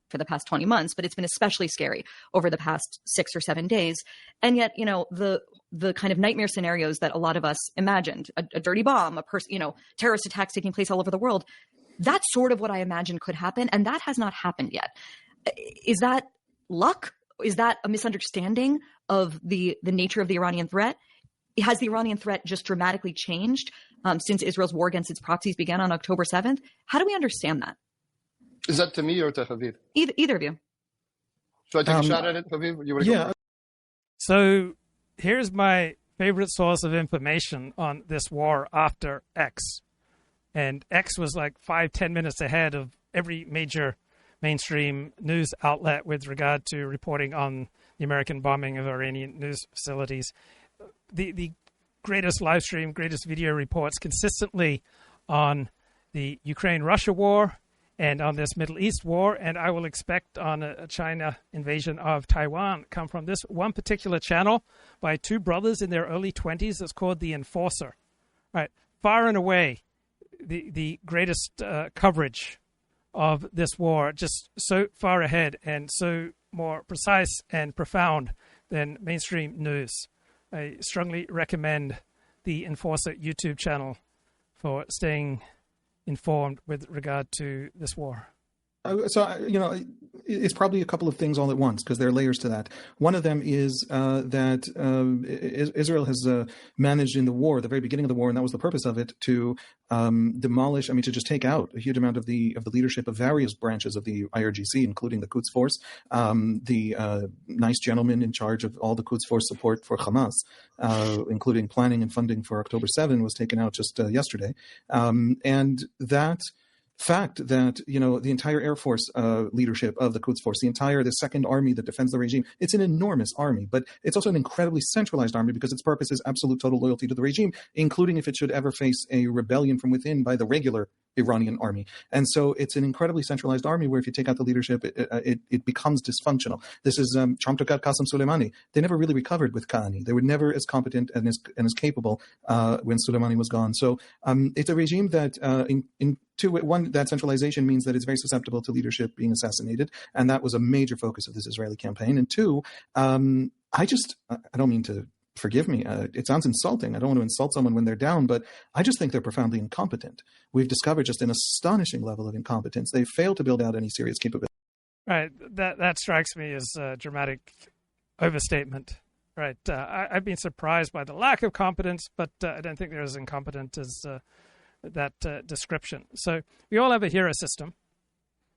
For the past 20 months, but it's been especially scary over the past 6 or 7 days. And yet, the kind of nightmare scenarios that a lot of us imagined, a dirty bomb, terrorist attacks taking place all over the world, that's sort of what I imagined could happen. And that has not happened yet. Is that luck? Is that a misunderstanding of the nature of the Iranian threat? Has the Iranian threat just dramatically changed since Israel's war against its proxies began on October 7th? How do we understand that? Is that to me or to Haviv? Either of you. Should I take a shot at it, Haviv? You want to go? So here's my favorite source of information on this war after X. And X was like 5-10 minutes ahead of every major mainstream news outlet with regard to reporting on the American bombing of Iranian news facilities. The greatest live stream, greatest video reports consistently on the Ukraine-Russia war and on this Middle East war, and I will expect on a China invasion of Taiwan come from this one particular channel by two brothers in their early 20s that's called The Enforcer. Right, far and away the greatest coverage of this war, just so far ahead and so more precise and profound than mainstream news. I strongly recommend the Enforcer YouTube channel for staying informed with regard to this war. So, it's probably a couple of things all at once, because there are layers to that. One of them is that Israel has managed in the war, the very beginning of the war, and that was the purpose of it, to demolish, to just take out a huge amount of the leadership of various branches of the IRGC, including the Quds Force. The nice gentleman in charge of all the Quds Force support for Hamas, including planning and funding for October 7, was taken out just yesterday. And that fact that, the entire Air Force leadership of the Quds Force, the Second Army that defends the regime, it's an enormous army, but it's also an incredibly centralized army because its purpose is absolute total loyalty to the regime, including if it should ever face a rebellion from within by the regular Iranian army. And so it's an incredibly centralized army where if you take out the leadership, it becomes dysfunctional. This is Trump took out Qasem Soleimani. They never really recovered with Khamenei. They were never as competent and as capable when Soleimani was gone. So it's a regime that one, that centralization means that it's very susceptible to leadership being assassinated, and that was a major focus of this Israeli campaign. And two, I don't mean to, forgive me, it sounds insulting. I don't want to insult someone when they're down, but I just think they're profoundly incompetent. We've discovered just an astonishing level of incompetence. They failed to build out any serious capability. Right, that strikes me as a dramatic overstatement. Right, I've been surprised by the lack of competence, but I don't think they're as incompetent as that description. So we all have a hero system,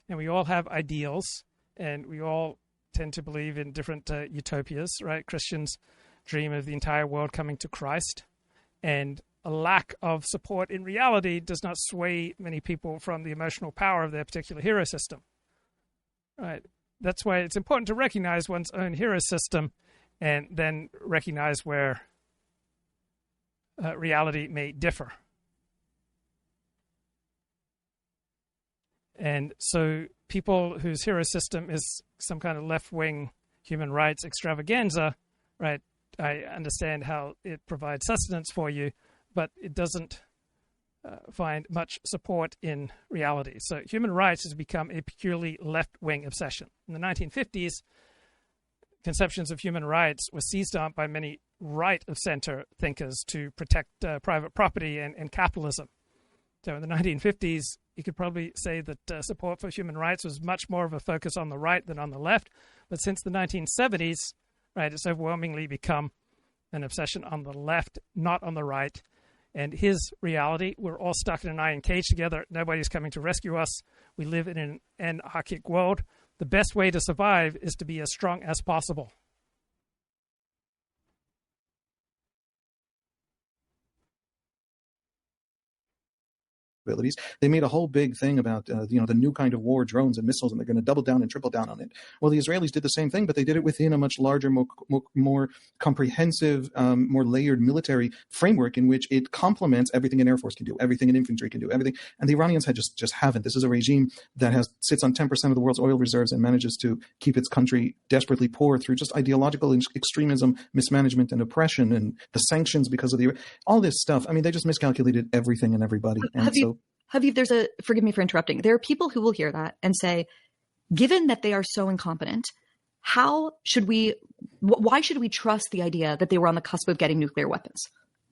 and we all have ideals, and we all tend to believe in different utopias, right? Christians dream of the entire world coming to Christ, and a lack of support in reality does not sway many people from the emotional power of their particular hero system, right? That's why it's important to recognize one's own hero system and then recognize where reality may differ. And so people whose hero system is some kind of left-wing human rights extravaganza, right, I understand how it provides sustenance for you, but it doesn't find much support in reality. So human rights has become a purely left-wing obsession. In the 1950s, conceptions of human rights were seized on by many right-of-center thinkers to protect private property and capitalism. So in the 1950s, you could probably say that support for human rights was much more of a focus on the right than on the left. But since the 1970s, right, it's overwhelmingly become an obsession on the left, not on the right. And his reality, we're all stuck in an iron cage together. Nobody's coming to rescue us. We live in an anarchic world. The best way to survive is to be as strong as possible. They made a whole big thing about the new kind of war, drones and missiles, and they're going to double down and triple down on it. Well, the Israelis did the same thing, but they did it within a much larger, more comprehensive, more layered military framework in which it complements everything an air force can do, everything an infantry can do, everything. And the Iranians just haven't. This is a regime that sits on 10% of the world's oil reserves and manages to keep its country desperately poor through just ideological extremism, mismanagement, and oppression, and the sanctions because of all this stuff. I mean, they just miscalculated everything and everybody. And Habib, forgive me for interrupting. There are people who will hear that and say, given that they are so incompetent, why should we trust the idea that they were on the cusp of getting nuclear weapons?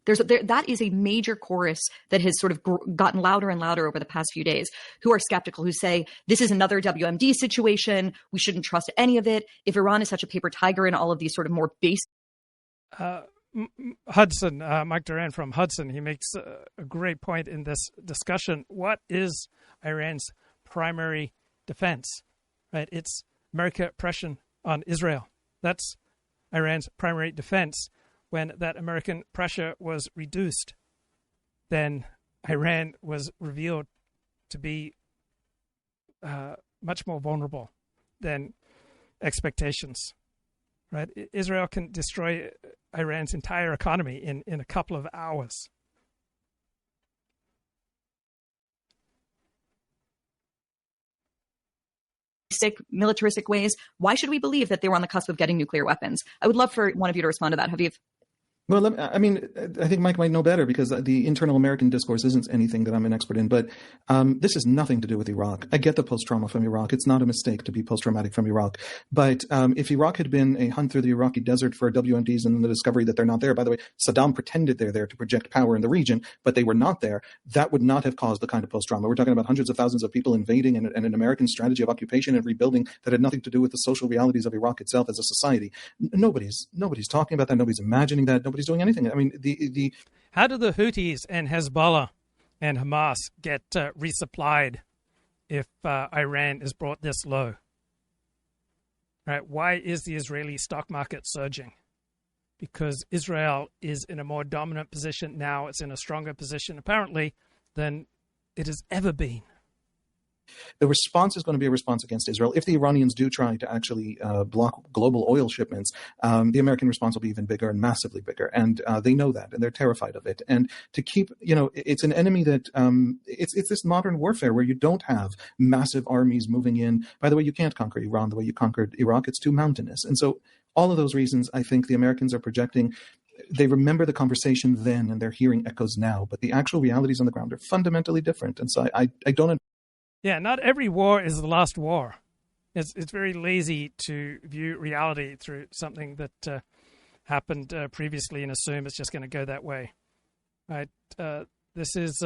That is a major chorus that has sort of gotten louder and louder over the past few days, who are skeptical, who say, this is another WMD situation. We shouldn't trust any of it. If Iran is such a paper tiger and all of these sort of more basic... Hudson, Mike Duran from Hudson, he makes a great point in this discussion. What is Iran's primary defense? Right? It's American oppression on Israel. That's Iran's primary defense. When that American pressure was reduced, then Iran was revealed to be much more vulnerable than expectations. Right? Israel can destroy Iran's entire economy in a couple of hours. Militaristic ways. Why should we believe that they were on the cusp of getting nuclear weapons? I would love for one of you to respond to that. Habib. Well, I mean, I think Mike might know better because the internal American discourse isn't anything that I'm an expert in, but this has nothing to do with Iraq. I get the post-trauma from Iraq. It's not a mistake to be post-traumatic from Iraq. But if Iraq had been a hunt through the Iraqi desert for WMDs and the discovery that they're not there, by the way, Saddam pretended they're there to project power in the region, but they were not there, that would not have caused the kind of post-trauma. We're talking about hundreds of thousands of people invading and an American strategy of occupation and rebuilding that had nothing to do with the social realities of Iraq itself as a society. Nobody's talking about that. Nobody's imagining that. Nobody's doing anything. I mean, How do the Houthis and Hezbollah and Hamas get resupplied if Iran is brought this low? Right? Why is the Israeli stock market surging? Because Israel is in a more dominant position now. It's in a stronger position, apparently, than it has ever been. The response is going to be a response against Israel. If the Iranians do try to actually block global oil shipments, the American response will be even bigger and massively bigger. And they know that, and they're terrified of it. And to keep, it's an enemy that it's this modern warfare where you don't have massive armies moving in. By the way, you can't conquer Iran the way you conquered Iraq. It's too mountainous. And so all of those reasons, I think the Americans are projecting. They remember the conversation then, and they're hearing echoes now. But the actual realities on the ground are fundamentally different. And so I don't. Yeah, not every war is the last war. It's very lazy to view reality through something that happened previously and assume it's just going to go that way. Right? This is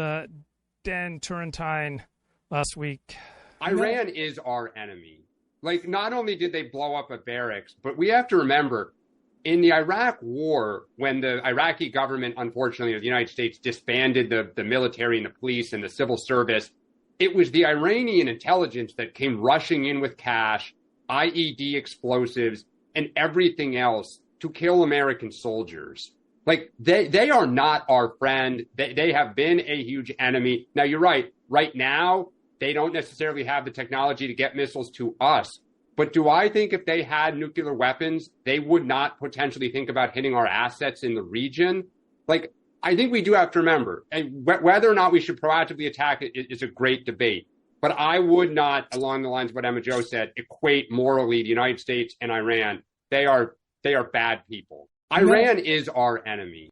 Dan Turrentine last week. Iran is our enemy. Like, not only did they blow up a barracks, but we have to remember, in the Iraq war, when the Iraqi government, unfortunately, of the United States disbanded the military and the police and the civil service, it was the Iranian intelligence that came rushing in with cash, IED explosives, and everything else to kill American soldiers. Like, they are not our friend. They have been a huge enemy. Now, you're right. Right now, they don't necessarily have the technology to get missiles to us. But do I think if they had nuclear weapons, they would not potentially think about hitting our assets in the region? Like, I think we do have to remember, and whether or not we should proactively attack it is a great debate. But I would not, along the lines of what Emma Jo said, equate morally the United States and Iran. They are bad people. Iran is our enemy.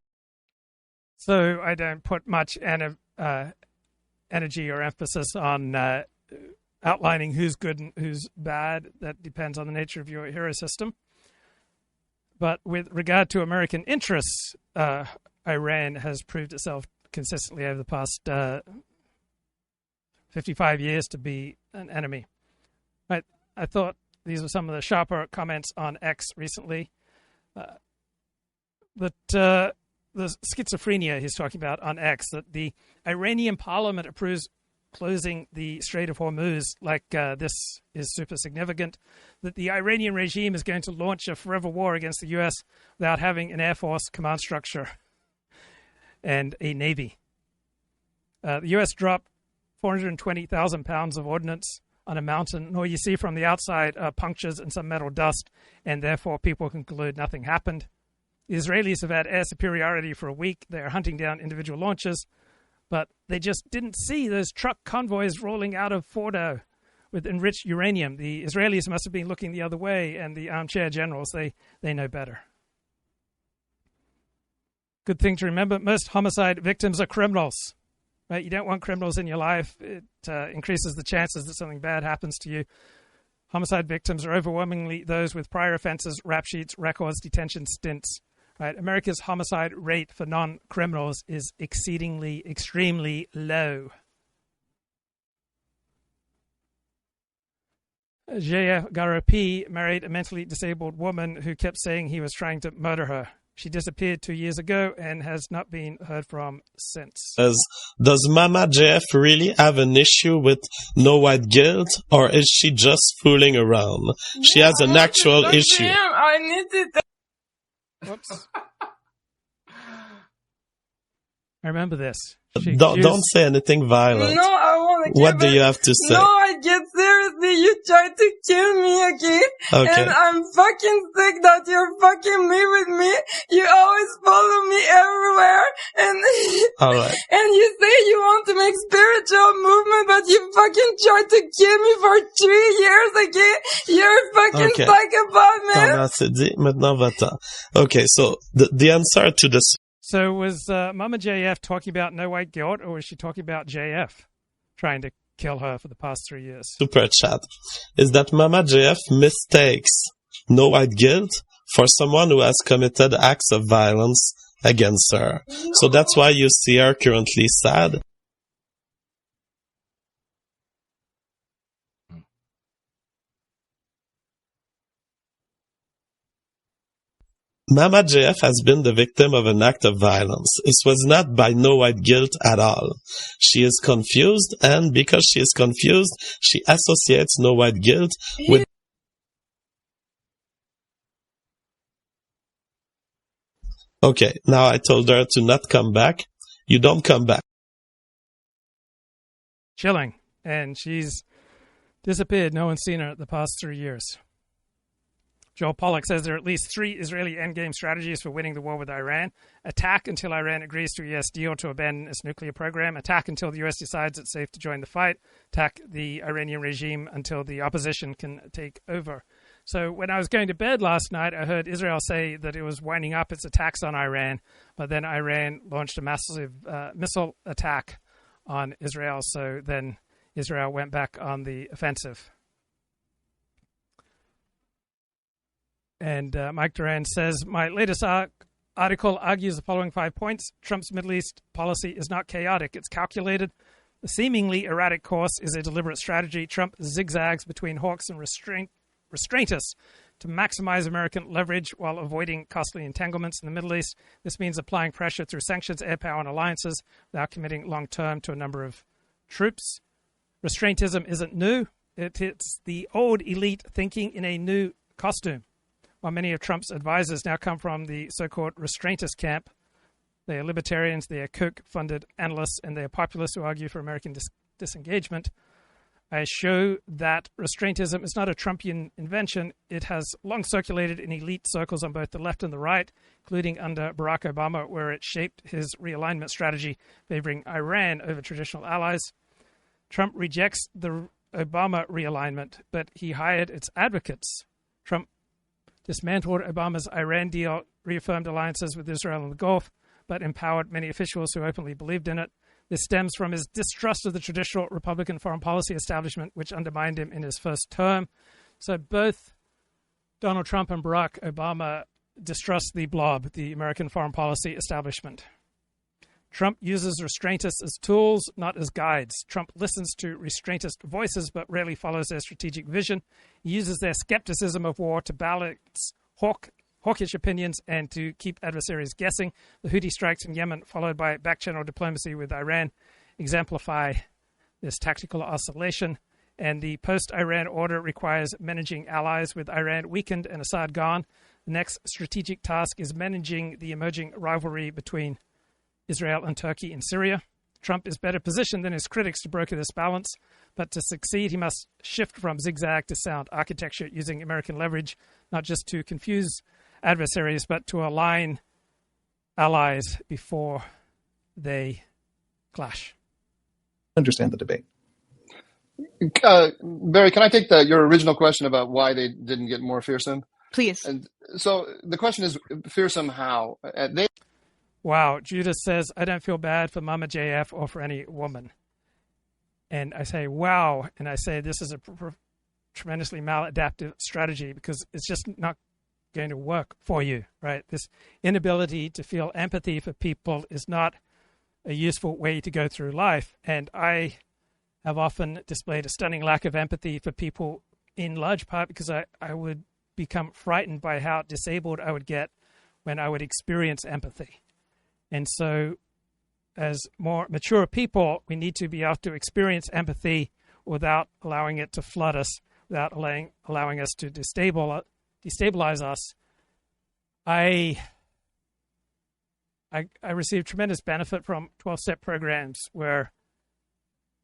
So I don't put much energy or emphasis on outlining who's good and who's bad. That depends on the nature of your hero system. But with regard to American interests, Iran has proved itself consistently over the past 55 years to be an enemy. Right? I thought these were some of the sharper comments on X recently. That the schizophrenia he's talking about on X, that the Iranian parliament approves closing the Strait of Hormuz like this is super significant, that the Iranian regime is going to launch a forever war against the U.S. without having an Air Force command structure and a Navy. The U.S. dropped 420,000 pounds of ordnance on a mountain, and all you see from the outside are punctures and some metal dust, and therefore people conclude nothing happened. The Israelis have had air superiority for a week. They're hunting down individual launches, but they just didn't see those truck convoys rolling out of Fordo with enriched uranium. The Israelis must have been looking the other way, and the armchair generals, they know better. Good thing to remember, most homicide victims are criminals. Right? You don't want criminals in your life. It increases the chances that something bad happens to you. Homicide victims are overwhelmingly those with prior offenses, rap sheets, records, detention stints. Right? America's homicide rate for non-criminals is extremely low. J.F. Garapi married a mentally disabled woman who kept saying he was trying to murder her. She disappeared 2 years ago and has not been heard from since. Does Mama JF really have an issue with no white guilt, or is she just fooling around? She has an actual issue. Damn, I needed that. Whoops. I remember this. Don't say anything violent. No, I want to. What do you have to say? No, I get seriously. You tried to kill me again, and I'm fucking sick that you're fucking me with me. You always follow me everywhere, and all right. And you say you want to make spiritual movement, but you fucking tried to kill me for 3 years again. You're a fucking psychopath, man. Maintenant va-t'en. Okay, so the answer to this. So was Mama JF talking about no white guilt, or was she talking about JF trying to kill her for the past 3 years? Super chat is that Mama JF mistakes no white guilt for someone who has committed acts of violence against her. No. So that's why you see her currently sad. Mama JF has been the victim of an act of violence. It was not by no white guilt at all. She is confused, and because she is confused, she associates no white guilt with... Okay, now I told her to not come back. You don't come back. Chilling. And she's disappeared. No one's seen her the past 3 years. Joel Pollack says there are at least 3 Israeli endgame strategies for winning the war with Iran. Attack until Iran agrees to a U.S. deal to abandon its nuclear program. Attack until the U.S. decides it's safe to join the fight. Attack the Iranian regime until the opposition can take over. So when I was going to bed last night, I heard Israel say that it was winding up its attacks on Iran, but then Iran launched a massive missile attack on Israel. So then Israel went back on the offensive. And Mike Duran says, my latest article argues the following 5 points. Trump's Middle East policy is not chaotic. It's calculated. The seemingly erratic course is a deliberate strategy. Trump zigzags between hawks and restraintists to maximize American leverage while avoiding costly entanglements in the Middle East. This means applying pressure through sanctions, air power, and alliances without committing long-term to a number of troops. Restraintism isn't new. It's the old elite thinking in a new costume. While many of Trump's advisors now come from the so-called restraintist camp, they are libertarians, they are Koch-funded analysts, and they are populists who argue for American disengagement. I show that restraintism is not a Trumpian invention. It has long circulated in elite circles on both the left and the right, including under Barack Obama, where it shaped his realignment strategy favoring Iran over traditional allies. Trump rejects the Obama realignment, but he hired its advocates. Trump dismantled Obama's Iran deal, reaffirmed alliances with Israel in the Gulf, but empowered many officials who openly believed in it. This stems from his distrust of the traditional Republican foreign policy establishment, which undermined him in his first term. So both Donald Trump and Barack Obama distrust the blob, the American foreign policy establishment. Trump uses restraintists as tools, not as guides. Trump listens to restraintist voices, but rarely follows their strategic vision. He uses their skepticism of war to balance hawkish opinions and to keep adversaries guessing. The Houthi strikes in Yemen, followed by back-channel diplomacy with Iran, exemplify this tactical oscillation. And the post-Iran order requires managing allies with Iran weakened and Assad gone. The next strategic task is managing the emerging rivalry between Israel and Turkey in Syria. Trump is better positioned than his critics to broker this balance, but to succeed, he must shift from zigzag to sound architecture using American leverage, not just to confuse adversaries, but to align allies before they clash. Understand the debate. Barry, can I take your original question about why they didn't get more fearsome? Please. And so the question is, fearsome how? Wow, Judas says, I don't feel bad for Mama JF or for any woman. And I say, wow. And I say, this is a tremendously maladaptive strategy because it's just not going to work for you, right? This inability to feel empathy for people is not a useful way to go through life. And I have often displayed a stunning lack of empathy for people in large part because I would become frightened by how disabled I would get when I would experience empathy. And so as more mature people, we need to be able to experience empathy without allowing it to flood us, without allowing us to destabilize us. I received tremendous benefit from 12-step programs where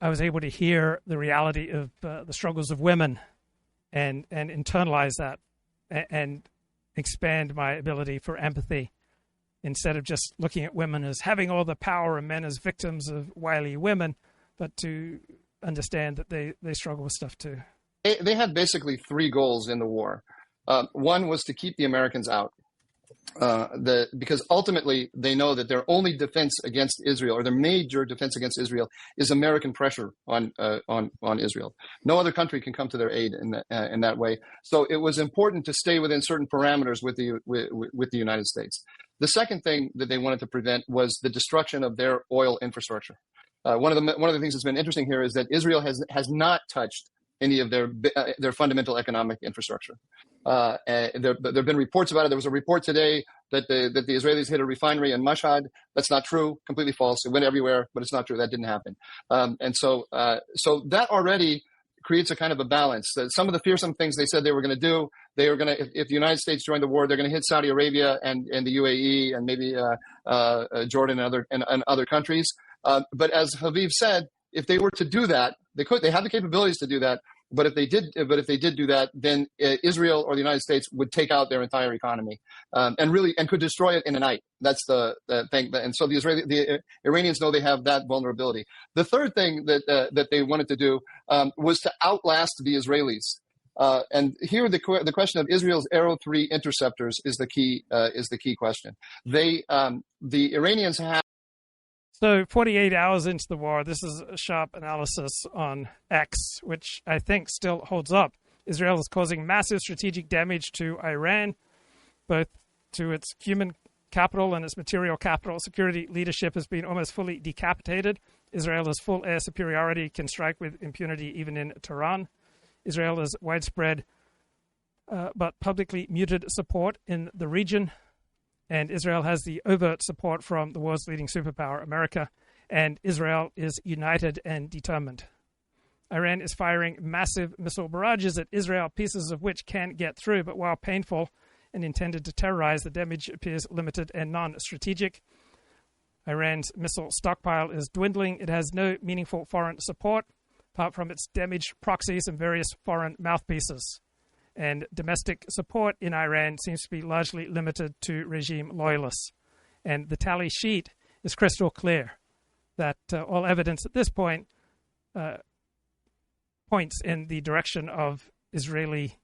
I was able to hear the reality of the struggles of women and internalize that and expand my ability for empathy instead of just looking at women as having all the power and men as victims of wily women, but to understand that they struggle with stuff too. They had basically three goals in the war. One was to keep the Americans out. Because ultimately they know that their only defense against Israel, or their major defense against Israel, is American pressure on Israel. No other country can come to their aid in that way. So it was important to stay within certain parameters with the United States. The second thing that they wanted to prevent was the destruction of their oil infrastructure. One of the things that's been interesting here is that Israel has not touched any of their fundamental economic infrastructure. There have been reports about it. There was a report today that the Israelis hit a refinery in Mashhad. That's not true. Completely false. It went everywhere, but it's not true. That didn't happen. So that already creates a kind of a balance. Some of the fearsome things they said they were going to do, they were going to, if the United States joined the war, they're going to hit Saudi Arabia and the UAE and maybe Jordan and other countries. But as Haviv said, if they were to do that, they have the capabilities to do that. But if they did do that, then Israel or the United States would take out their entire economy and could destroy it in a night. That's the thing. And so the Iranians know they have that vulnerability. The third thing that they wanted to do was to outlast the Israelis. And here the question of Israel's Arrow 3 interceptors is the key question. The Iranians have. So 48 hours into the war, this is a sharp analysis on X, which I think still holds up. Israel is causing massive strategic damage to Iran, both to its human capital and its material capital. Security leadership has been almost fully decapitated. Israel has full air superiority, can strike with impunity even in Tehran. Israel has widespread but publicly muted support in the region. And Israel has the overt support from the world's leading superpower, America, and Israel is united and determined. Iran is firing massive missile barrages at Israel, pieces of which can get through, but while painful and intended to terrorize, the damage appears limited and non-strategic. Iran's missile stockpile is dwindling. It has no meaningful foreign support, apart from its damaged proxies and various foreign mouthpieces. And domestic support in Iran seems to be largely limited to regime loyalists. And the tally sheet is crystal clear that all evidence at this point points in the direction of Israeli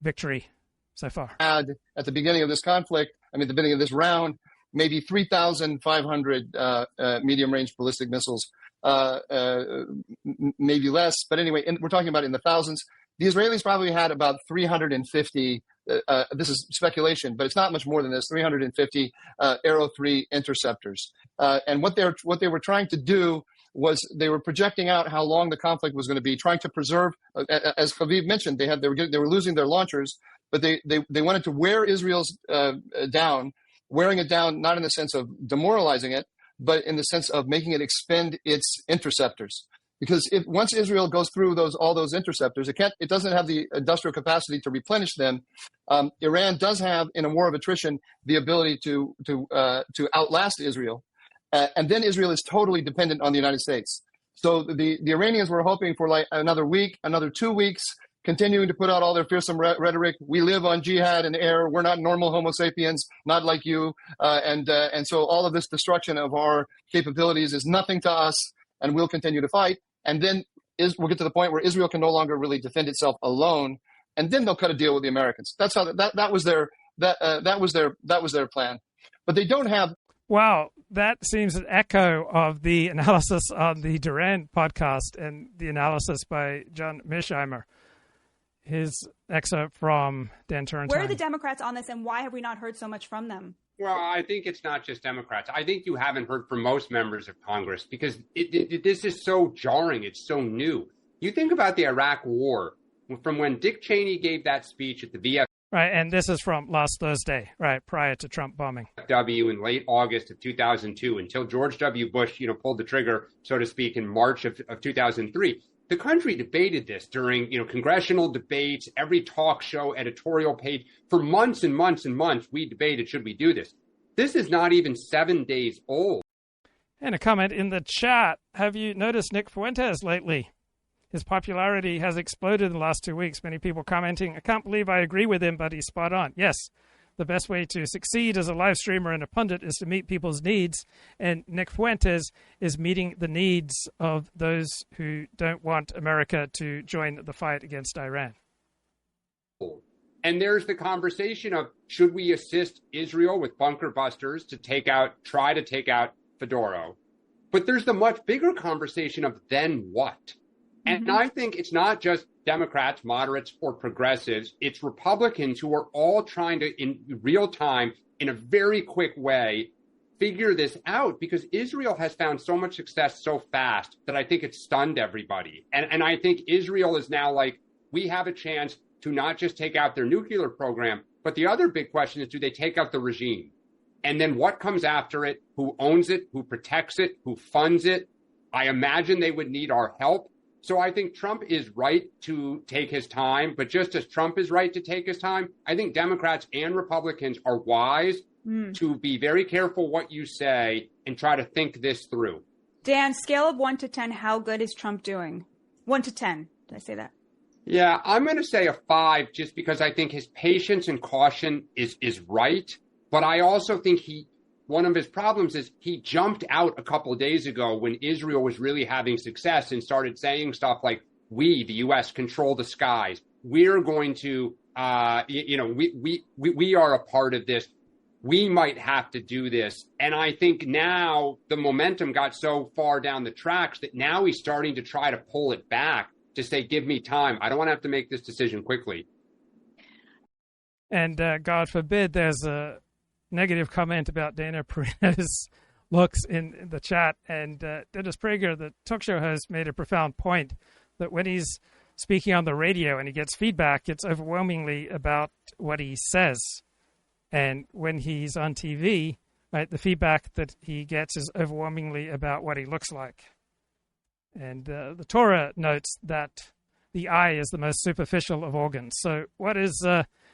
victory so far. At the beginning of this conflict, the beginning of this round, maybe 3,500 medium-range ballistic missiles, maybe less. But anyway, we're talking about in the thousands. The Israelis probably had about 350. This is speculation, but it's not much more than this. 350 Arrow 3 interceptors, and what they were trying to do was they were projecting out how long the conflict was going to be, trying to preserve. As Khaviv mentioned, they were losing their launchers, but they wanted to wear Israel's down, wearing it down not in the sense of demoralizing it, but in the sense of making it expend its interceptors. Because once Israel goes through all those interceptors, it doesn't have the industrial capacity to replenish them. Iran does have, in a war of attrition, the ability to outlast Israel, and then Israel is totally dependent on the United States. So the Iranians were hoping for like another week, another 2 weeks, continuing to put out all their fearsome rhetoric. We live on jihad and air. We're not normal Homo sapiens, not like you, and so all of this destruction of our capabilities is nothing to us, and we'll continue to fight. And then we'll get to the point where Israel can no longer really defend itself alone, and then they'll cut a deal with the Americans. That's how that was their plan. But they don't have. Wow, that seems an echo of the analysis on the Duran podcast and the analysis by John Mearsheimer. His excerpt from Dan Turrentine. Where are the Democrats on this, and why have we not heard so much from them? Well, I think it's not just Democrats. I think you haven't heard from most members of Congress because this is so jarring. It's so new. You think about the Iraq War from when Dick Cheney gave that speech at the VFW. Right, and this is from last Thursday, right, prior to Trump bombing. In late August of 2002 until George W. Bush, pulled the trigger, so to speak, in March of 2003. The country debated this during, congressional debates, every talk show, editorial page. For months and months and months, we debated, should we do this? This is not even 7 days old. And a comment in the chat. Have you noticed Nick Fuentes lately? His popularity has exploded in the last 2 weeks. Many people commenting, I can't believe I agree with him, but he's spot on. Yes, the best way to succeed as a live streamer and a pundit is to meet people's needs. And Nick Fuentes is meeting the needs of those who don't want America to join the fight against Iran. And there's the conversation of, should we assist Israel with bunker busters to try to take out Fedoro? But there's the much bigger conversation of then what? And I think it's not just Democrats, moderates, or progressives. It's Republicans who are all trying to, in real time, in a very quick way, figure this out because Israel has found so much success so fast that I think it's stunned everybody. And I think Israel is now like, we have a chance to not just take out their nuclear program, but the other big question is, do they take out the regime? And then what comes after it? Who owns it? Who protects it? Who funds it? I imagine they would need our help. So I think Trump is right to take his time, but just as Trump is right to take his time, I think Democrats and Republicans are wise to be very careful what you say and try to think this through. Dan, scale of 1 to 10, how good is Trump doing? 1 to 10, did I say that? Yeah, I'm going to say a 5 just because I think his patience and caution is right. But I also think one of his problems is he jumped out a couple of days ago when Israel was really having success and started saying stuff like, we, the U.S., control the skies. We're going to, we are a part of this. We might have to do this. And I think now the momentum got so far down the tracks that now he's starting to try to pull it back to say, give me time. I don't want to have to make this decision quickly. And God forbid there's a negative comment about Dana Perina's looks in the chat. And Dennis Prager, the talk show host, made a profound point that when he's speaking on the radio and he gets feedback, it's overwhelmingly about what he says. And when he's on TV, right, the feedback that he gets is overwhelmingly about what he looks like. And the Torah notes that the eye is the most superficial of organs. So what is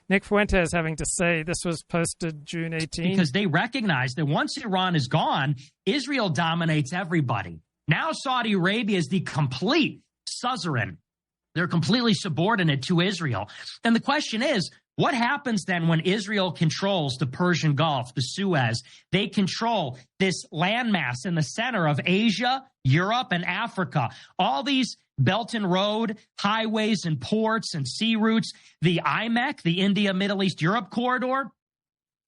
Nick Fuentes having to say? This was posted June 18. Because they recognize that once Iran is gone, Israel dominates everybody. Now Saudi Arabia is the complete suzerain They're completely subordinate to Israel. And the question is, what happens then when Israel controls the Persian Gulf, the Suez? They control this landmass in the center of Asia, Europe, and Africa. All these Belt and Road, highways and ports and sea routes, the IMEC, the India, Middle East, Europe corridor,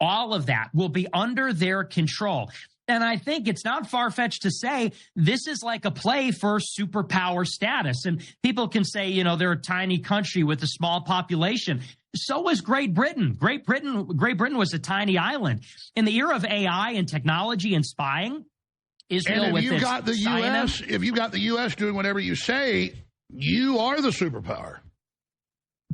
all of that will be under their control. And I think it's not far-fetched to say this is like a play for superpower status. And people can say, you know, they're a tiny country with a small population. So was Great Britain. Great Britain was a tiny island. In the era of AI and technology and spying, Israel, and with if you've got the U.S. doing whatever you say, you are the superpower.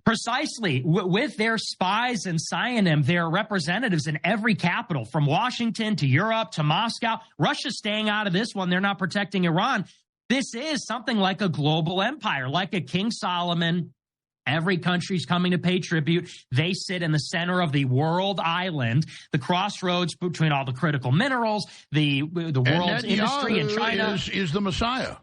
Precisely. With their spies and Cyanim, their representatives in every capital, from Washington to Europe to Moscow. Russia's staying out of this one. They're not protecting Iran. This is something like a global empire, like a King Solomon. Every country's coming to pay tribute. They sit in the center of the world island, the crossroads between all the critical minerals, the world's industry in China. Is the Messiah.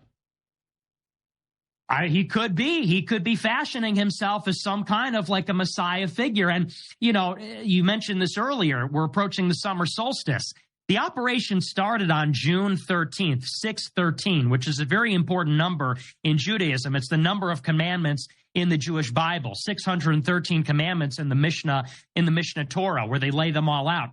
He could be. He could be fashioning himself as some kind of like a Messiah figure. And, you know, you mentioned this earlier. We're approaching the summer solstice. The operation started on June 13th, 613, which is a very important number in Judaism. It's the number of commandments in the Jewish Bible, 613 commandments in the Mishnah Torah, where they lay them all out.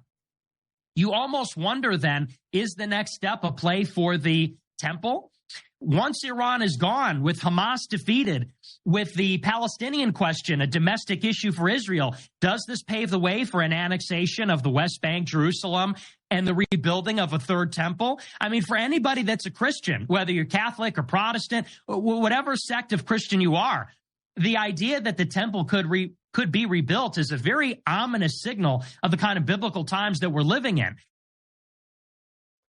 You almost wonder then, is the next step a play for the temple? Once Iran is gone, with Hamas defeated, with the Palestinian question a domestic issue for Israel, does this pave the way for an annexation of the West Bank, Jerusalem, and the rebuilding of a third temple? I mean, for anybody that's a Christian, whether you're Catholic or Protestant, whatever sect of Christian you are, the idea that the temple could be rebuilt is a very ominous signal of the kind of biblical times that we're living in.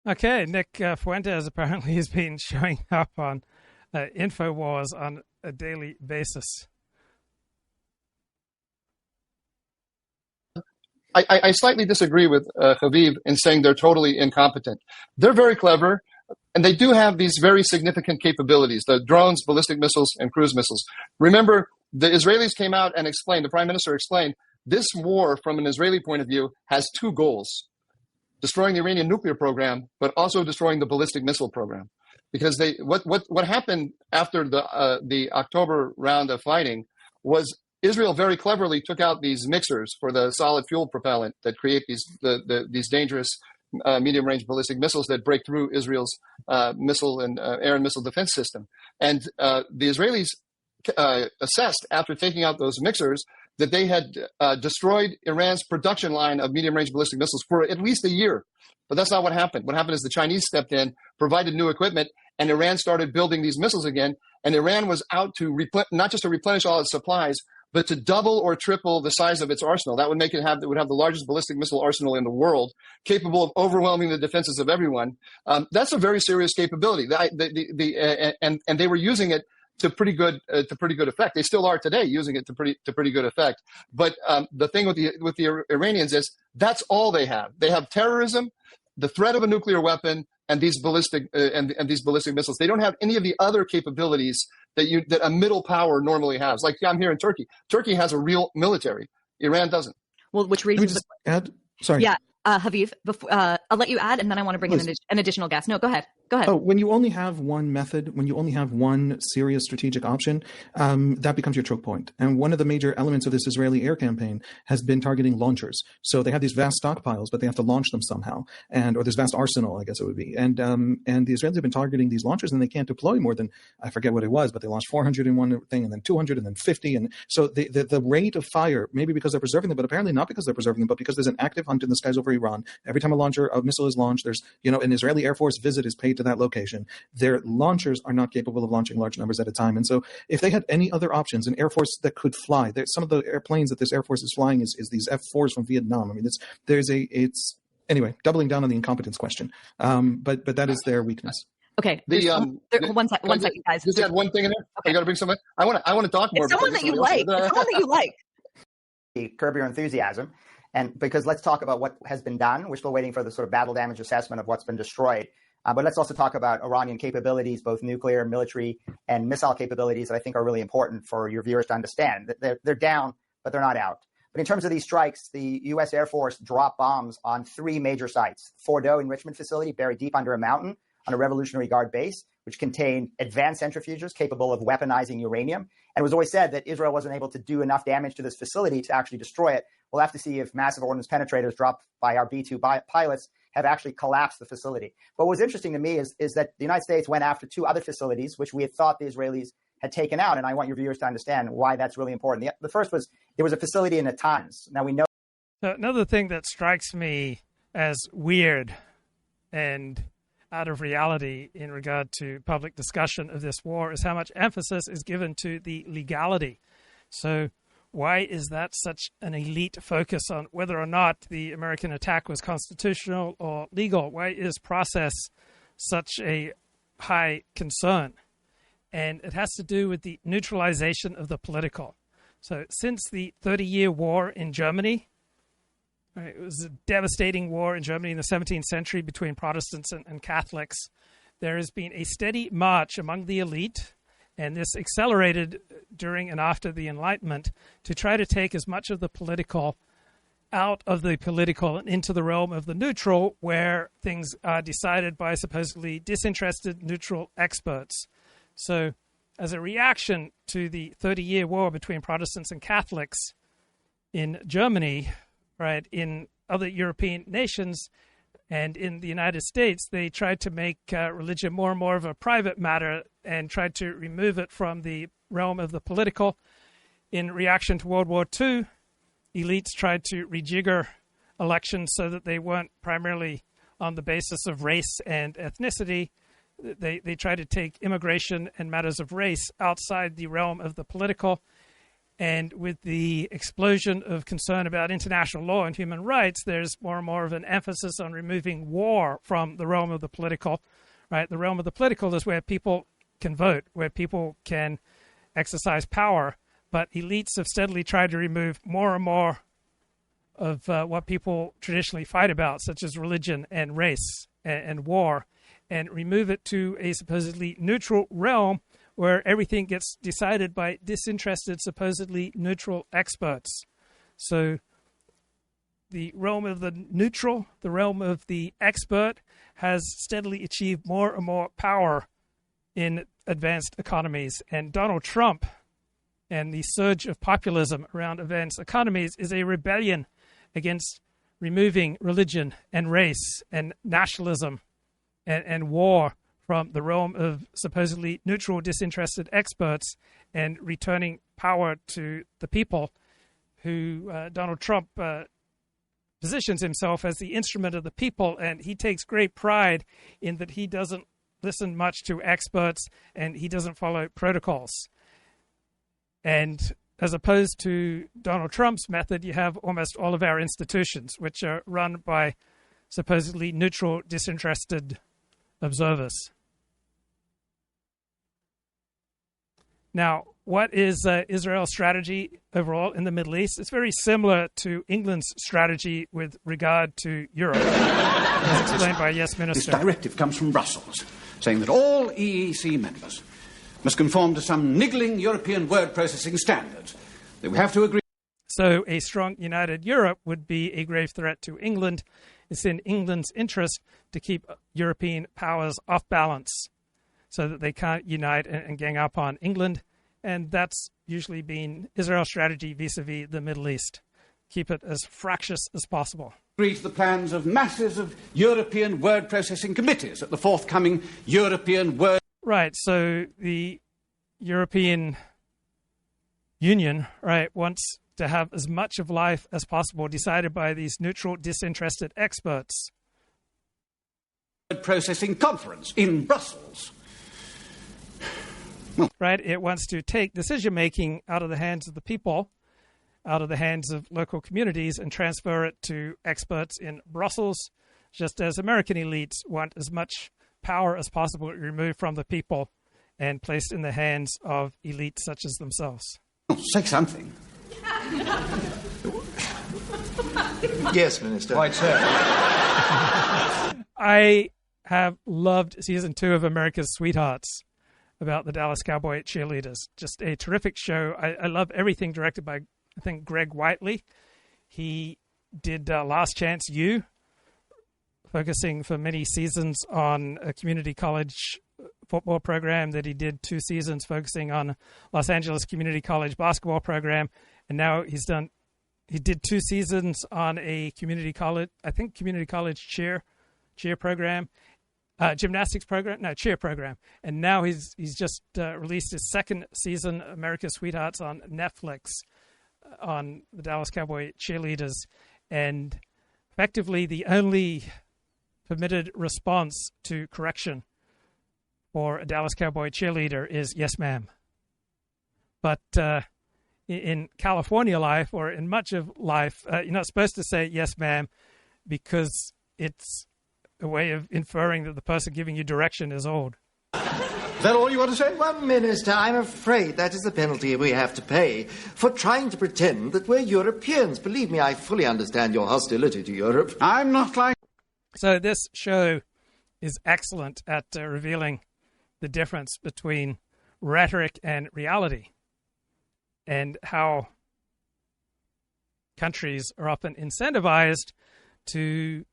Okay, Nick Fuentes apparently has been showing up on InfoWars on a daily basis. I slightly disagree with Haviv in saying they're totally incompetent. They're very clever, and they do have these very significant capabilities, the drones, ballistic missiles, and cruise missiles. Remember, the Israelis came out and explained, the prime minister explained, this war from an Israeli point of view has two goals: destroying the Iranian nuclear program, but also destroying the ballistic missile program. Because what happened after the October round of fighting was Israel very cleverly took out these mixers for the solid fuel propellant that create these dangerous medium-range ballistic missiles that break through Israel's missile and air and missile defense system. And the Israelis assessed, after taking out those mixers, that they had destroyed Iran's production line of medium-range ballistic missiles for at least a year. But that's not what happened. What happened is the Chinese stepped in, provided new equipment, and Iran started building these missiles again. And Iran was out to not just to replenish all its supplies, but to double or triple the size of its arsenal. That would make it have the largest ballistic missile arsenal in the world, capable of overwhelming the defenses of everyone. That's a very serious capability. And they were using it to pretty good effect. They still are today, using it to pretty good effect. But the thing with the Iranians is that's all they have. They have terrorism, the threat of a nuclear weapon, and these ballistic missiles. They don't have any of the other capabilities that a middle power normally has. Like I'm here in Turkey. Turkey has a real military. Iran doesn't. Well, which raises just add? Sorry. Yeah, Haviv. I'll let you add, and then I want to bring in an additional guest. No, go ahead. Oh, when you only have one method, when you only have one serious strategic option, that becomes your choke point. And one of the major elements of this Israeli air campaign has been targeting launchers. So they have these vast stockpiles, but they have to launch them somehow, or this vast arsenal, I guess it would be. And the Israelis have been targeting these launchers, and they can't deploy more than, I forget what it was, but they launched 400 in one thing, and then 200, and then 50. And so the rate of fire, maybe because they're preserving them, but apparently not because they're preserving them, but because there's an active hunt in the skies over Iran. Every time a missile is launched, there's an Israeli Air Force visit is paid to that location. Their launchers are not capable of launching large numbers at a time. And so if they had any other options, an Air Force that could fly, some of the airplanes that this Air Force is flying is these F-4s from Vietnam. I mean, anyway, doubling down on the incompetence question. But that is their weakness. Okay. One second, guys. Just add one thing in there. Okay. I got to bring someone. I want to talk more. It's someone that you like. Curb your enthusiasm. And because let's talk about what has been done. We're still waiting for the sort of battle damage assessment of what's been destroyed. But let's also talk about Iranian capabilities, both nuclear, military, and missile capabilities that I think are really important for your viewers to understand. They're down, but they're not out. But in terms of these strikes, the U.S. Air Force dropped bombs on 3 major sites. Fordo enrichment facility buried deep under a mountain on a Revolutionary Guard base, which contained advanced centrifuges capable of weaponizing uranium. And it was always said that Israel wasn't able to do enough damage to this facility to actually destroy it. We'll have to see if massive ordnance penetrators dropped by our B-2 pilots have actually collapsed the facility. But what's interesting to me is that the United States went after 2 other facilities, which we had thought the Israelis had taken out. And I want your viewers to understand why that's really important. The first was there was a facility in Natanz. Now we know. So another thing that strikes me as weird and out of reality in regard to public discussion of this war is how much emphasis is given to the legality. So why is that such an elite focus on whether or not the American attack was constitutional or legal? Why is process such a high concern? And it has to do with the neutralization of the political. So since the 30-year war in Germany, it was a devastating war in Germany in the 17th century between Protestants and Catholics. There has been a steady march among the elite, and this accelerated during and after the Enlightenment, to try to take as much of the political out of the political and into the realm of the neutral, where things are decided by supposedly disinterested neutral experts. So as a reaction to the 30-year war between Protestants and Catholics in Germany, right, in other European nations and in the United States, they tried to make religion more and more of a private matter and tried to remove it from the realm of the political. In reaction to World War II, elites tried to rejigger elections so that they weren't primarily on the basis of race and ethnicity. They tried to take immigration and matters of race outside the realm of the political. And with the explosion of concern about international law and human rights, there's more and more of an emphasis on removing war from the realm of the political, right? The realm of the political is where people can vote, where people can exercise power. But elites have steadily tried to remove more and more of what people traditionally fight about, such as religion and race and war, and remove it to a supposedly neutral realm where everything gets decided by disinterested, supposedly neutral experts. So the realm of the neutral, the realm of the expert, has steadily achieved more and more power in advanced economies. And Donald Trump and the surge of populism around advanced economies is a rebellion against removing religion and race and nationalism and war from the realm of supposedly neutral, disinterested experts and returning power to the people, who Donald Trump positions himself as the instrument of the people, and he takes great pride in that he doesn't listen much to experts and he doesn't follow protocols. And as opposed to Donald Trump's method, you have almost all of our institutions, which are run by supposedly neutral, disinterested observers. Now, what is Israel's strategy overall in the Middle East? It's very similar to England's strategy with regard to Europe, as explained by Yes Minister. This directive comes from Brussels, saying that all EEC members must conform to some niggling European word processing standards. They will have to agree. So a strong, united Europe would be a grave threat to England. It's in England's interest to keep European powers off balance so that they can't unite and gang up on England. And that's usually been Israel's strategy vis-a-vis the Middle East. Keep it as fractious as possible. Agree to the plans of masses of European word processing committees at the forthcoming European word. Right, so the European Union, right, wants to have as much of life as possible decided by these neutral, disinterested experts. Word processing conference in Brussels. Right, it wants to take decision-making out of the hands of the people, out of the hands of local communities, and transfer it to experts in Brussels, just as American elites want as much power as possible removed from the people and placed in the hands of elites such as themselves. Oh, say something. Yes, Minister. Quite so. I have loved season 2 of America's Sweethearts about the Dallas Cowboy cheerleaders. Just a terrific show. I love everything directed by, I think, Greg Whiteley. He did Last Chance U, focusing for many seasons on a community college football program. That he did 2 seasons focusing on Los Angeles Community College basketball program. And now he did 2 seasons on a community college cheer program. Gymnastics program, no, cheer program. And now he's just released his 2nd season, America's Sweethearts, on Netflix, on the Dallas Cowboy cheerleaders. And effectively the only permitted response to correction for a Dallas Cowboy cheerleader is yes, ma'am. But in California life, or in much of life, you're not supposed to say yes, ma'am, because it's a way of inferring that the person giving you direction is old. Is that all you want to say? Well, Minister, I'm afraid that is the penalty we have to pay for trying to pretend that we're Europeans. Believe me, I fully understand your hostility to Europe. I'm not like... So this show is excellent at revealing the difference between rhetoric and reality, and how countries are often incentivized to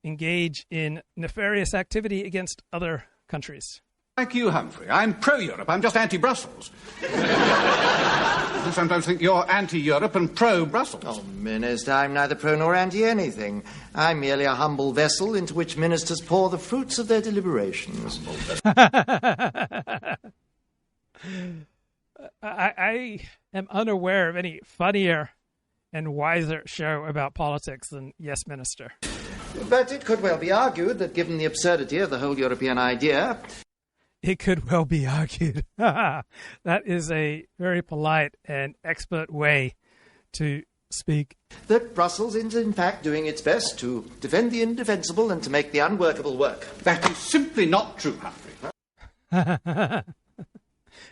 engage in nefarious activity against other countries. Like you, Humphrey. I'm pro-Europe. I'm just anti-Brussels. I sometimes think you're anti-Europe and pro-Brussels. Oh, Minister, I'm neither pro nor anti-anything. I'm merely a humble vessel into which ministers pour the fruits of their deliberations. I am unaware of any funnier and wiser show about politics than Yes, Minister. But it could well be argued that given the absurdity of the whole European idea... It could well be argued. That is a very polite and expert way to speak. That Brussels is in fact doing its best to defend the indefensible and to make the unworkable work. That is simply not true, Humphrey.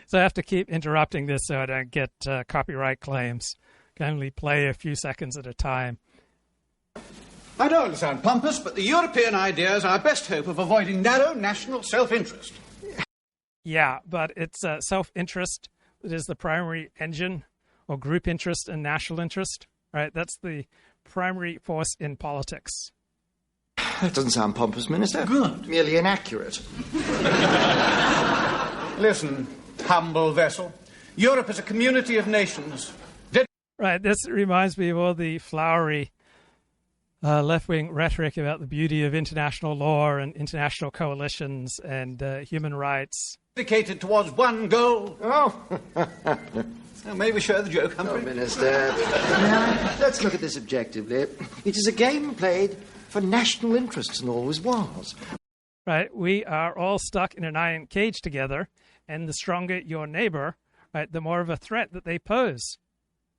So I have to keep interrupting this so I don't get copyright claims. I can only play a few seconds at a time. I don't want to sound pompous, but the European idea is our best hope of avoiding narrow national self-interest. Yeah, but it's self-interest that is the primary engine, or group interest and national interest, right? That's the primary force in politics. That doesn't sound pompous, Minister. Good. Merely inaccurate. Listen, humble vessel. Europe is a community of nations. Right, this reminds me of all the flowery left-wing rhetoric about the beauty of international law and international coalitions and human rights. Dedicated towards one goal. Oh. Well, may we share the joke, Humphrey? Oh, Minister. Now, let's look at this objectively. It is a game played for national interests and always was. Right, we are all stuck in an iron cage together, and the stronger your neighbor, right, the more of a threat that they pose.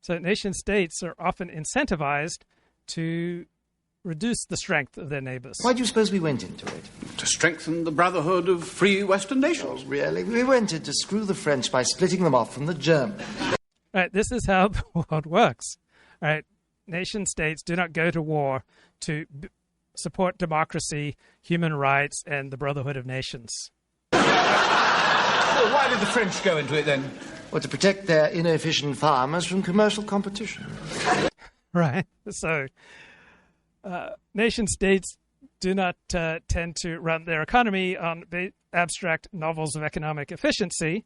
So nation states are often incentivized to reduce the strength of their neighbors. Why do you suppose we went into it? To strengthen the brotherhood of free Western nations. Oh, really? We went in to screw the French by splitting them off from the Germans. Right, this is how the world works. Right, nation states do not go to war to support democracy, human rights, and the brotherhood of nations. Well, why did the French go into it then? Well, to protect their inefficient farmers from commercial competition. Right, so nation states do not tend to run their economy on abstract novels of economic efficiency,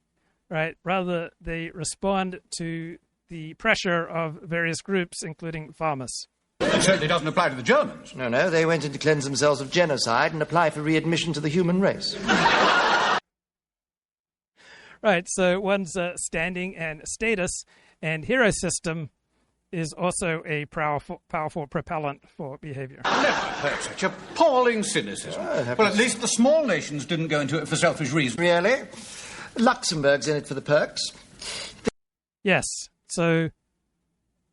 right? Rather, they respond to the pressure of various groups, including farmers. It certainly doesn't apply to the Germans. No, they went in to cleanse themselves of genocide and apply for readmission to the human race. Right, so one's standing and status and hero system is also a powerful propellant for behavior. I've never heard such appalling cynicism. Well, at least the small nations didn't go into it for selfish reasons. Really? Luxembourg's in it for the perks. Yes, so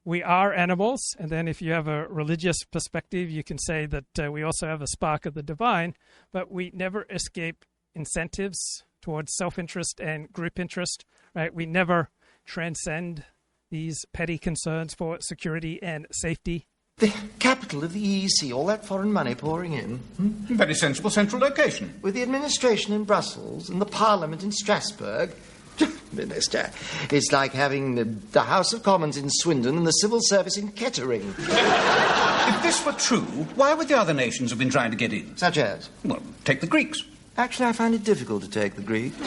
we are animals, and then if you have a religious perspective, you can say that we also have a spark of the divine, but we never escape incentives towards self-interest and group interest, right? We never transcend these petty concerns for security and safety. The capital of the EEC, all that foreign money pouring in. Very sensible central location. With the administration in Brussels and the Parliament in Strasbourg. Minister, it's like having the House of Commons in Swindon and the civil service in Kettering. If this were true, why would the other nations have been trying to get in? Such as? Well, take the Greeks. Actually, I find it difficult to take the Greeks.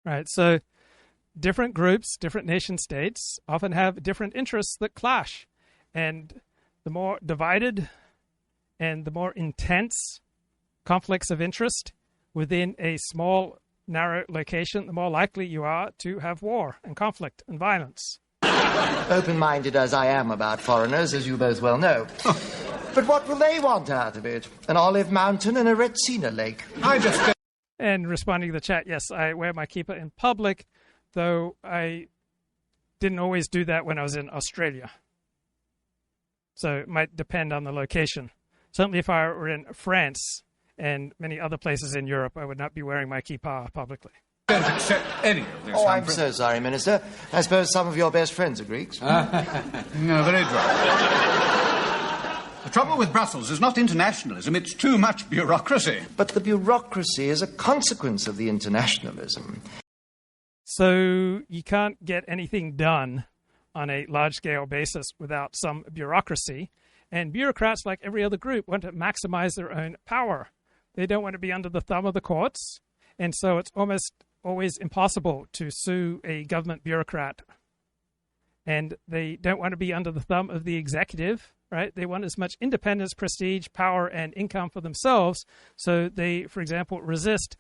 Right, so different groups, different nation states often have different interests that clash. And the more divided and the more intense conflicts of interest within a small, narrow location, the more likely you are to have war and conflict and violence. Open-minded as I am about foreigners, as you both well know. But what will they want out of it? An olive mountain and a Retsina lake? And responding to the chat, yes, I wear my kippah in public, though I didn't always do that when I was in Australia. So it might depend on the location. Certainly if I were in France and many other places in Europe, I would not be wearing my kippah publicly. Don't accept any of this. Oh, I'm so sorry, Minister. I suppose some of your best friends are Greeks. No, very dry. The trouble with Brussels is not internationalism, it's too much bureaucracy. But the bureaucracy is a consequence of the internationalism. So you can't get anything done on a large-scale basis without some bureaucracy. And bureaucrats, like every other group, want to maximize their own power. They don't want to be under the thumb of the courts. And so it's almost always impossible to sue a government bureaucrat. And they don't want to be under the thumb of the executive, right? They want as much independence, prestige, power, and income for themselves. So they, for example, resist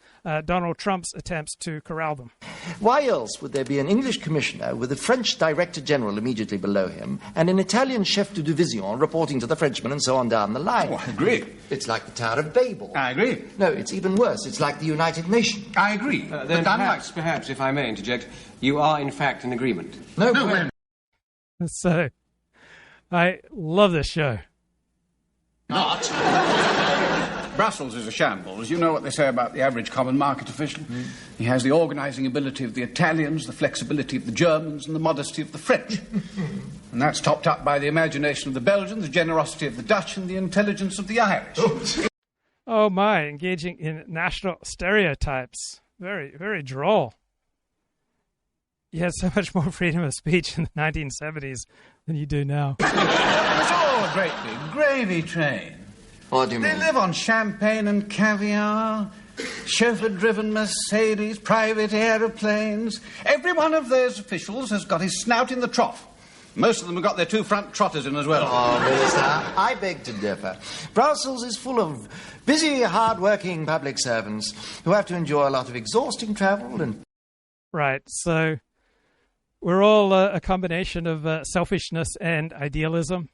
Donald Trump's attempts to corral them. Why else would there be an English commissioner with a French director general immediately below him and an Italian chef de division reporting to the Frenchman and so on down the line? Oh, I agree. It's like the Tower of Babel. I agree. No, it's even worse. It's like the United Nations. I agree. Then perhaps, if I may interject, you are in fact in agreement. No, So, I love this show. Not. Brussels is a shambles. You know what they say about the average common market official. He has the organising ability of the Italians, the flexibility of the Germans, and the modesty of the French. And that's topped up by the imagination of the Belgians, the generosity of the Dutch, and the intelligence of the Irish. Oh my, engaging in national stereotypes. Very, very droll. You had so much more freedom of speech in the 1970s than you do now. It's all a great big gravy train. What do you mean? They live on champagne and caviar, chauffeur-driven Mercedes, private aeroplanes. Every one of those officials has got his snout in the trough. Most of them have got their two front trotters in as well. Oh, Minister, I beg to differ. Brussels is full of busy, hard-working public servants who have to endure a lot of exhausting travel and... Right, so we're all a combination of selfishness and idealism,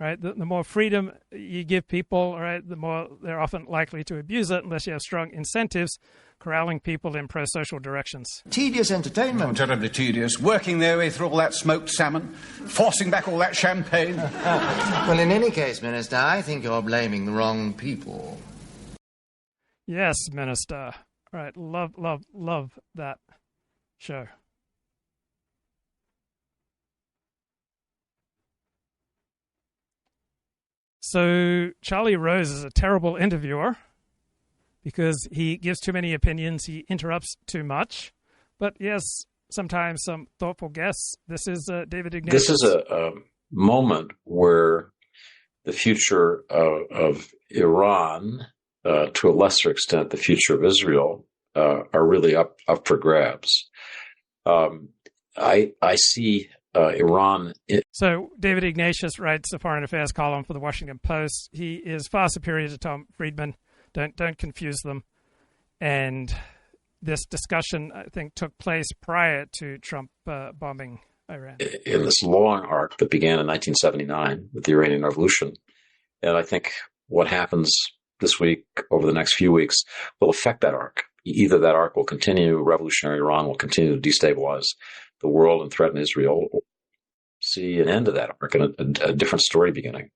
right? The more freedom you give people, right, the more they're often likely to abuse it unless you have strong incentives corralling people in pro-social directions. Tedious entertainment. Oh, terribly tedious. Working their way through all that smoked salmon, forcing back all that champagne. Well, in any case, Minister, I think you're blaming the wrong people. Yes, Minister. All right, love that show. So Charlie Rose is a terrible interviewer because he gives too many opinions, he interrupts too much. But yes, sometimes some thoughtful guests. This is David Ignatius. This is a moment where the future of Iran, to a lesser extent, the future of Israel, are really up for grabs. I see Iran. So David Ignatius writes a foreign affairs column for the Washington Post. He is far superior to Tom Friedman. Don't confuse them. And this discussion, I think, took place prior to Trump bombing Iran. In this long arc that began in 1979 with the Iranian Revolution. And I think what happens this week, over the next few weeks, will affect that arc. Either that arc will continue, revolutionary Iran will continue to destabilize the world and threaten Israel, or see an end to that arc and a different story beginning.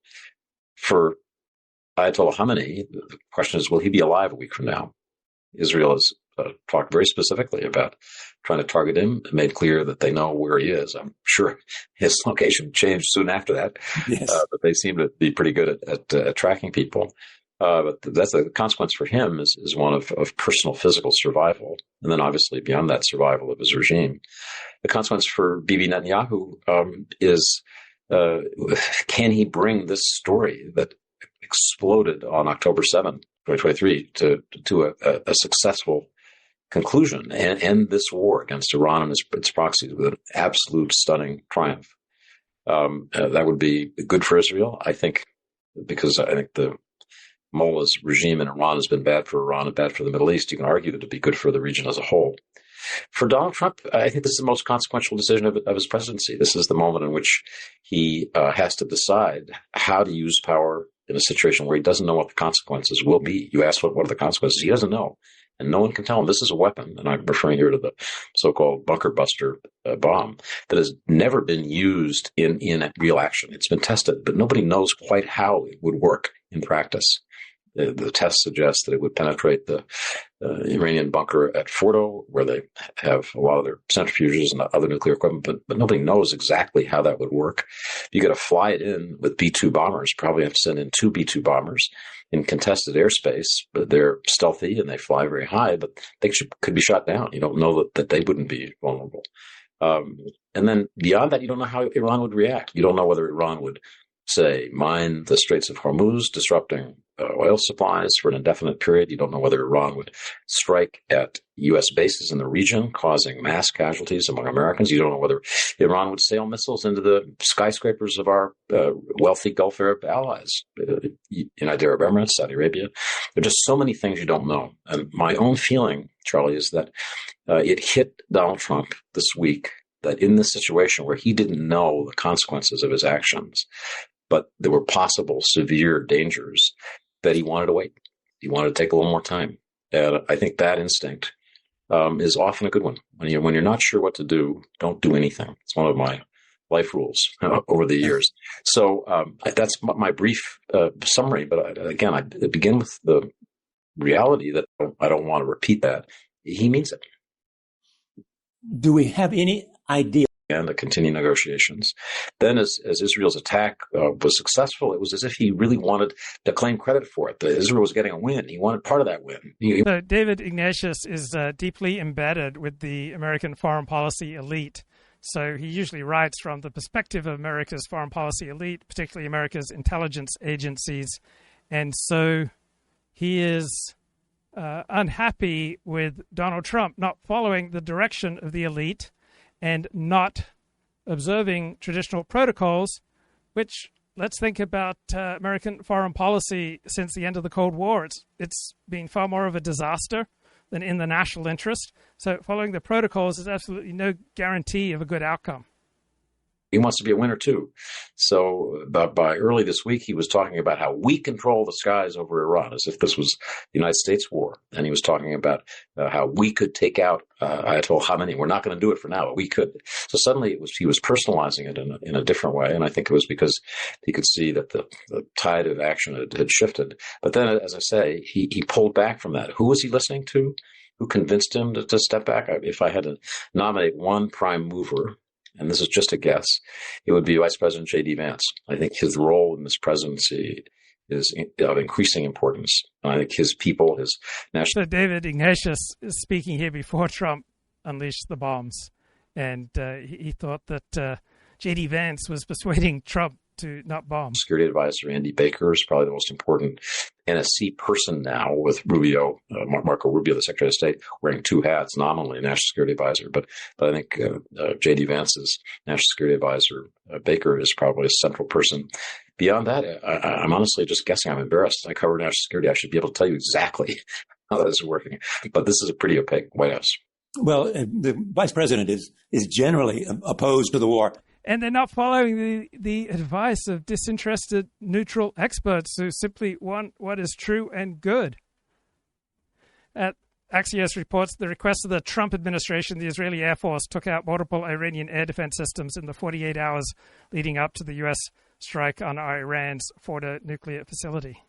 For Ayatollah Khamenei, the question is, will he be alive a week from now? Israel is talked very specifically about trying to target him, made clear that they know where he is. I'm sure his location changed soon after that, yes. But they seem to be pretty good at tracking people. But that's the consequence for him is one of personal physical survival. And then obviously beyond that, survival of his regime. The consequence for Bibi Netanyahu is can he bring this story that exploded on October 7, 2023 to a successful conclusion and end this war against Iran and its proxies with an absolute stunning triumph. That would be good for Israel, I think, because I think the Mullah's regime in Iran has been bad for Iran and bad for the Middle East. You can argue that it'd be good for the region as a whole. For Donald Trump, I think this is the most consequential decision of his presidency. This is the moment in which he has to decide how to use power in a situation where he doesn't know what the consequences will be. You ask what are the consequences? He doesn't know. And no one can tell him this is a weapon. And I'm referring here to the so-called bunker buster bomb that has never been used in real action. It's been tested, but nobody knows quite how it would work in practice. The test suggests that it would penetrate the Iranian bunker at Fordo, where they have a lot of their centrifuges and other nuclear equipment, but nobody knows exactly how that would work. You got to fly it in with B-2 bombers. You probably have to send in 2 B-2 bombers in contested airspace, but they're stealthy and they fly very high, but they could be shot down. You don't know that they wouldn't be vulnerable. And then beyond that, you don't know how Iran would react. You don't know whether Iran would, say, mine the Straits of Hormuz, disrupting oil supplies for an indefinite period. You don't know whether Iran would strike at U.S. bases in the region, causing mass casualties among Americans. You don't know whether Iran would sail missiles into the skyscrapers of our wealthy Gulf Arab allies, United Arab Emirates, Saudi Arabia. There are just so many things you don't know. And my own feeling, Charlie, is that it hit Donald Trump this week that in this situation where he didn't know the consequences of his actions, but there were possible severe dangers, that he wanted to wait. He wanted to take a little more time. And I think that instinct is often a good one. When you're not sure what to do, don't do anything. It's one of my life rules over the years. So that's my brief summary. But again, I begin with the reality that I don't want to repeat that. He means it. Do we have any idea? And the continuing negotiations. Then as Israel's attack was successful, it was as if he really wanted to claim credit for it. Israel was getting a win. He wanted part of that win. So David Ignatius is deeply embedded with the American foreign policy elite. So he usually writes from the perspective of America's foreign policy elite, particularly America's intelligence agencies. And so he is unhappy with Donald Trump not following the direction of the elite and not observing traditional protocols, which, let's think about American foreign policy since the end of the Cold War. It's been far more of a disaster than in the national interest. So following the protocols is absolutely no guarantee of a good outcome. He wants to be a winner, too. So by early this week, he was talking about how we control the skies over Iran, as if this was the United States war. And he was talking about how we could take out Ayatollah Khamenei. We're not going to do it for now, but we could. So suddenly he was personalizing it in a different way. And I think it was because he could see that the tide of action had shifted. But then, as I say, he pulled back from that. Who was he listening to? Who convinced him to step back? If I had to nominate one prime mover, and this is just a guess, it would be Vice President J.D. Vance. I think his role in this presidency is of increasing importance. And I think his people, his national... So David Ignatius is speaking here before Trump unleashed the bombs. And he thought that J.D. Vance was persuading Trump to not bomb. Security Advisor Andy Baker is probably the most important NSC person now, with Rubio, Marco Rubio, the Secretary of State, wearing 2 hats, nominally National Security Advisor. But I think J.D. Vance's National Security Advisor, Baker, is probably a central person. Beyond that, I'm honestly just guessing. I'm embarrassed. I cover national security. I should be able to tell you exactly how that is working. But this is a pretty opaque White House. Well, the vice president is generally opposed to the war. And they're not following the advice of disinterested, neutral experts who simply want what is true and good. Axios reports the request of the Trump administration, the Israeli Air Force took out multiple Iranian air defense systems in the 48 hours leading up to the U.S. strike on Iran's Fordo nuclear facility.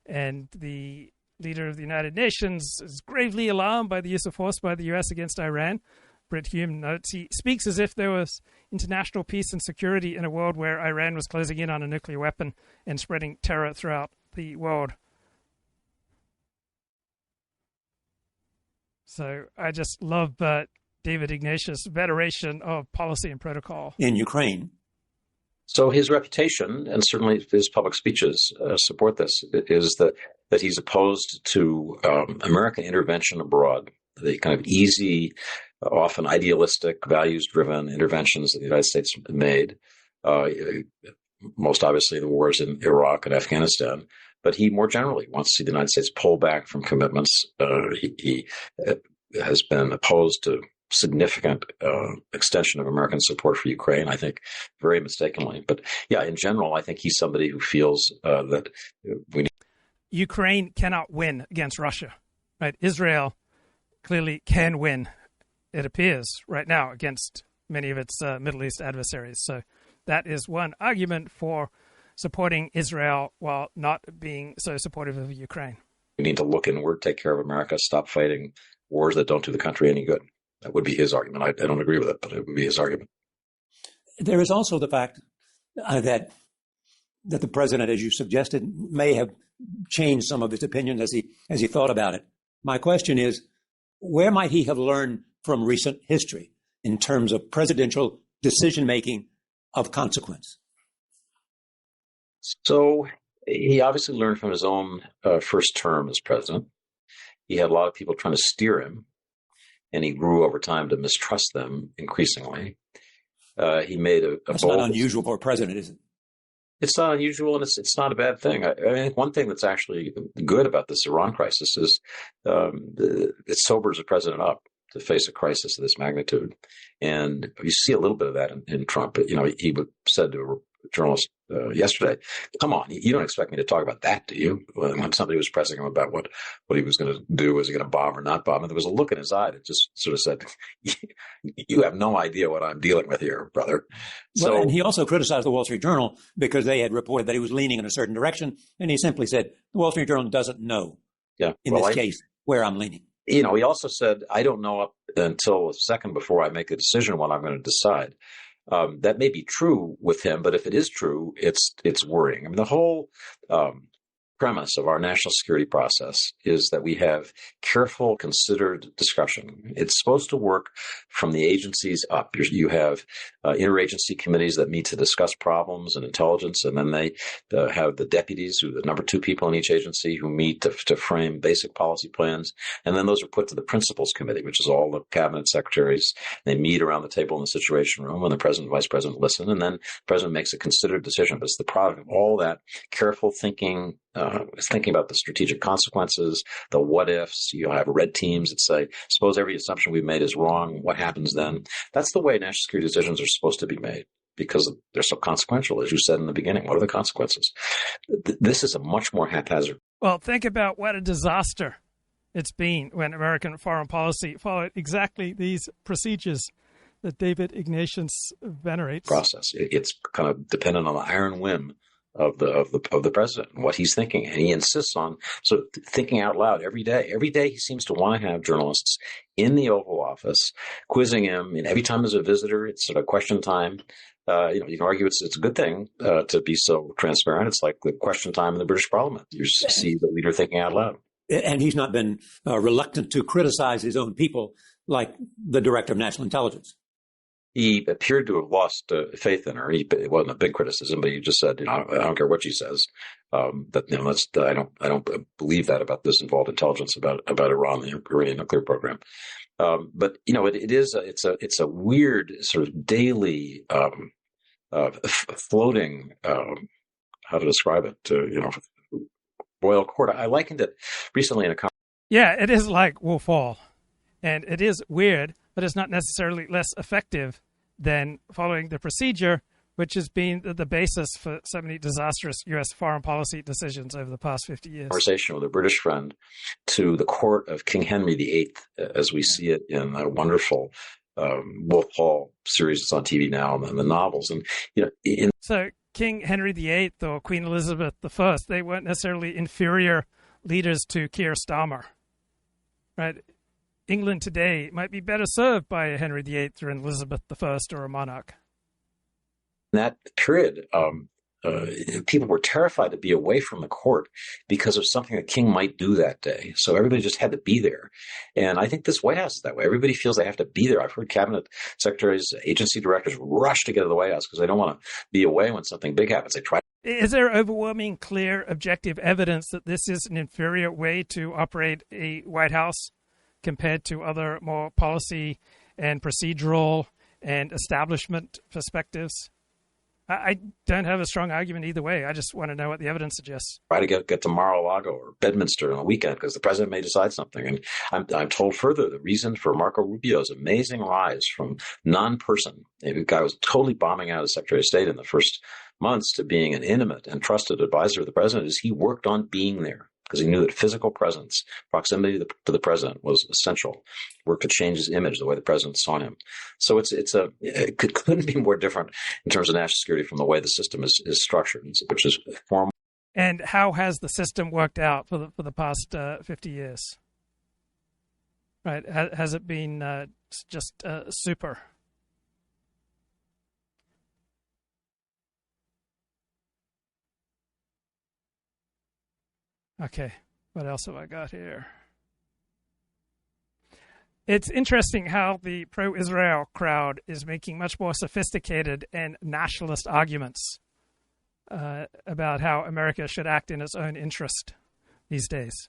And the leader of the United Nations, is gravely alarmed by the use of force by the U.S. against Iran. Britt Hume notes he speaks as if there was international peace and security in a world where Iran was closing in on a nuclear weapon and spreading terror throughout the world. So I just love David Ignatius' veneration of policy and protocol. In Ukraine. So his reputation, and certainly his public speeches support this, is that he's opposed to American intervention abroad, the kind of easy, often idealistic, values-driven interventions that the United States made, most obviously the wars in Iraq and Afghanistan. But he more generally wants to see the United States pull back from commitments. He has been opposed to significant extension of American support for Ukraine, I think, very mistakenly. But yeah, in general, I think he's somebody who feels that we need. Ukraine cannot win against Russia, right? Israel clearly can win, it appears, right now against many of its Middle East adversaries. So that is one argument for supporting Israel while not being so supportive of Ukraine. We need to look inward, take care of America, stop fighting wars that don't do the country any good. That would be his argument. I don't agree with it, but it would be his argument. There is also the fact that the president, as you suggested, may have changed some of his opinions as he thought about it. My question is, where might he have learned from recent history in terms of presidential decision-making of consequence? So he obviously learned from his own first term as president. He had a lot of people trying to steer him, and he grew over time to mistrust them increasingly. He made a That's not unusual for a president, is it? It's not unusual, and it's not a bad thing. I think one thing that's actually good about this Iran crisis is it sobers the president up to face a crisis of this magnitude. And you see a little bit of that in Trump. But, he said to a journalist yesterday, "Come on, you don't expect me to talk about that, do you?" When somebody was pressing him about what he was going to do, was he going to bomb or not bomb, and there was a look in his eye that just sort of said, "You have no idea what I'm dealing with here, brother." Well, and he also criticized the Wall Street Journal because they had reported that he was leaning in a certain direction, and he simply said, "The Wall Street Journal doesn't know, in this case, where I'm leaning." He also said, "I don't know up until a second before I make a decision what I'm going to decide." That may be true with him, but if it is true, it's worrying. I mean, the whole premise of our national security process is that we have careful, considered discussion. It's supposed to work from the agencies up. You have interagency committees that meet to discuss problems and intelligence, and then they have the deputies, the number two people in each agency, who meet to frame basic policy plans. And then those are put to the principals committee, which is all the cabinet secretaries. They meet around the table in the Situation Room, and the president and vice president listen, and then the president makes a considered decision. But it's the product of all that careful thinking, thinking about the strategic consequences, the what ifs. You have red teams that say, suppose every assumption we've made is wrong, what happens then? That's the way national security decisions are supposed to be made, because they're so consequential, as you said in the beginning. What are the consequences? This is a much more haphazard. Well, think about what a disaster it's been when American foreign policy followed exactly these procedures that David Ignatius venerates. Process. It's kind of dependent on the iron whim of the president and what he's thinking, and he insists on thinking out loud every day. Every day he seems to want to have journalists in the Oval Office quizzing him, and every time there's a visitor, it's sort of question time. You can argue it's a good thing to be so transparent. It's like the question time in the British Parliament. You see the leader thinking out loud. And he's not been reluctant to criticize his own people, like the director of national intelligence. He appeared to have lost faith in her. It wasn't a big criticism, but he just said, I don't care what she says. I don't believe that about this involved intelligence about Iran, the Iranian nuclear program. But it's a weird sort of daily floating. How to describe it? Royal court. I likened it recently in a. Yeah, it is like Wolf Hall, and it is weird, but it's not necessarily less effective than following the procedure, which has been the basis for so many disastrous U.S. foreign policy decisions over the past 50 years. Conversation with a British friend to the court of King Henry VIII, as we see it in a wonderful Wolf Hall series that's on TV now, and the novels. And so King Henry VIII or Queen Elizabeth I, they weren't necessarily inferior leaders to Keir Starmer, right? England today might be better served by a Henry VIII or an Elizabeth I or a monarch. In that period, people were terrified to be away from the court because of something the king might do that day. So everybody just had to be there. And I think this White House is that way. Everybody feels they have to be there. I've heard cabinet secretaries, agency directors rush to get to the White House because they don't want to be away when something big happens. They try. Is there overwhelming, clear, objective evidence that this is an inferior way to operate a White House compared to other more policy and procedural and establishment perspectives? I don't have a strong argument either way. I just want to know what the evidence suggests. Try to get to Mar-a-Lago or Bedminster on a weekend because the president may decide something. And I'm told further the reason for Marco Rubio's amazing rise from non-person, a guy was totally bombing out as Secretary of State in the first months, to being an intimate and trusted advisor of the president, is he worked on being there because he knew that physical presence, proximity to the president was essential. Worked to change his image, the way the president saw him. So it couldn't be more different in terms of national security from the way the system is structured, which is formal. And how has the system worked out for the past 50 years? Right? Has it been just super? Okay, what else have I got here? It's interesting how the pro-Israel crowd is making much more sophisticated and nationalist arguments about how America should act in its own interest these days.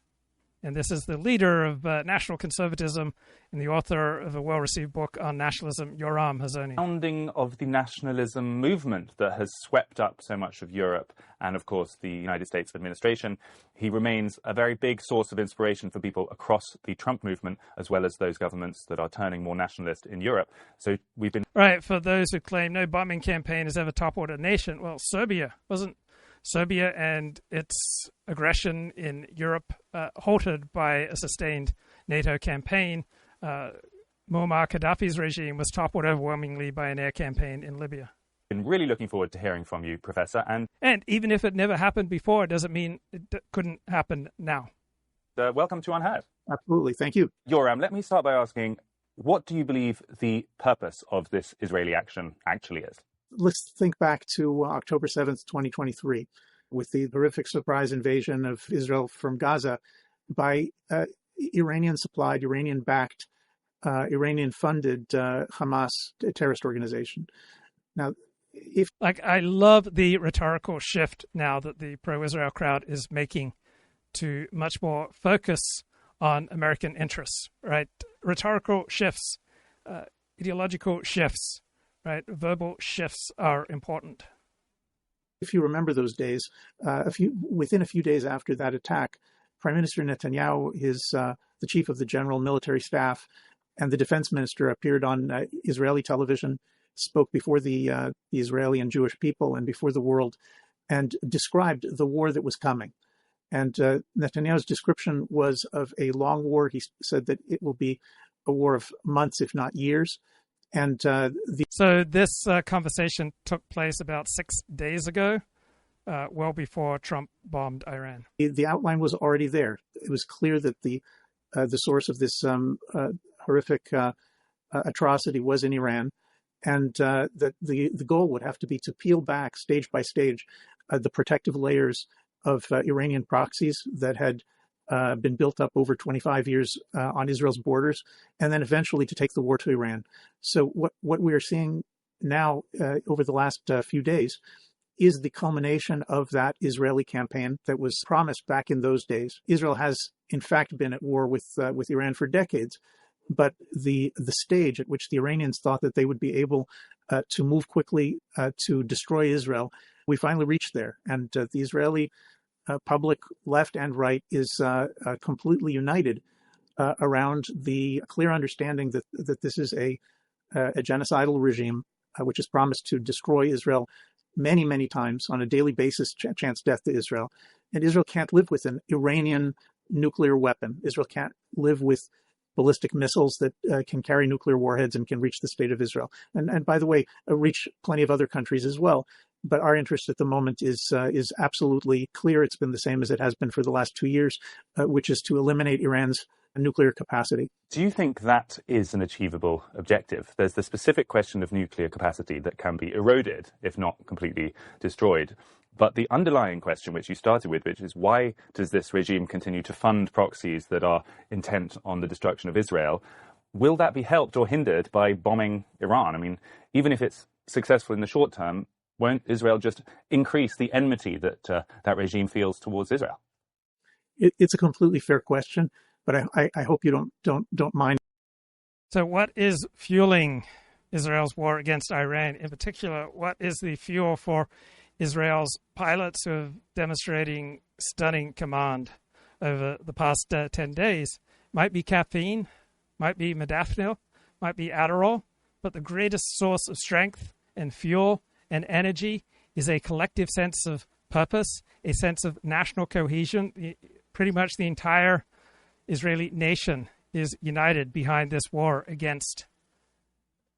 And this is the leader of national conservatism and the author of a well-received book on nationalism, Yoram Hazony. Founding of the nationalism movement that has swept up so much of Europe and, of course, the United States administration. He remains a very big source of inspiration for people across the Trump movement, as well as those governments that are turning more nationalist in Europe. So we've been... Right, for those who claim no bombing campaign has ever toppled a nation, well, Serbia and its aggression in Europe halted by a sustained NATO campaign. Muammar Gaddafi's regime was toppled overwhelmingly by an air campaign in Libya. Been really looking forward to hearing from you, Professor. And even if it never happened before, it doesn't mean it couldn't happen now. Welcome to Unheard. Absolutely. Thank you. Yoram, let me start by asking, what do you believe the purpose of this Israeli action actually is? Let's think back to October 7th, 2023, with the horrific surprise invasion of Israel from Gaza by Iranian-supplied, Iranian-backed, Iranian-funded Hamas terrorist organization. Now, I love the rhetorical shift now that the pro-Israel crowd is making to much more focus on American interests, right? Rhetorical shifts, ideological shifts. Right, verbal shifts are important. If you remember those days, within a few days after that attack, Prime Minister Netanyahu, the chief of the general military staff, and the defense minister appeared on Israeli television, spoke before the Israeli and Jewish people and before the world, and described the war that was coming. And Netanyahu's description was of a long war. He said that it will be a war of months, if not years. And so this conversation took place about 6 days ago, well before Trump bombed Iran. The outline was already there. It was clear that the source of this horrific atrocity was in Iran, and that the goal would have to be to peel back stage by stage the protective layers of Iranian proxies that had been built up over 25 years on Israel's borders, and then eventually to take the war to Iran. So what we are seeing now over the last few days is the culmination of that Israeli campaign that was promised back in those days. Israel has, in fact, been at war with Iran for decades, but the stage at which the Iranians thought that they would be able to move quickly to destroy Israel, we finally reached there. And the Israeli public, left and right, is completely united around the clear understanding that this is a genocidal regime which has promised to destroy Israel many, many times on a daily basis, chance death to Israel. And Israel can't live with an Iranian nuclear weapon. Israel can't live with ballistic missiles that can carry nuclear warheads and can reach the state of Israel. And by the way, reach plenty of other countries as well. But our interest at the moment is absolutely clear. It's been the same as it has been for the last 2 years, which is to eliminate Iran's nuclear capacity. Do you think that is an achievable objective? There's the specific question of nuclear capacity that can be eroded, if not completely destroyed. But the underlying question, which you started with, which is why does this regime continue to fund proxies that are intent on the destruction of Israel? Will that be helped or hindered by bombing Iran? I mean, even if it's successful in the short term, won't Israel just increase the enmity that that regime feels towards Israel? It's a completely fair question, but I hope you don't mind. So what is fueling Israel's war against Iran? In particular, what is the fuel for Israel's pilots who are demonstrating stunning command over the past 10 days? Might be caffeine, might be modafinil, might be Adderall, but the greatest source of strength and fuel and energy is a collective sense of purpose, a sense of national cohesion. Pretty much the entire Israeli nation is united behind this war against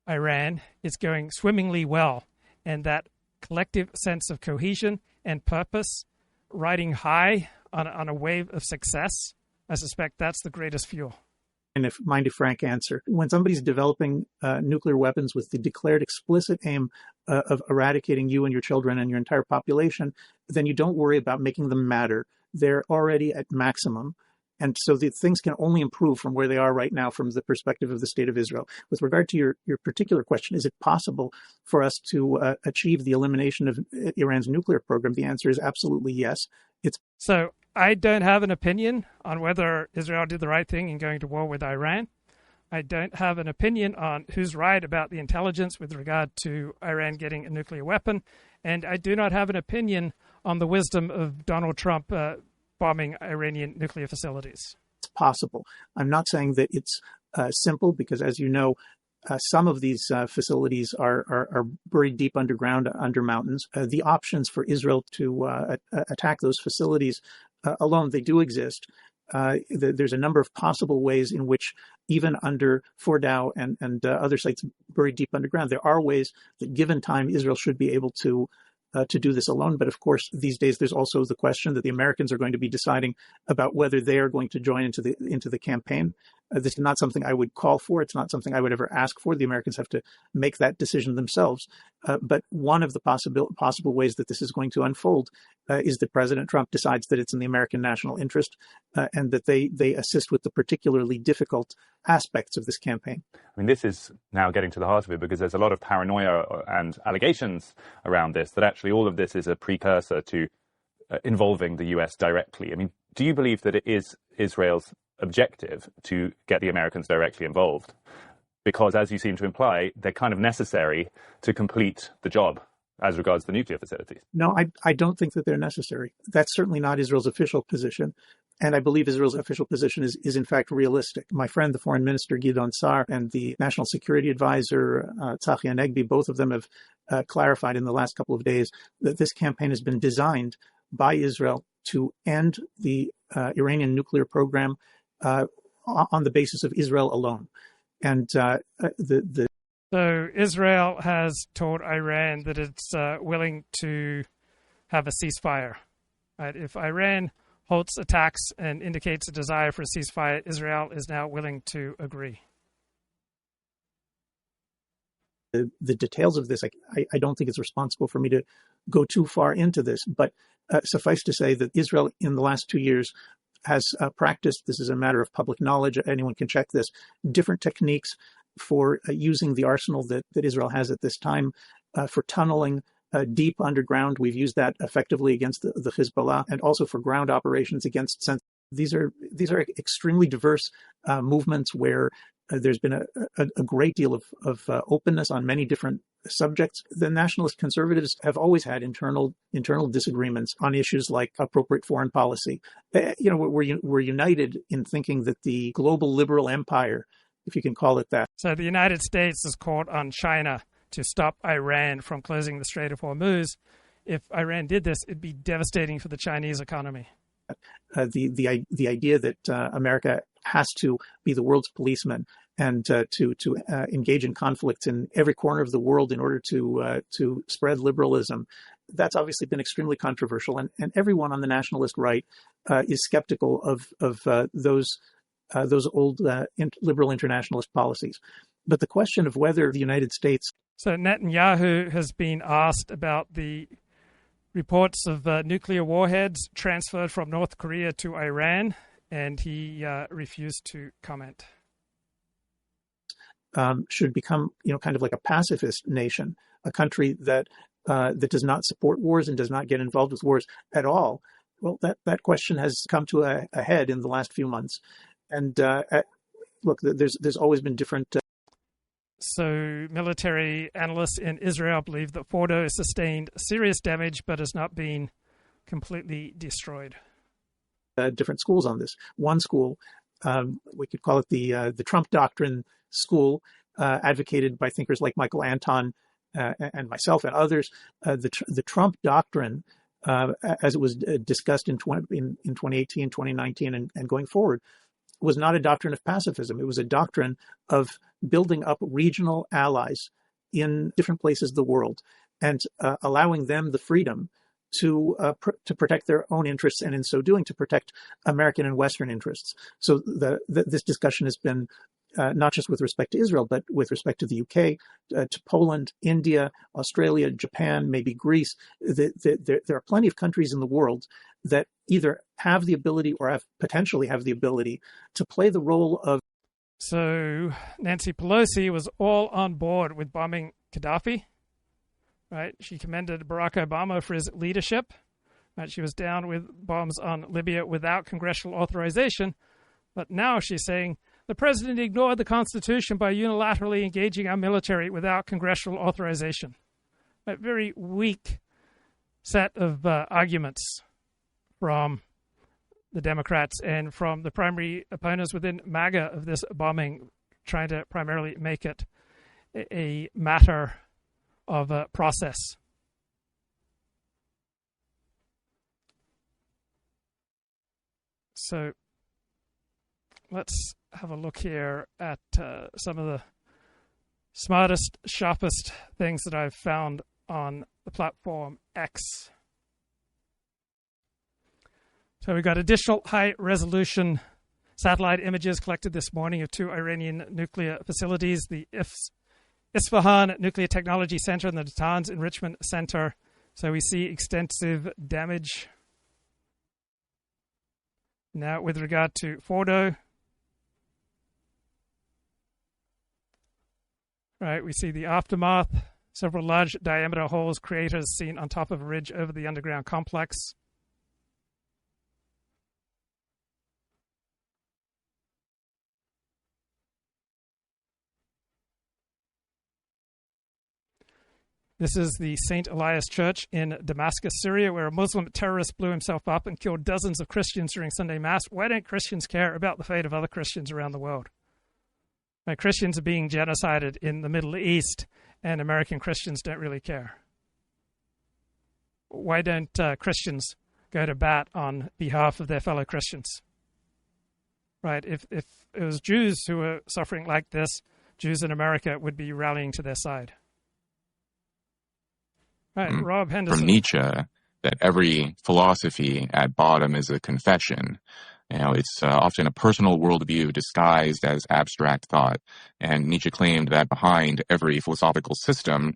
Iran. It's going swimmingly well, and that collective sense of cohesion and purpose riding high on a wave of success, I suspect that's the greatest fuel. And if mind a frank answer, when somebody's developing nuclear weapons with the declared explicit aim of eradicating you and your children and your entire population, then you don't worry about making them matter. They're already at maximum. And so the things can only improve from where they are right now from the perspective of the state of Israel. With regard to your particular question, is it possible for us to achieve the elimination of Iran's nuclear program? The answer is absolutely yes. So I don't have an opinion on whether Israel did the right thing in going to war with Iran. I don't have an opinion on who's right about the intelligence with regard to Iran getting a nuclear weapon. And I do not have an opinion on the wisdom of Donald Trump bombing Iranian nuclear facilities. It's possible. I'm not saying that it's simple because, as you know, some of these facilities are buried deep underground, under mountains. The options for Israel to attack those facilities alone, they do exist. There's a number of possible ways in which, even under Fordow and other sites buried deep underground, there are ways that, given time, Israel should be able to do this alone. But of course, these days, there's also the question that the Americans are going to be deciding about whether they are going to join into the campaign. This is not something I would call for. It's not something I would ever ask for. The Americans have to make that decision themselves. But one of the possible ways that this is going to unfold is that President Trump decides that it's in the American national interest and that they assist with the particularly difficult aspects of this campaign. I mean, this is now getting to the heart of it because there's a lot of paranoia and allegations around this, that actually all of this is a precursor to involving the US directly. I mean, do you believe that it is Israel's objective to get the Americans directly involved? Because, as you seem to imply, they're kind of necessary to complete the job as regards the nuclear facilities. No, I don't think that they're necessary. That's certainly not Israel's official position. And I believe Israel's official position is in fact realistic. My friend, the Foreign Minister Gideon Sa'ar, and the National Security Advisor Tzachi Hanegbi, both of them have clarified in the last couple of days that this campaign has been designed by Israel to end the Iranian nuclear program on the basis of Israel alone. And so Israel has told Iran that it's willing to have a ceasefire. Right? If Iran halts attacks and indicates a desire for a ceasefire, Israel is now willing to agree. The details of this, I don't think it's responsible for me to go too far into this, but suffice to say that Israel in the last 2 years has practiced, this is a matter of public knowledge, anyone can check this, different techniques for using the arsenal that Israel has at this time for tunneling deep underground. We've used that effectively against the Hezbollah, and also for ground operations against. These are extremely diverse movements where there's been a great deal of openness on many different subjects. The nationalist conservatives have always had internal disagreements on issues like appropriate foreign policy. We're united in thinking that the global liberal empire, if you can call it that. So the United States has called on China to stop Iran from closing the Strait of Hormuz. If Iran did this, it'd be devastating for the Chinese economy. The idea that America has to be the world's policeman and to engage in conflicts in every corner of the world in order to spread liberalism that's obviously been extremely controversial, and everyone on the nationalist right is skeptical of those old liberal internationalist policies. But the question of whether the United States... So Netanyahu has been asked about the reports of nuclear warheads transferred from North Korea to Iran, and he refused to comment. Should become, kind of like a pacifist nation, a country that does not support wars and does not get involved with wars at all. Well, that question has come to a head in the last few months. And look, there's always been different. So military analysts in Israel believe that Fordo has sustained serious damage but has not been completely destroyed. Different schools on this. One school, we could call it the Trump doctrine school, advocated by thinkers like Michael Anton and myself and others. The Trump doctrine, as it was discussed in 2018, 2019, and going forward, was not a doctrine of pacifism. It was a doctrine of building up regional allies in different places of the world and allowing them the freedom to protect their own interests, and in so doing to protect American and Western interests. So this discussion has been not just with respect to Israel, but with respect to the UK, to Poland, India, Australia, Japan, maybe Greece. There are plenty of countries in the world that either have the ability or potentially have the ability to play the role of. So Nancy Pelosi was all on board with bombing Gaddafi, right? She commended Barack Obama for his leadership. Right? She was down with bombs on Libya without congressional authorization. But now she's saying the president ignored the Constitution by unilaterally engaging our military without congressional authorization. A very weak set of arguments from the Democrats and from the primary opponents within MAGA of this bombing, trying to primarily make it a matter of a process. So let's have a look here at some of the smartest, sharpest things that I've found on the platform X. So we got additional high-resolution satellite images collected this morning of 2 Iranian nuclear facilities, the Isfahan Nuclear Technology Center and the Natanz Enrichment Center. So we see extensive damage. Now, with regard to Fordo, right, we see the aftermath, several large diameter holes, craters seen on top of a ridge over the underground complex. This is the St. Elias Church in Damascus, Syria, where a Muslim terrorist blew himself up and killed dozens of Christians during Sunday Mass. Why don't Christians care about the fate of other Christians around the world? Christians are being genocided in the Middle East, and American Christians don't really care. Why don't Christians go to bat on behalf of their fellow Christians? Right? If it was Jews who were suffering like this, Jews in America would be rallying to their side. Right, Rob Henderson. From Nietzsche, that every philosophy at bottom is a confession. It's often a personal worldview disguised as abstract thought. And Nietzsche claimed that behind every philosophical system,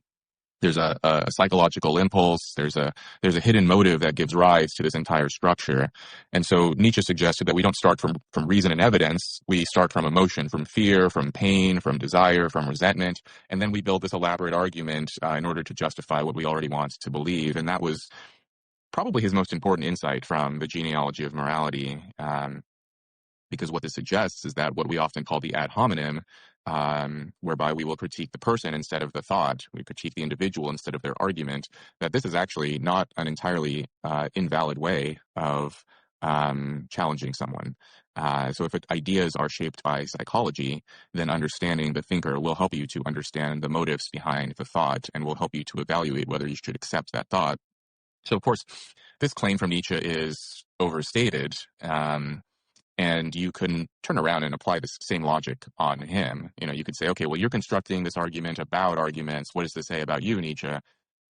there's a psychological impulse, there's a hidden motive that gives rise to this entire structure. And so Nietzsche suggested that we don't start from reason and evidence, we start from emotion, from fear, from pain, from desire, from resentment, and then we build this elaborate argument in order to justify what we already want to believe. And that was probably his most important insight from the genealogy of morality, because what this suggests is that what we often call the ad hominem, whereby we will critique the person instead of the thought, we critique the individual instead of their argument, that this is actually not an entirely invalid way of challenging someone. So if ideas are shaped by psychology, then understanding the thinker will help you to understand the motives behind the thought and will help you to evaluate whether you should accept that thought. So, of course, this claim from Nietzsche is overstated, and you can turn around and apply the same logic on him. You could say, okay, well, you're constructing this argument about arguments. What does this say about you, Nietzsche?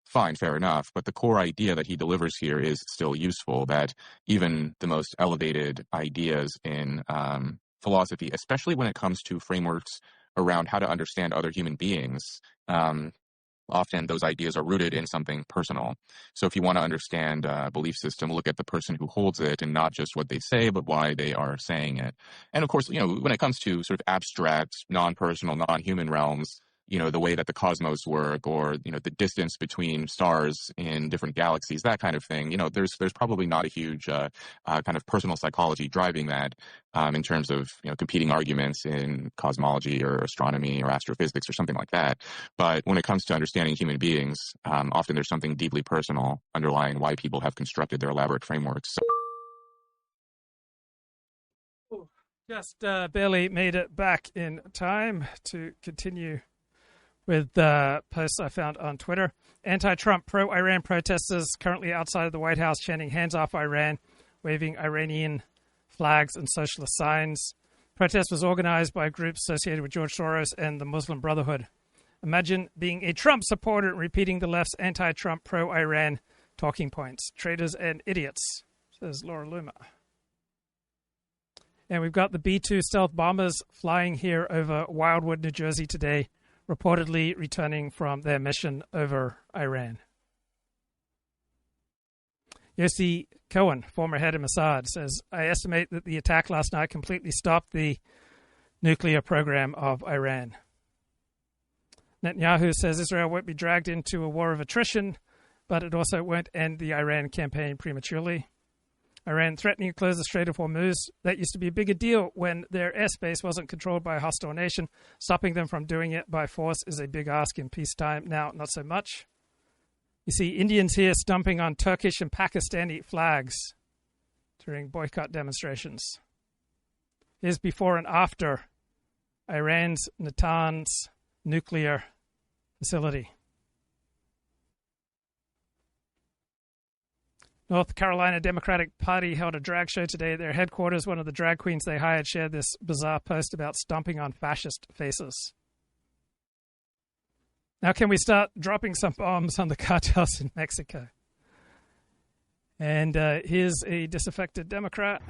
fine, fair enough. But the core idea that he delivers here is still useful, that even the most elevated ideas in philosophy, especially when it comes to frameworks around how to understand other human beings, often those ideas are rooted in something personal. So if you want to understand a belief system, look at the person who holds it and not just what they say, but why they are saying it. And of course, when it comes to sort of abstract, non-personal, non-human realms, the way that the cosmos work, or, the distance between stars in different galaxies, that kind of thing, there's probably not a huge kind of personal psychology driving that in terms of, competing arguments in cosmology or astronomy or astrophysics or something like that. But when it comes to understanding human beings, often there's something deeply personal underlying why people have constructed their elaborate frameworks. Just barely made it back in time to continue with posts I found on Twitter. Anti-Trump, pro-Iran protesters currently outside of the White House chanting "Hands off Iran," waving Iranian flags and socialist signs. Protest was organized by groups associated with George Soros and the Muslim Brotherhood. Imagine being a Trump supporter and repeating the left's anti-Trump, pro-Iran talking points. Traitors and idiots, says Laura Luma. And we've got the B-2 stealth bombers flying here over Wildwood, New Jersey today, reportedly returning from their mission over Iran. Yossi Cohen, former head of Mossad, says, I estimate that the attack last night completely stopped the nuclear program of Iran. Netanyahu says Israel won't be dragged into a war of attrition, but it also won't end the Iran campaign prematurely. Iran threatening to close the Strait of Hormuz. That used to be a bigger deal when their airspace wasn't controlled by a hostile nation. Stopping them from doing it by force is a big ask in peacetime. Now, not so much. You see Indians here stomping on Turkish and Pakistani flags during boycott demonstrations. Here's before and after Iran's Natanz nuclear facility. North Carolina Democratic Party held a drag show today at their headquarters. One of the drag queens they hired shared this bizarre post about stomping on fascist faces. Now can we start dropping some bombs on the cartels in Mexico? And here's a disaffected Democrat.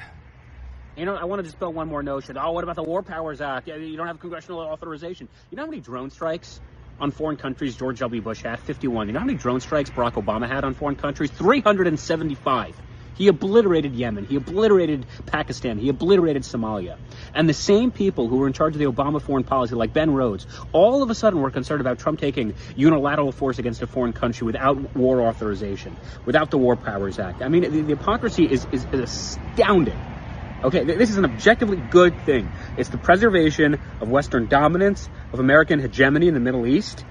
I want to dispel one more notion. Oh, what about the War Powers Act? Yeah, you don't have congressional authorization. You know how many drone strikes on foreign countries George W. Bush had? 51. You know how many drone strikes Barack Obama had on foreign countries? 375. He obliterated Yemen. He obliterated Pakistan. He obliterated Somalia. And the same people who were in charge of the Obama foreign policy, like Ben Rhodes, all of a sudden were concerned about Trump taking unilateral force against a foreign country without war authorization, without the War Powers Act. I mean, the hypocrisy is astounding. Okay, this is an objectively good thing. It's the preservation of Western dominance, of American hegemony in the Middle East.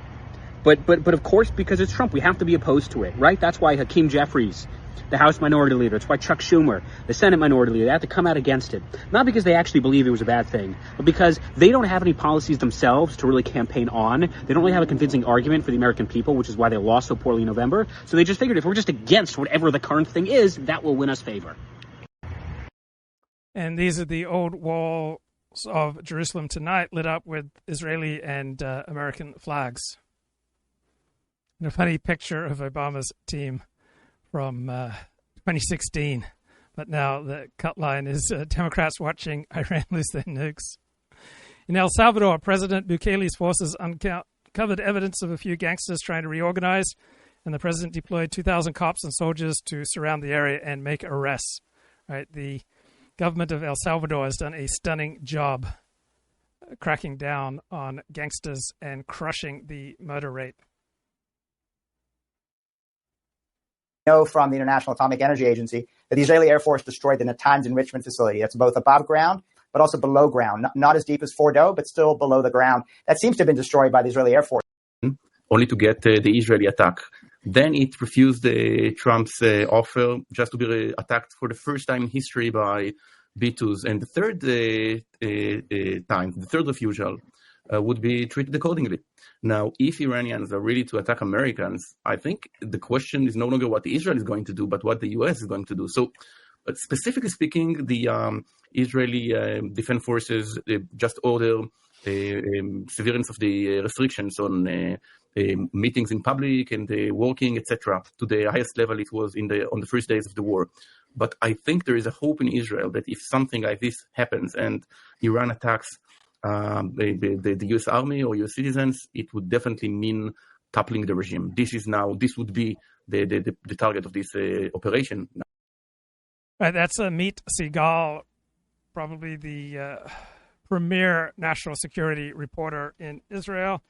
But of course, because it's Trump, we have to be opposed to it, right? That's why Hakeem Jeffries, the House Minority Leader, it's why Chuck Schumer, the Senate Minority Leader, they have to come out against it. Not because they actually believe it was a bad thing, but because they don't have any policies themselves to really campaign on. They don't really have a convincing argument for the American people, which is why they lost so poorly in November. So they just figured if we're just against whatever the current thing is, that will win us favor. And these are the old walls of Jerusalem tonight, lit up with Israeli and American flags. And a funny picture of Obama's team from 2016. But now the cut line is Democrats watching Iran lose their nukes. In El Salvador, President Bukele's forces uncovered evidence of a few gangsters trying to reorganize, and the president deployed 2,000 cops and soldiers to surround the area and make arrests. Right, the government of El Salvador has done a stunning job cracking down on gangsters and crushing the murder rate. Know from the International Atomic Energy Agency that the Israeli Air Force destroyed the Natanz enrichment facility. That's both above ground, but also below ground. Not as deep as Fordo, but still below the ground. That seems to have been destroyed by the Israeli Air Force. Only to get the Israeli attack. Then it refused Trump's offer just to be attacked for the first time in history by B-2s. And the third time, the third refusal, would be treated accordingly. Now, if Iranians are ready to attack Americans, I think the question is no longer what Israel is going to do, but what the U.S. is going to do. So, specifically speaking, the Israeli Defense Forces just ordered severance of the restrictions on meetings in public and working, etc. To the highest level it was on the first days of the war. But I think there is a hope in Israel that if something like this happens and Iran attacks the U.S. Army or U.S. citizens, it would definitely mean toppling the regime. This would be the target of this operation. Right, that's Amit Segal, probably the premier national security reporter in Israel.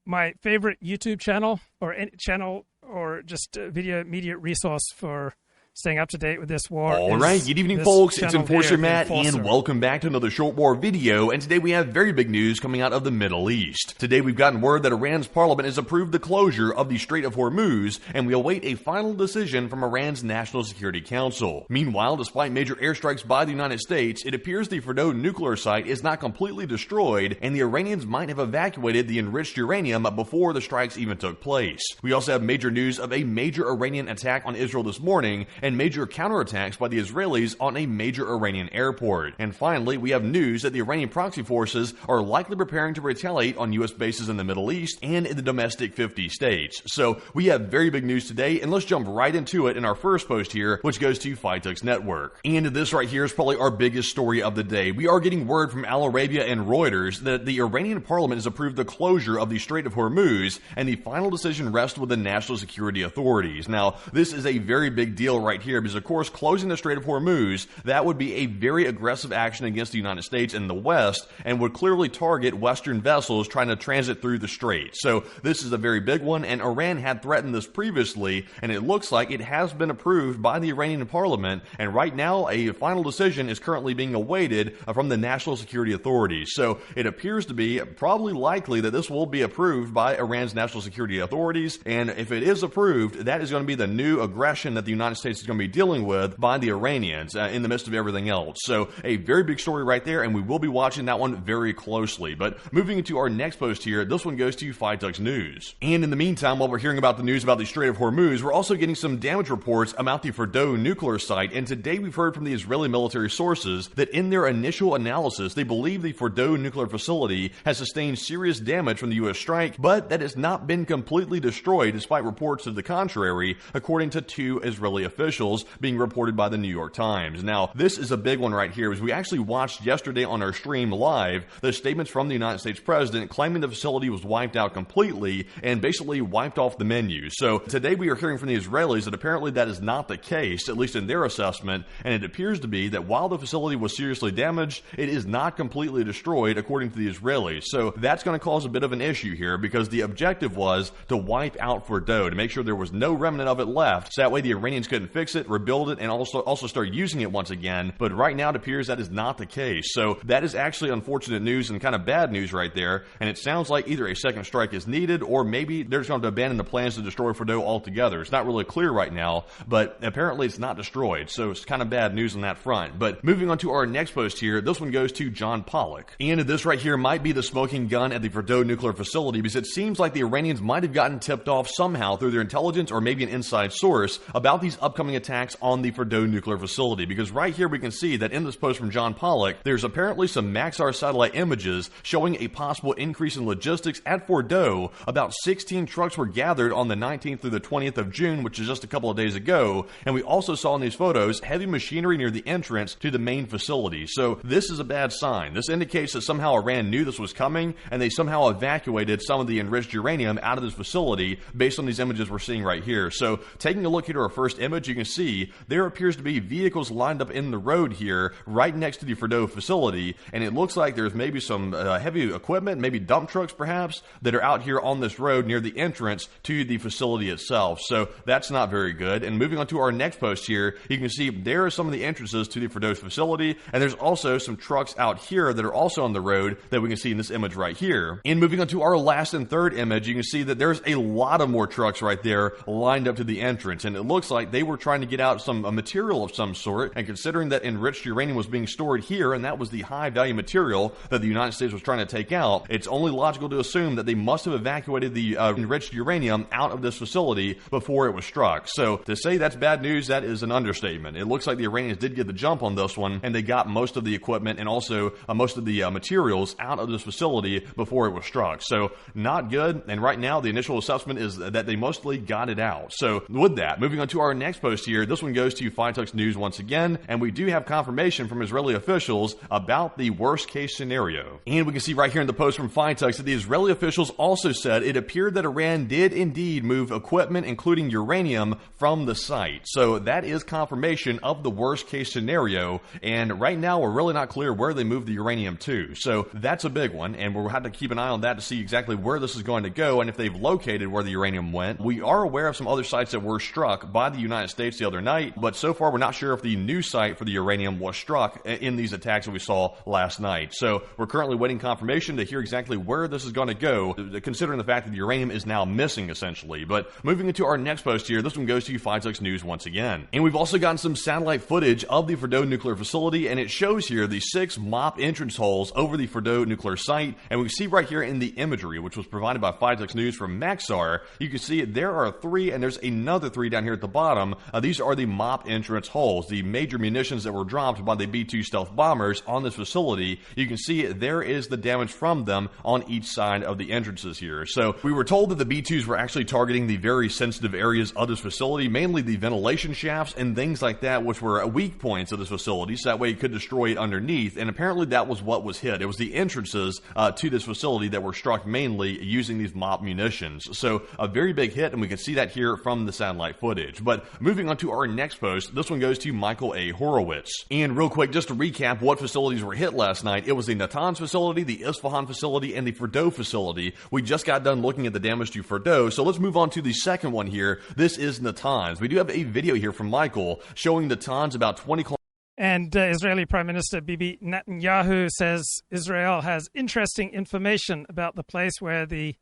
My favorite YouTube channel or any channel or just video media resource for staying up to date with this war. All right, good evening, folks. It's Enforcer Matt, and welcome back to another short war video. And today we have very big news coming out of the Middle East. Today we've gotten word that Iran's parliament has approved the closure of the Strait of Hormuz, and we await a final decision from Iran's National Security Council. Meanwhile, despite major airstrikes by the United States, it appears the Fordow nuclear site is not completely destroyed, and the Iranians might have evacuated the enriched uranium before the strikes even took place. We also have major news of a major Iranian attack on Israel this morning, and major counterattacks by the Israelis on a major Iranian airport. And finally, we have news that the Iranian proxy forces are likely preparing to retaliate on U.S. bases in the Middle East and in the domestic 50 states. So we have very big news today, and let's jump right into it in our first post here, which goes to Fightux Network. And this right here is probably our biggest story of the day. We are getting word from Al Arabia and Reuters that the Iranian parliament has approved the closure of the Strait of Hormuz, and the final decision rests with the national security authorities. Now, this is a very big deal right here, because of course closing the Strait of Hormuz, that would be a very aggressive action against the United States and the West, and would clearly target Western vessels trying to transit through the strait. So this is a very big one, and Iran had threatened this previously, and it looks like it has been approved by the Iranian parliament, and right now a final decision is currently being awaited from the national security authorities. So it appears to be probably likely that this will be approved by Iran's national security authorities, and if it is approved, that is going to be the new aggression that the United States is going to be dealing with by the Iranians in the midst of everything else. So a very big story right there, and we will be watching that one very closely. But moving into our next post here, this one goes to Fightux News. And in the meantime, while we're hearing about the news about the Strait of Hormuz, we're also getting some damage reports about the Fordow nuclear site, and today we've heard from the Israeli military sources that in their initial analysis, they believe the Fordow nuclear facility has sustained serious damage from the U.S. strike, but that it's not been completely destroyed despite reports to the contrary, according to two Israeli officials being reported by the New York Times. Now, this is a big one right here, as we actually watched yesterday on our stream live the statements from the United States president claiming the facility was wiped out completely and basically wiped off the menu. So today we are hearing from the Israelis that apparently that is not the case, at least in their assessment, and it appears to be that while the facility was seriously damaged, it is not completely destroyed according to the Israelis. So that's going to cause a bit of an issue here, because the objective was to wipe out Fordow, to make sure there was no remnant of it left, so that way the Iranians couldn't fix it, rebuild it, and also start using it once again. But right now it appears that is not the case. So that is actually unfortunate news and kind of bad news right there. And it sounds like either a second strike is needed, or maybe they're just going to abandon the plans to destroy Fordow altogether. It's not really clear right now, but apparently it's not destroyed. So it's kind of bad news on that front. But moving on to our next post here, this one goes to John Pollock. And this right here might be the smoking gun at the Fordow nuclear facility, because it seems like the Iranians might have gotten tipped off somehow through their intelligence or maybe an inside source about these upcoming attacks on the Fordow nuclear facility. Because right here we can see that in this post from John Pollock, there's apparently some Maxar satellite images showing a possible increase in logistics at Fordow. About 16 trucks were gathered on the 19th through the 20th of June, which is just a couple of days ago. And we also saw in these photos heavy machinery near the entrance to the main facility. So this is a bad sign. This indicates that somehow Iran knew this was coming, and they somehow evacuated some of the enriched uranium out of this facility based on these images we're seeing right here. So taking a look here to our first image, you can see there appears to be vehicles lined up in the road here right next to the Fordow facility, and it looks like there's maybe some heavy equipment, maybe dump trucks perhaps, that are out here on this road near the entrance to the facility itself. So that's not very good. And moving on to our next post here, you can see there are some of the entrances to the Fordow facility, and there's also some trucks out here that are also on the road that we can see in this image right here. And moving on to our last and third image, you can see that there's a lot of more trucks right there lined up to the entrance, and it looks like they were trying to get out some material of some sort, and considering that enriched uranium was being stored here, and that was the high-value material that the United States was trying to take out, it's only logical to assume that they must have evacuated the enriched uranium out of this facility before it was struck. So to say that's bad news, that is an understatement. It looks like the Iranians did get the jump on this one, and they got most of the equipment and also most of the materials out of this facility before it was struck. So not good, and right now the initial assessment is that they mostly got it out. So with that, moving on to our next post here, this one goes to Fitux News once again, and we do have confirmation from Israeli officials about the worst case scenario. And we can see right here in the post from Fitux that the Israeli officials also said it appeared that Iran did indeed move equipment, including uranium, from the site. So that is confirmation of the worst case scenario, and right now we're really not clear where they moved the uranium to. So that's a big one, and we'll have to keep an eye on that to see exactly where this is going to go and if they've located where the uranium went. We are aware of some other sites that were struck by the United States the other night, but so far we're not sure if the new site for the uranium was struck in these attacks that we saw last night. So we're currently waiting confirmation to hear exactly where this is going to go, considering the fact that the uranium is now missing essentially. But moving into our next post here, this one goes to Fitux News once again. And we've also gotten some satellite footage of the Fordo nuclear facility, and it shows here the 6 mop entrance holes over the Fordo nuclear site. And we can see right here in the imagery, which was provided by Fitux News from Maxar, you can see there are 3, and there's another 3 down here at the bottom. These are the mop entrance holes, the major munitions that were dropped by the B-2 stealth bombers on this facility. You can see there is the damage from them on each side of the entrances here. So we were told that the B-2s were actually targeting the very sensitive areas of this facility, mainly the ventilation shafts and things like that, which were weak points of this facility, so that way it could destroy it underneath. And apparently that was what was hit. It was the entrances to this facility that were struck mainly using these mop munitions. So a very big hit, and we can see that here from the satellite footage. But moving on to our next post, this one goes to Michael A. Horowitz. And real quick, just to recap what facilities were hit last night, it was the Natanz facility, the Isfahan facility, and the Fordo facility. We just got done looking at the damage to Fordo, so let's move on to the second one here. This is Natanz. We do have a video here from Michael showing Natanz about 20 kilometers. And Israeli Prime Minister Bibi Netanyahu says Israel has interesting information about the place where the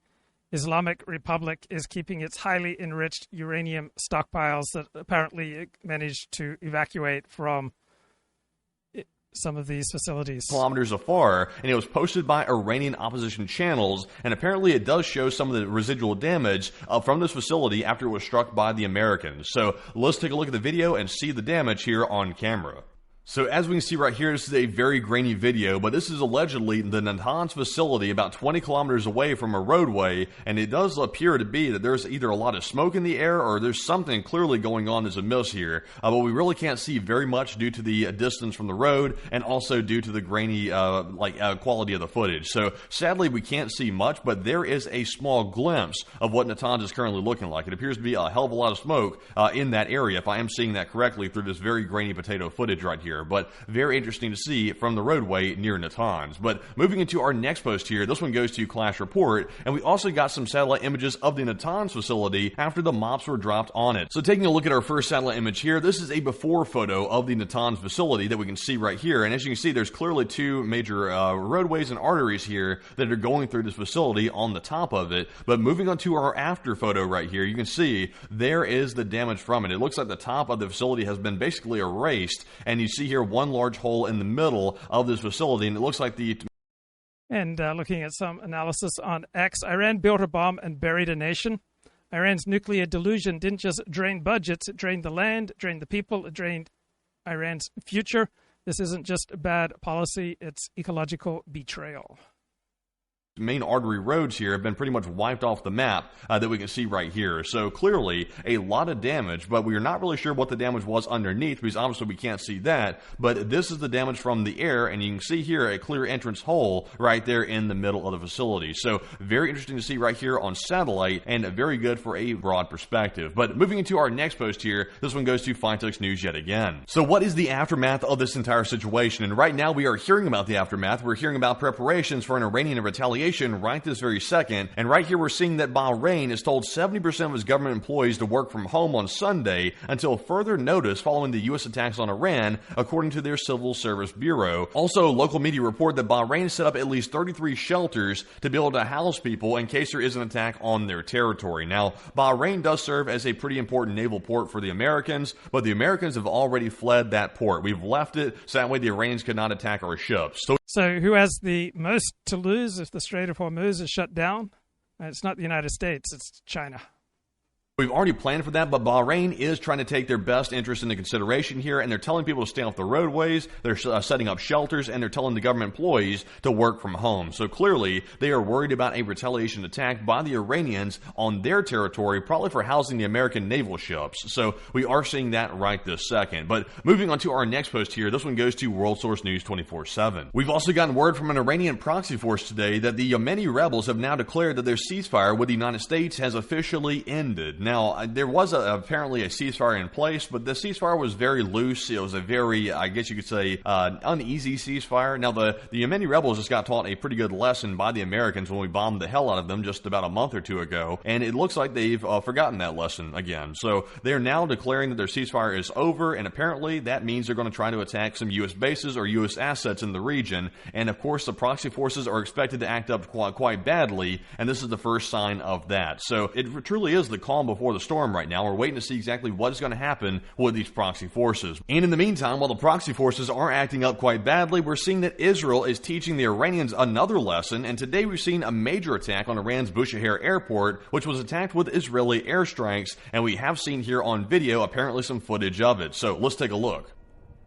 Islamic Republic is keeping its highly enriched uranium stockpiles that apparently it managed to evacuate from some of these facilities. Kilometers afar, and it was posted by Iranian opposition channels, and apparently it does show some of the residual damage from this facility after it was struck by the Americans. So let's take a look at the video and see the damage here on camera. So as we can see right here, this is a very grainy video, but this is allegedly the Natanz facility about 20 kilometers away from a roadway, and it does appear to be that there's either a lot of smoke in the air or there's something clearly going on that's amiss here, but we really can't see very much due to the distance from the road and also due to the grainy quality of the footage. So sadly we can't see much, but there is a small glimpse of what Natanz is currently looking like. It appears to be a hell of a lot of smoke in that area, if I am seeing that correctly through this very grainy potato footage right here. But very interesting to see from the roadway near Natanz. But moving into our next post here, this one goes to Clash Report, and we also got some satellite images of the Natanz facility after the mops were dropped on it. So taking a look at our first satellite image here, this is a before photo of the Natanz facility that we can see right here, and as you can see, there's clearly 2 major roadways and arteries here that are going through this facility on the top of it. But moving on to our after photo right here, you can see there is the damage from it. It looks like the top of the facility has been basically erased, and you see here one large hole in the middle of this facility, and it looks like the... And looking at some analysis on X, Iran built a bomb and buried a nation. Iran's nuclear delusion didn't just drain budgets, it drained the land, drained the people, it drained Iran's future. This isn't just bad policy, it's ecological betrayal. Main artery roads here have been pretty much wiped off the map that we can see right here. So clearly a lot of damage, but we are not really sure what the damage was underneath because obviously we can't see that. But this is the damage from the air, and you can see here a clear entrance hole right there in the middle of the facility. So very interesting to see right here on satellite, and very good for a broad perspective. But moving into our next post here, this one goes to Fitux News yet again. So what is the aftermath of this entire situation? And right now we are hearing about the aftermath. We're hearing about preparations for an Iranian retaliation retaliation right this very second. And right here we're seeing that Bahrain has told 70% of its government employees to work from home on Sunday until further notice following the U.S. attacks on Iran, according to their Civil Service Bureau. Also, local media report that Bahrain set up at least 33 shelters to be able to house people in case there is an attack on their territory. Now, Bahrain does serve as a pretty important naval port for the Americans, but the Americans have already fled that port. We've left it so that way the Iranians could not attack our ships. So who has the most to lose if the Strait of Hormuz is shut down? It's not the United States, it's China. We've already planned for that, but Bahrain is trying to take their best interest into consideration here, and they're telling people to stay off the roadways, they're setting up shelters, and they're telling the government employees to work from home. So clearly, they are worried about a retaliation attack by the Iranians on their territory, probably for housing the American naval ships. So we are seeing that right this second. But moving on to our next post here, this one goes to World Source News 24/7. We've also gotten word from an Iranian proxy force today that the Yemeni rebels have now declared that their ceasefire with the United States has officially ended. Now, there was apparently a ceasefire in place, but the ceasefire was very loose. It was a very, I guess you could say, uneasy ceasefire. Now, the Yemeni rebels just got taught a pretty good lesson by the Americans when we bombed the hell out of them just about a month or two ago, and it looks like they've forgotten that lesson again. So they're now declaring that their ceasefire is over, and apparently that means they're going to try to attack some U.S. bases or U.S. assets in the region. And, of course, the proxy forces are expected to act up quite badly, and this is the first sign of that. So it truly is the calm before the storm right now. We're waiting to see exactly what is going to happen with these proxy forces. And in the meantime, while the proxy forces are acting up quite badly, we're seeing that Israel is teaching the Iranians another lesson, and today we've seen a major attack on Iran's Bushehr airport, which was attacked with Israeli airstrikes, and we have seen here on video apparently some footage of it. So let's take a look.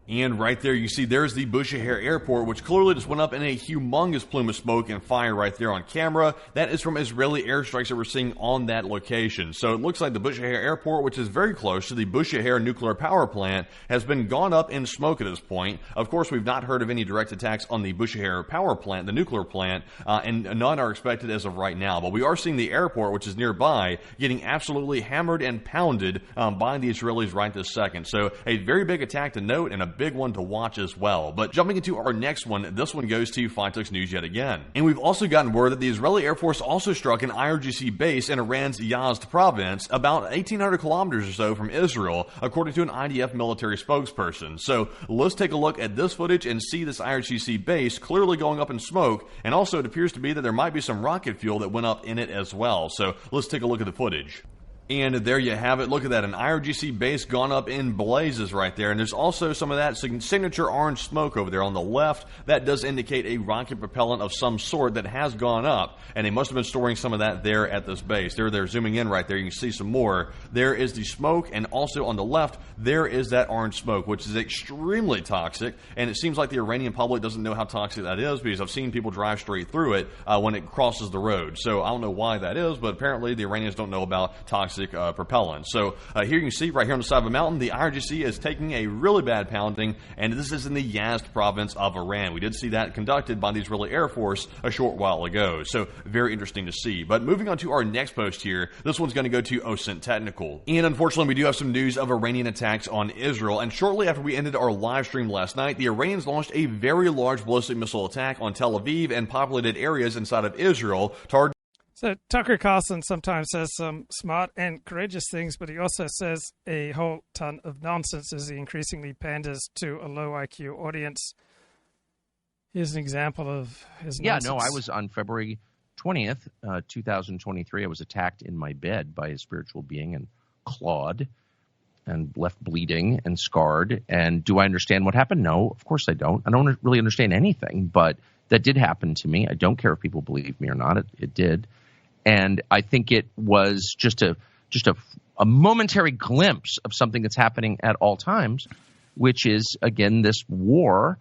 And right there, you see there's the Bushehr airport, which clearly just went up in a humongous plume of smoke and fire right there on camera. That is from Israeli airstrikes that we're seeing on that location. So it looks like the Bushehr airport, which is very close to the Bushehr nuclear power plant, has been gone up in smoke at this point. Of course, we've not heard of any direct attacks on the Bushehr power plant, the nuclear plant, and none are expected as of right now. But we are seeing the airport, which is nearby, getting absolutely hammered and pounded by the Israelis right this second. So a very big attack to note, and a big one to watch as well. But jumping into our next one, this one goes to Fightux News yet again. And we've also gotten word that the Israeli Air Force also struck an IRGC base in Iran's Yazd province, about 1,800 kilometers or so from Israel, according to an IDF military spokesperson. So let's take a look at this footage and see this IRGC base clearly going up in smoke, and also it appears to be that there might be some rocket fuel that went up in it as well. So let's take a look at the footage. And there you have it. Look at that. An IRGC base gone up in blazes right there. And there's also some of that signature orange smoke over there on the left. That does indicate a rocket propellant of some sort that has gone up. And they must have been storing some of that there at this base. They're zooming in right there. You can see some more. There is the smoke. And also on the left, there is that orange smoke, which is extremely toxic. And it seems like the Iranian public doesn't know how toxic that is, because I've seen people drive straight through it when it crosses the road. So I don't know why that is, but apparently the Iranians don't know about toxic propellant. So here you can see right here on the side of a mountain, the IRGC is taking a really bad pounding, and this is in the Yazd province of Iran. We did see that conducted by the Israeli Air Force a short while ago. So very interesting to see. But moving on to our next post here, this one's going to go to OSINT Technical. And unfortunately, we do have some news of Iranian attacks on Israel. And shortly after we ended our live stream last night, the Iranians launched a very large ballistic missile attack on Tel Aviv and populated areas inside of Israel, targeting. So Tucker Carlson sometimes says some smart and courageous things, but he also says a whole ton of nonsense as he increasingly panders to a low IQ audience. Here's an example of his nonsense. Yeah, no, I was on February 20th, 2023. I was attacked in my bed by a spiritual being and clawed and left bleeding and scarred. And do I understand what happened? No, of course I don't. I don't really understand anything, but that did happen to me. I don't care if people believe me or not. It did. And I think it was just a momentary glimpse of something that's happening at all times, which is, again, this war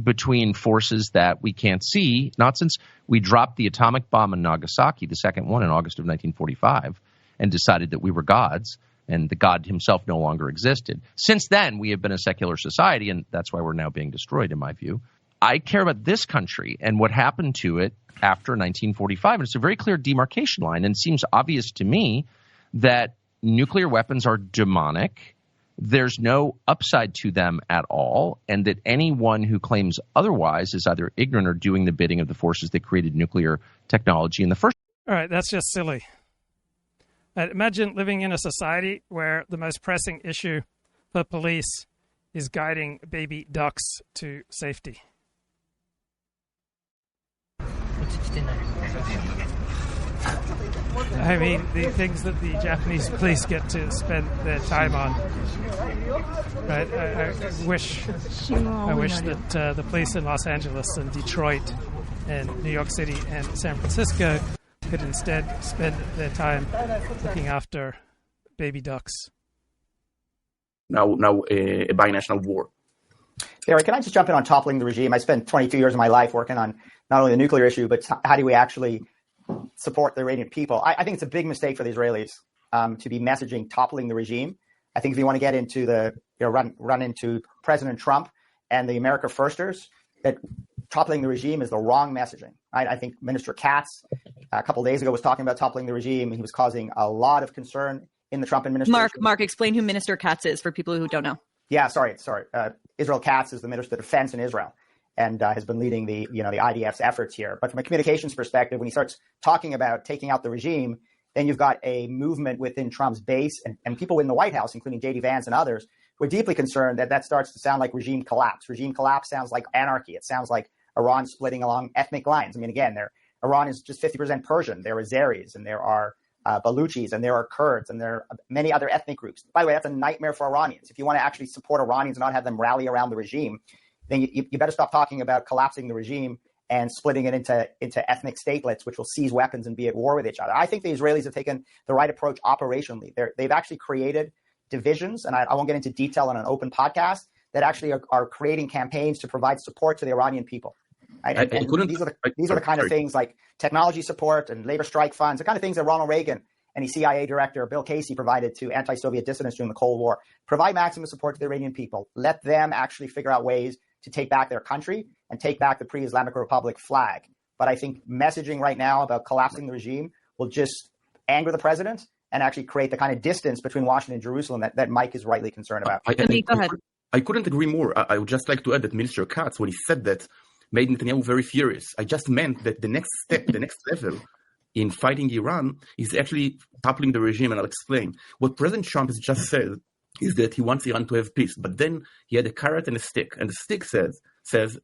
between forces that we can't see, not since we dropped the atomic bomb in Nagasaki, the second one in August of 1945, and decided that we were gods, and the God himself no longer existed. Since then, we have been a secular society, and that's why we're now being destroyed, in my view. I care about this country and what happened to it after 1945. And it's a very clear demarcation line. And it seems obvious to me that nuclear weapons are demonic, there's no upside to them at all, and that anyone who claims otherwise is either ignorant or doing the bidding of the forces that created nuclear technology in the first. All right, that's just silly. Imagine living in a society where the most pressing issue for police is guiding baby ducks to safety. I mean, the things that the Japanese police get to spend their time on. Right? I wish that the police in Los Angeles and Detroit and New York City and San Francisco could instead spend their time looking after baby ducks. Now a binational war. Barry, can I just jump in on toppling the regime? I spent 22 years of my life working on not only the nuclear issue, but how do we actually support the Iranian people? I think it's a big mistake for the Israelis to be messaging toppling the regime. I think if you want to get into the run into President Trump and the America Firsters, that toppling the regime is the wrong messaging. I think Minister Katz a couple of days ago was talking about toppling the regime. He was causing a lot of concern in the Trump administration. Mark, explain who Minister Katz is for people who don't know. Yeah, sorry. Israel Katz is the Minister of Defense in Israel and has been leading the IDF's efforts here. But from a communications perspective, when he starts talking about taking out the regime, then you've got a movement within Trump's base and people in the White House, including J.D. Vance and others, who are deeply concerned that starts to sound like regime collapse. Regime collapse sounds like anarchy. It sounds like Iran splitting along ethnic lines. I mean, again, Iran is just 50% Persian. There are Azeris and there are Baluchis and there are Kurds and there are many other ethnic groups. By the way, that's a nightmare for Iranians. If you want to actually support Iranians and not have them rally around the regime, then you better stop talking about collapsing the regime and splitting it into ethnic statelets, which will seize weapons and be at war with each other. I think the Israelis have taken the right approach operationally. They've actually created divisions, and I won't get into detail on an open podcast, that actually are creating campaigns to provide support to the Iranian people. Right? These are the kind of things like technology support and labor strike funds, the kind of things that Ronald Reagan and his CIA director, Bill Casey, provided to anti-Soviet dissidents during the Cold War. Provide maximum support to the Iranian people. Let them actually figure out ways to take back their country and take back the pre-Islamic Republic flag. But I think messaging right now about collapsing the regime will just anger the president and actually create the kind of distance between Washington and Jerusalem that Mike is rightly concerned about. Amit, go ahead. I couldn't agree more. I would just like to add that Minister Katz, when he said that, made Netanyahu very furious. I just meant that the next step, the next level in fighting Iran is actually toppling the regime, and I'll explain. What President Trump has just said is that he wants Iran to have peace, but then he had a carrot and a stick, and the stick says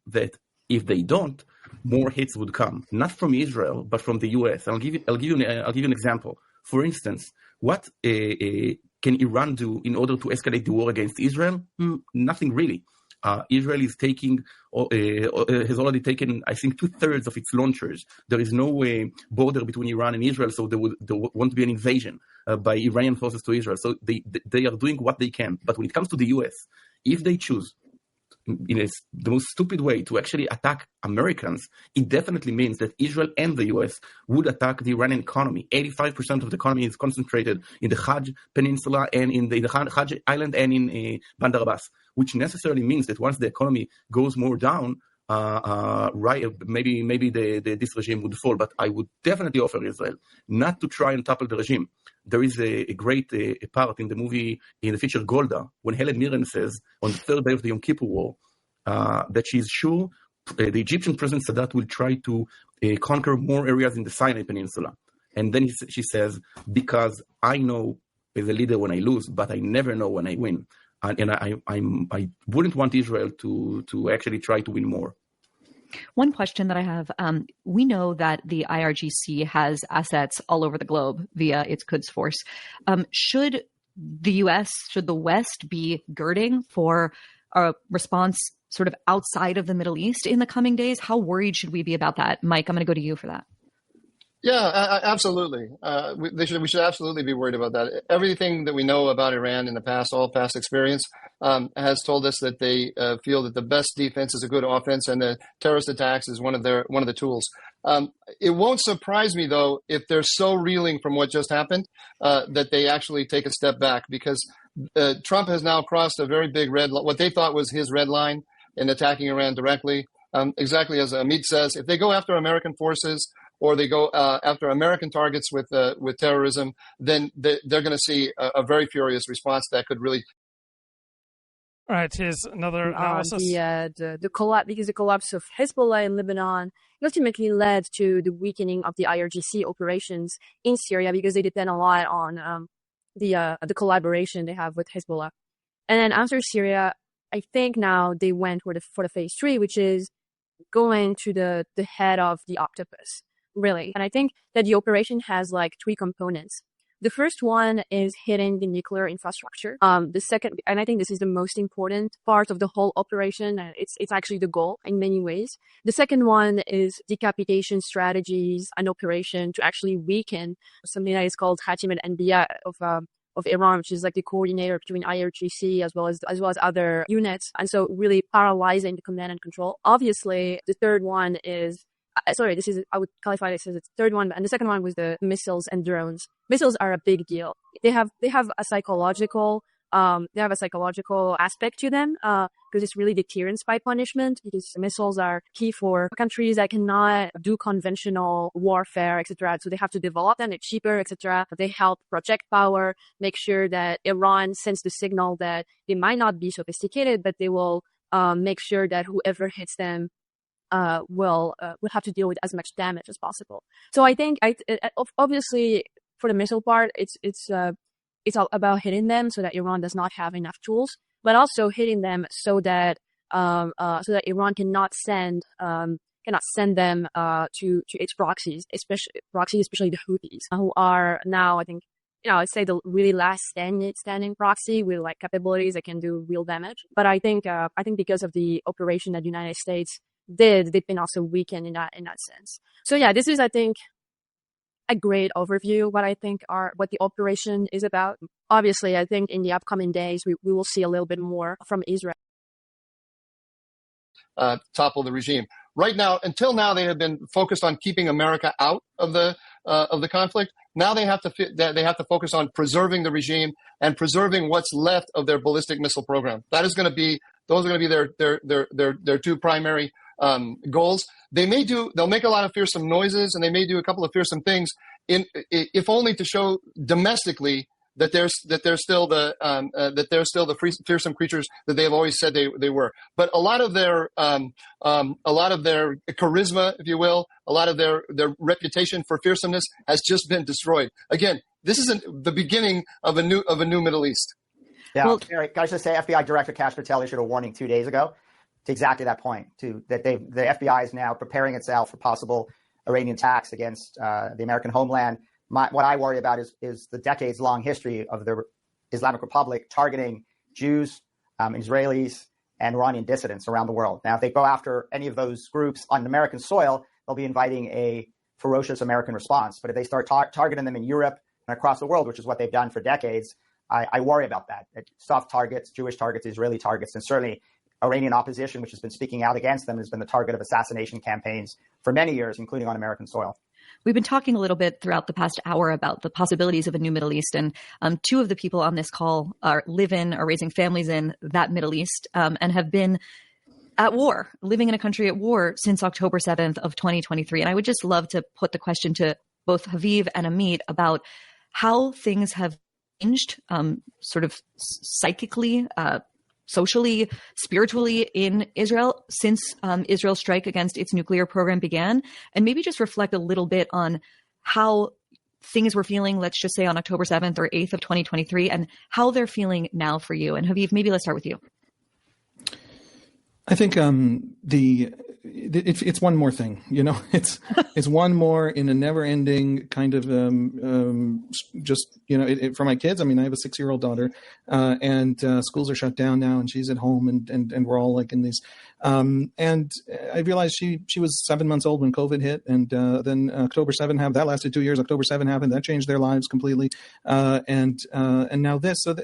that if they don't, more hits would come, not from Israel, but from the U.S. I'll give you an example. For instance, what can Iran do in order to escalate the war against Israel? Nothing really. Israel is has already taken, I think, 2/3 of its launchers. There is no border between Iran and Israel, so there won't be an invasion by Iranian forces to Israel. So they are doing what they can. But when it comes to the U.S., if they choose in the most stupid way to actually attack Americans, it definitely means that Israel and the U.S. would attack the Iranian economy. 85% of the economy is concentrated in the Hajj Peninsula and in the Hajj Island and in Bandar Abbas, which necessarily means that once the economy goes more down, maybe this regime would fall. But I would definitely offer Israel not to try and topple the regime. There is a great part in the movie, in the feature Golda, when Helen Mirren says on the third day of the Yom Kippur War that she's sure the Egyptian President Sadat will try to conquer more areas in the Sinai Peninsula. And then she says, because I know as a leader when I lose, but I never know when I win. And I wouldn't want Israel to actually try to win more. One question that I have, we know that the IRGC has assets all over the globe via its Quds Force. Should the West be girding for a response sort of outside of the Middle East in the coming days? How worried should we be about that? Mike, I'm going to go to you for that. Yeah, absolutely. We should absolutely be worried about that. Everything that we know about Iran in the past, all past experience, has told us that they feel that the best defense is a good offense, and the terrorist attacks is one of the tools. It won't surprise me though if they're so reeling from what just happened that they actually take a step back, because Trump has now crossed a very big what they thought was his red line in attacking Iran directly. Exactly as Amit says, if they go after American forces, or they go after American targets with terrorism, then they're going to see a very furious response that could really All right, here's another analysis. The collapse of Hezbollah in Lebanon ultimately led to the weakening of the IRGC operations in Syria because they depend a lot on the collaboration they have with Hezbollah. And then after Syria, I think now they went for the phase 3, which is going to the head of the octopus, really. And I think that the operation has like 3 components. The first one is hitting the nuclear infrastructure. The second, and I think this is the most important part of the whole operation, and it's actually the goal in many ways. The second one is decapitation strategies and operation to actually weaken something that is called Hatim al-Anbiya of Iran, which is like the coordinator between IRGC as well as other units. And so really paralyzing the command and control. Obviously, the third one is, I would qualify this as the third one, and the second one was the missiles and drones. Missiles are a big deal. They have a psychological aspect to them, because it's really deterrence by punishment, because missiles are key for countries that cannot do conventional warfare, etc. So they have to develop them, they're cheaper, etc. But they help project power, make sure that Iran sends the signal that they might not be sophisticated, but they will make sure that whoever hits them will have to deal with as much damage as possible. So I think obviously for the missile part, it's all about hitting them so that Iran does not have enough tools, but also hitting them so that Iran cannot send them to its proxies, especially the Houthis, who are now, I think, I'd say the really last standing proxy with like capabilities that can do real damage. But I think because of the operation that the United States they've been also weakened in that sense. So yeah, this is, I think, a great overview what the operation is about. Obviously, I think in the upcoming days we will see a little bit more from Israel. Topple the regime. Right now, until now, they have been focused on keeping America out of the conflict. Now they have to focus on preserving the regime and preserving what's left of their ballistic missile program. Those are going to be their 2 primary goals. They'll make a lot of fearsome noises, and they may do a couple of fearsome things, if only to show domestically that they're still the fearsome creatures that they have always said they were. But a lot of their charisma, if you will, a lot of their reputation for fearsomeness has just been destroyed. Again, this isn't the beginning of a new Middle East. Yeah, well, Eric, can I just say, FBI Director Kash Patel issued a warning 2 days ago to exactly that point, that the FBI is now preparing itself for possible Iranian attacks against the American homeland. What I worry about is the decades-long history of the Islamic Republic targeting Jews, Israelis, and Iranian dissidents around the world. Now, if they go after any of those groups on American soil, they'll be inviting a ferocious American response. But if they start targeting them in Europe and across the world, which is what they've done for decades, I worry about that. Soft targets, Jewish targets, Israeli targets, and certainly Iranian opposition, which has been speaking out against them, has been the target of assassination campaigns for many years, including on American soil. We've been talking a little bit throughout the past hour about the possibilities of a new Middle East, and 2 of the people on this call are raising families in that Middle East, and have been at war, living in a country at war since October 7th of 2023. And I would just love to put the question to both Haviv and Amit about how things have changed, sort of psychically, socially, spiritually in Israel since Israel's strike against its nuclear program began, and maybe just reflect a little bit on how things were feeling, let's just say on October 7th or 8th of 2023, and how they're feeling now for you. And Haviv, maybe let's start with you. I think it's one more thing, it's one more in a never-ending kind of for my kids. I mean, I have a 6-year-old daughter, and schools are shut down now, and she's at home, and we're all like in these. And I realized she was 7 months old when COVID hit, and then October 7 happened. That lasted 2 years. October 7 happened. That changed their lives completely. And now this. So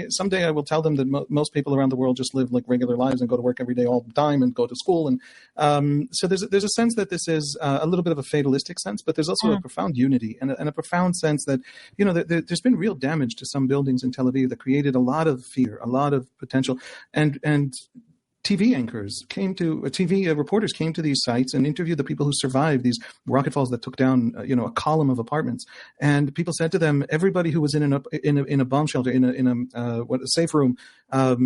someday I will tell them that most people around the world just live like regular lives and go to work every day all the time and go to school. And so there's a sense that this is a little bit of a fatalistic sense, but there's also a profound unity and a profound sense that, there's been real damage to some buildings in Tel Aviv that created a lot of fear, a lot of potential, and TV reporters came to these sites and interviewed the people who survived these rocket falls that took down, a column of apartments. And people said to them, everybody who was in a bomb shelter, in a safe room,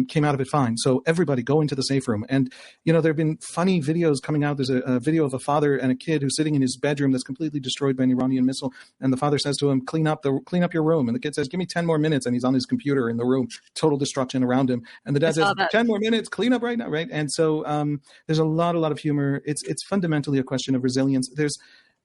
came out of it fine. So everybody go into the safe room. And, there have been funny videos coming out. There's a video of a father and a kid who's sitting in his bedroom that's completely destroyed by an Iranian missile. And the father says to him, clean up your room. And the kid says, give me 10 more minutes. And he's on his computer in the room, total destruction around him. And the dad says, 10 more minutes, clean up right now, right? And so there's a lot of humor. It's fundamentally a question of resilience. There's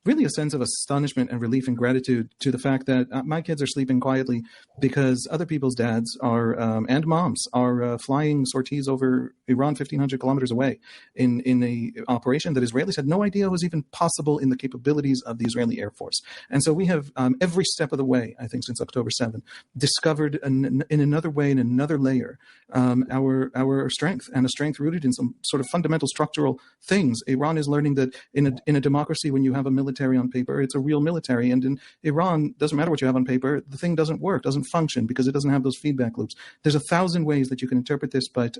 really a sense of astonishment and relief and gratitude to the fact that my kids are sleeping quietly because other people's dads are and moms are flying sorties over Iran 1,500 kilometers away in a operation that Israelis had no idea was even possible in the capabilities of the Israeli Air Force. And so we have every step of the way, I think, since October 7th, discovered in another way, in another layer, our strength, and a strength rooted in some sort of fundamental structural things. Iran is learning that in a democracy, when you have a military on paper, it's a real military. And in Iran, doesn't matter what you have on paper, the thing doesn't work, doesn't function because it doesn't have those feedback loops. There's 1,000 ways that you can interpret this, but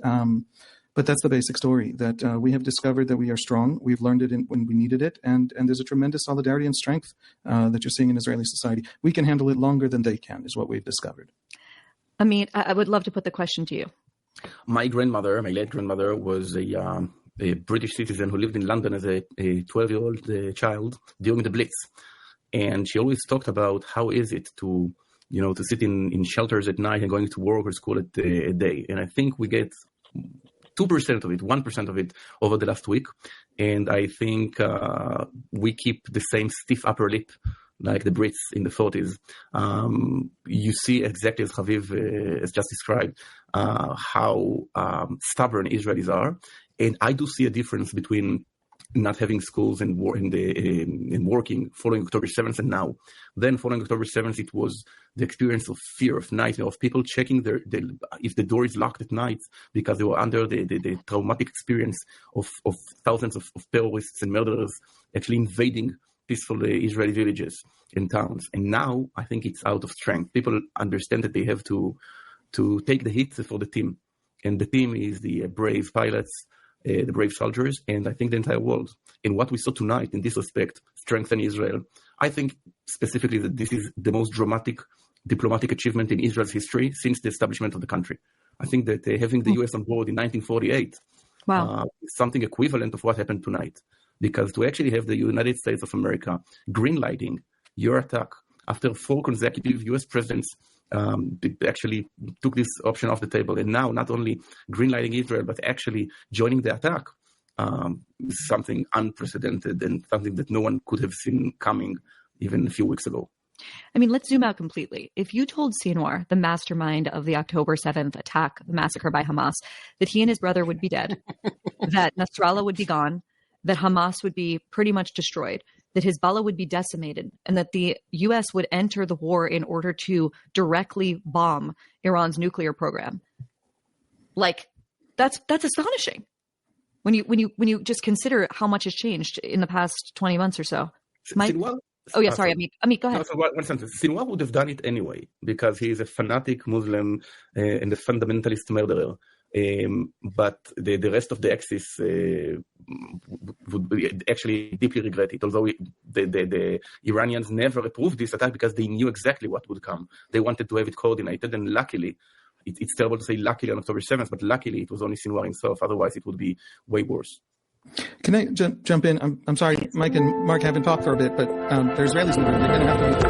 that's the basic story, that we have discovered that we are strong. We've learned it when we needed it. And there's a tremendous solidarity and strength that you're seeing in Israeli society. We can handle it longer than they can, is what we've discovered. Amit, I would love to put the question to you. My late grandmother, was a British citizen who lived in London as a 12-year-old child during the Blitz. And she always talked about how is it to sit in shelters at night and going to work or school at a day. And I think we get 2% of it, 1% of it over the last week. And I think we keep the same stiff upper lip like the Brits in the 40s. You see exactly as Haviv has just described how stubborn Israelis are. And I do see a difference between not having schools and working following October 7th and now. Then following October 7th, it was the experience of fear, of nightmare, of people checking if the door is locked at night because they were under the traumatic experience of thousands of terrorists and murderers actually invading peaceful Israeli villages and towns. And now I think it's out of strength. People understand that they have to take the hit for the team. And the team is the brave pilots, the brave soldiers, and I think the entire world. And what we saw tonight in this respect, strengthen Israel. I think specifically that this is the most dramatic diplomatic achievement in Israel's history since the establishment of the country. I think that having the U.S. on board in 1948 is something equivalent of what happened tonight. Because to actually have the United States of America greenlighting your attack after 4 consecutive U.S. presidents actually took this option off the table, and now not only greenlighting Israel but actually joining the attack is something unprecedented and something that no one could have seen coming even a few weeks ago. I mean, let's zoom out completely. If you told Sinwar, the mastermind of the October 7th attack, the massacre by Hamas, that he and his brother would be dead, that Nasrallah would be gone, that Hamas would be pretty much destroyed, that Hezbollah would be decimated, and that the U.S. would enter the war in order to directly bomb Iran's nuclear program. Like, that's astonishing. When you just consider how much has changed in the past 20 months or so. Amit, go ahead. So one sentence. Sinwar would have done it anyway because he is a fanatic Muslim and a fundamentalist murderer. But the rest of the Axis would actually deeply regret it, although the Iranians never approved this attack because they knew exactly what would come. They wanted to have it coordinated, and luckily, it's terrible to say luckily on October 7th, but luckily it was only Sinwar himself, otherwise it would be way worse. Can I jump in? I'm sorry, Mike and Mark haven't talked for a bit, but there's Israelis in the room. They're going to have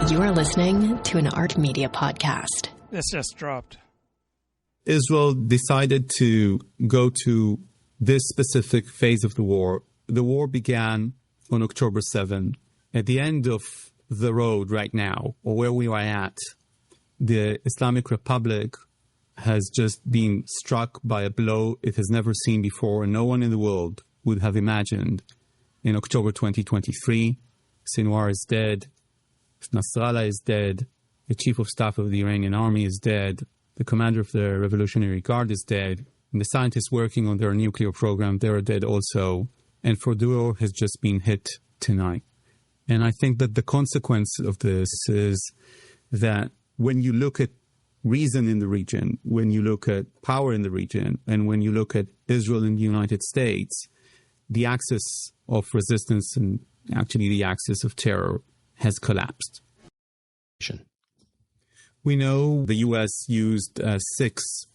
to be. You are listening to an Art Media podcast. This just dropped. Israel decided to go to this specific phase of the war. The war began on October 7. At the end of the road right now, or where we are at, the Islamic Republic has just been struck by a blow it has never seen before, and no one in the world would have imagined. In October 2023, Sinwar is dead, Nasrallah is dead, the chief of staff of the Iranian army is dead, the commander of the Revolutionary Guard is dead, and the scientists working on their nuclear program, they are dead also. And Fordour has just been hit tonight. And I think that the consequence of this is that when you look at reason in the region, when you look at power in the region, and when you look at Israel and the United States, the axis of resistance and actually the axis of terror has collapsed. We know the U.S. used 6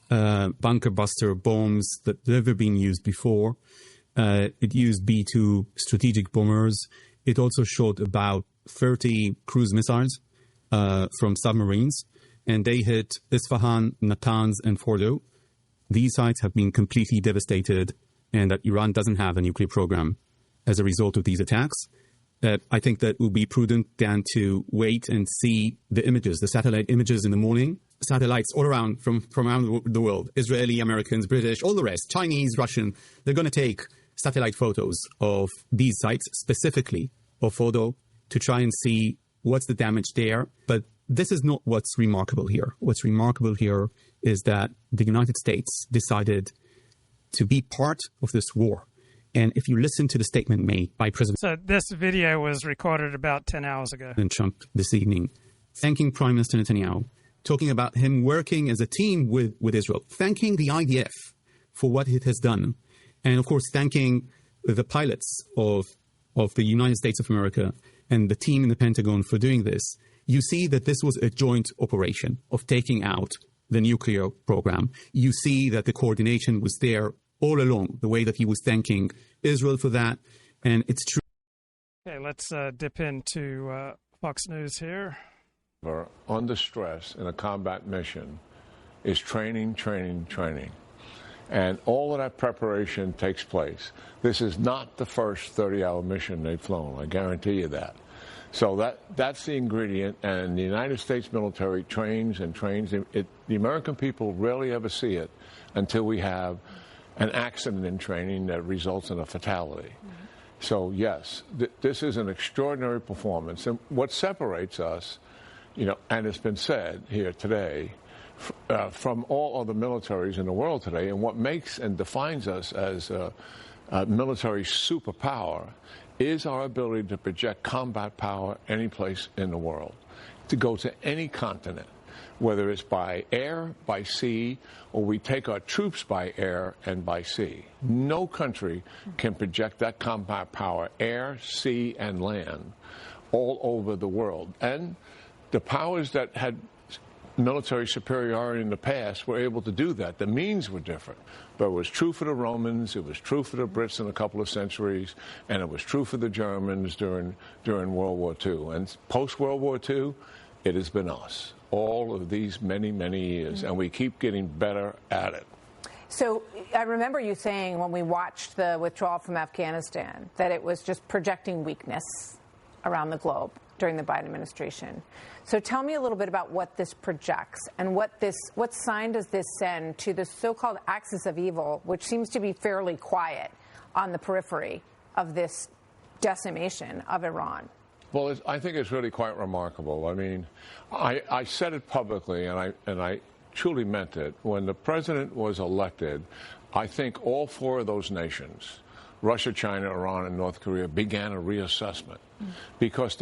bunker buster bombs that never been used before. It used B-2 strategic bombers. It also shot about 30 cruise missiles from submarines, and they hit Isfahan, Natanz, and Fordo. These sites have been completely devastated, and that Iran doesn't have a nuclear program as a result of these attacks. I think that it would be prudent then to wait and see the images, the satellite images in the morning. Satellites all around from around the world, Israeli, Americans, British, all the rest, Chinese, Russian, they're going to take satellite photos of these sites, specifically of Fordo, to try and see what's the damage there. But this is not what's remarkable here. What's remarkable here is that the United States decided to be part of this war. And if you listen to the statement made by President... So this video was recorded about 10 hours ago. Trump this evening, thanking Prime Minister Netanyahu, talking about him working as a team with Israel, thanking the IDF for what it has done, and of course thanking the pilots of the United States of America and the team in the Pentagon for doing this. You see that this was a joint operation of taking out the nuclear program. You see that the coordination was there all along, the way that he was thanking Israel for that, and it's true. Okay, let's dip into Fox News here. Under stress in a combat mission is training. And all of that preparation takes place. This is not the first 30-hour mission they've flown, I guarantee you that. So that's the ingredient, and the United States military trains and trains. The American people rarely ever see it until we have an accident in training that results in a fatality. So yes, this is an extraordinary performance. And what separates us, and it's been said here today, from all other militaries in the world today, and what makes and defines us as a military superpower is our ability to project combat power any place in the world, to go to any continent, whether it's by air, by sea, or we take our troops by air and by sea. No country can project that combat power, air, sea, and land, all over the world. And the powers that had military superiority in the past were able to do that. The means were different, but it was true for the Romans, it was true for the Brits in a couple of centuries, and it was true for the Germans during World War II. And post-World War II, it has been us, all of these many, many years, and we keep getting better at it. So I remember you saying when we watched the withdrawal from Afghanistan that it was just projecting weakness around the globe during the Biden administration. So tell me a little bit about what this projects and what sign does this send to the so-called axis of evil, which seems to be fairly quiet on the periphery of this decimation of Iran? Well, I think it's really quite remarkable. I mean, I said it publicly, and I truly meant it. When the president was elected, I think all four of those nations, Russia, China, Iran, and North Korea, began a reassessment because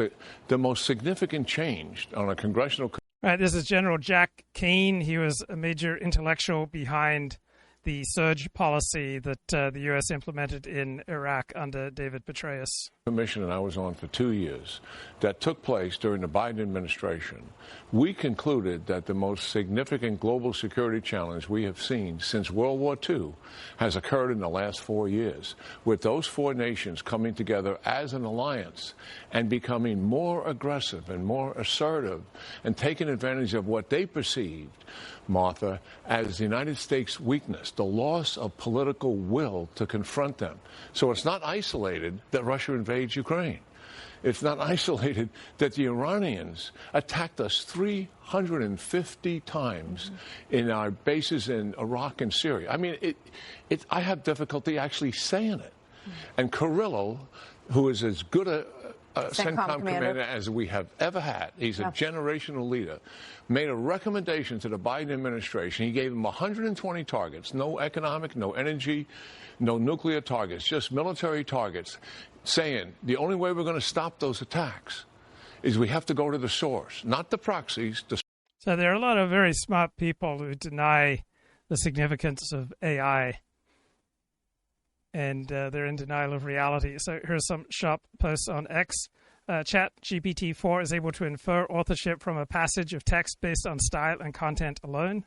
the most significant change on a congressional... Right, this is General Jack Keane. He was a major intellectual behind the surge policy that the U.S. implemented in Iraq under David Petraeus. Commission, and I was on for 2 years, that took place during the Biden administration. We concluded that the most significant global security challenge we have seen since World War II has occurred in the last 4 years, with those four nations coming together as an alliance and becoming more aggressive and more assertive and taking advantage of what they perceived, Martha, as the United States' weakness, the loss of political will to confront them. So it's not isolated that Russia invades Ukraine. It's not isolated that the Iranians attacked us 350 times in our bases in Iraq and Syria. I mean, I have difficulty actually saying it. And Kirillo, who is as good a CENTCOM commander as we have ever had, he's a generational leader, made a recommendation to the Biden administration. He gave them 120 targets, no economic, no energy, no nuclear targets, just military targets, saying the only way we're going to stop those attacks is we have to go to the source, not the proxies. So there are a lot of very smart people who deny the significance of AI, and they're in denial of reality. So here's some sharp posts on X. ChatGPT-4 is able to infer authorship from a passage of text based on style and content alone.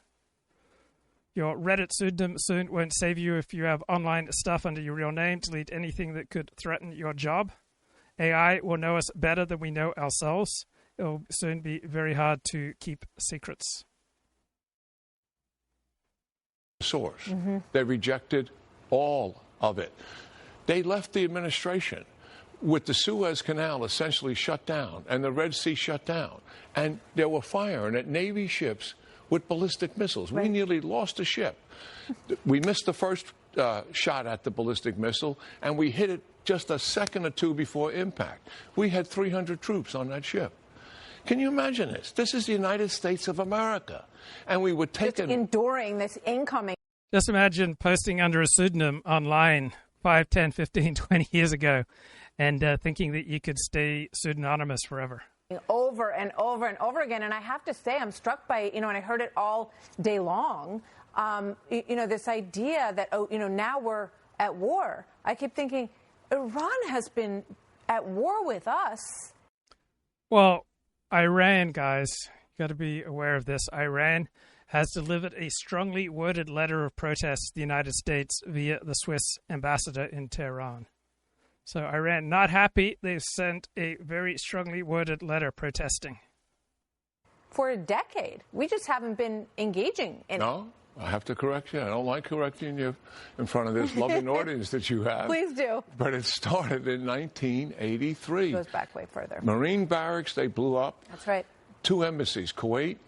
Your Reddit pseudonym soon won't save you if you have online stuff under your real name. Delete anything that could threaten your job. AI will know us better than we know ourselves. It will soon be very hard to keep secrets. Source. They rejected all of it. They left the administration with the Suez Canal essentially shut down and the Red Sea shut down. And they were firing at Navy ships with ballistic missiles. Right. We nearly lost a ship. We missed the first shot at the ballistic missile, and we hit it just a second or two before impact. We had 300 troops on that ship. Can you imagine this? This is the United States of America. And we would take it. Enduring this incoming. Just imagine posting under a pseudonym online 5, 10, 15, 20 years ago and thinking that you could stay pseudonymous forever. Over and over and over again. And I have to say, I'm struck by, and I heard it all day long, this idea that, now we're at war. I keep thinking, Iran has been at war with us. Well, Iran, guys, you got to be aware of this. Iran has delivered a strongly worded letter of protest to the United States via the Swiss ambassador in Tehran. So Iran, not happy, they've sent a very strongly worded letter protesting. For a decade. We just haven't been engaging in No, I have to correct you. I don't like correcting you in front of this loving audience that you have. Please do. But it started in 1983. It goes back way further. Marine barracks, they blew up. That's right. 2 embassies, Kuwait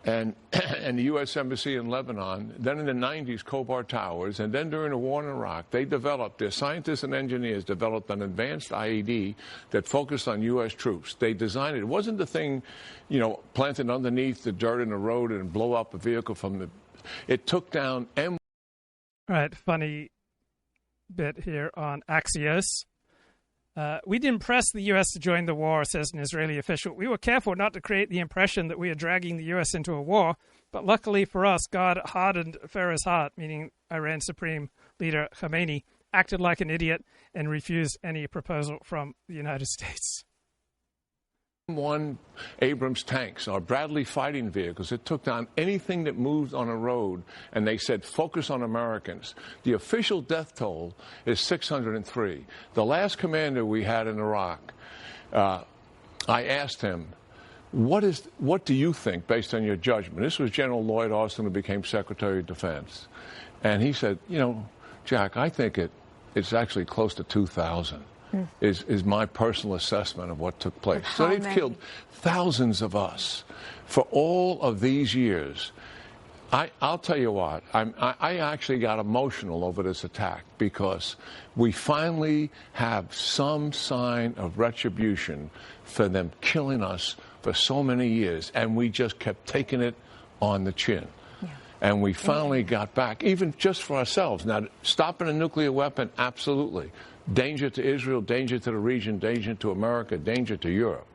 and the U.S. Embassy in Lebanon. Then in the 90s, Khobar Towers. And then during the war in Iraq, their scientists and engineers developed an advanced IED that focused on U.S. troops. They designed it. It wasn't the thing, planted underneath the dirt in the road and blow up a vehicle from the... It took down... All right, funny bit here on Axios. We didn't press the U.S. to join the war, says an Israeli official. We were careful not to create the impression that we are dragging the U.S. into a war, but luckily for us, God hardened Pharaoh's heart, meaning Iran's supreme leader Khamenei, acted like an idiot and refused any proposal from the United States. M1 Abrams tanks, our Bradley fighting vehicles, it took down anything that moved on a road, and they said, focus on Americans. The official death toll is 603. The last commander we had in Iraq, I asked him, what do you think, based on your judgment? This was General Lloyd Austin, who became Secretary of Defense. And he said, Jack, I think it's actually close to 2,000. Is my personal assessment of what took place. So they've killed thousands of us for all of these years. I'll tell you what, I actually got emotional over this attack because we finally have some sign of retribution for them killing us for so many years, and we just kept taking it on the chin. Yeah. And we finally got back, even just for ourselves. Now, stopping a nuclear weapon, absolutely. Danger to Israel, danger to the region, danger to America, danger to Europe.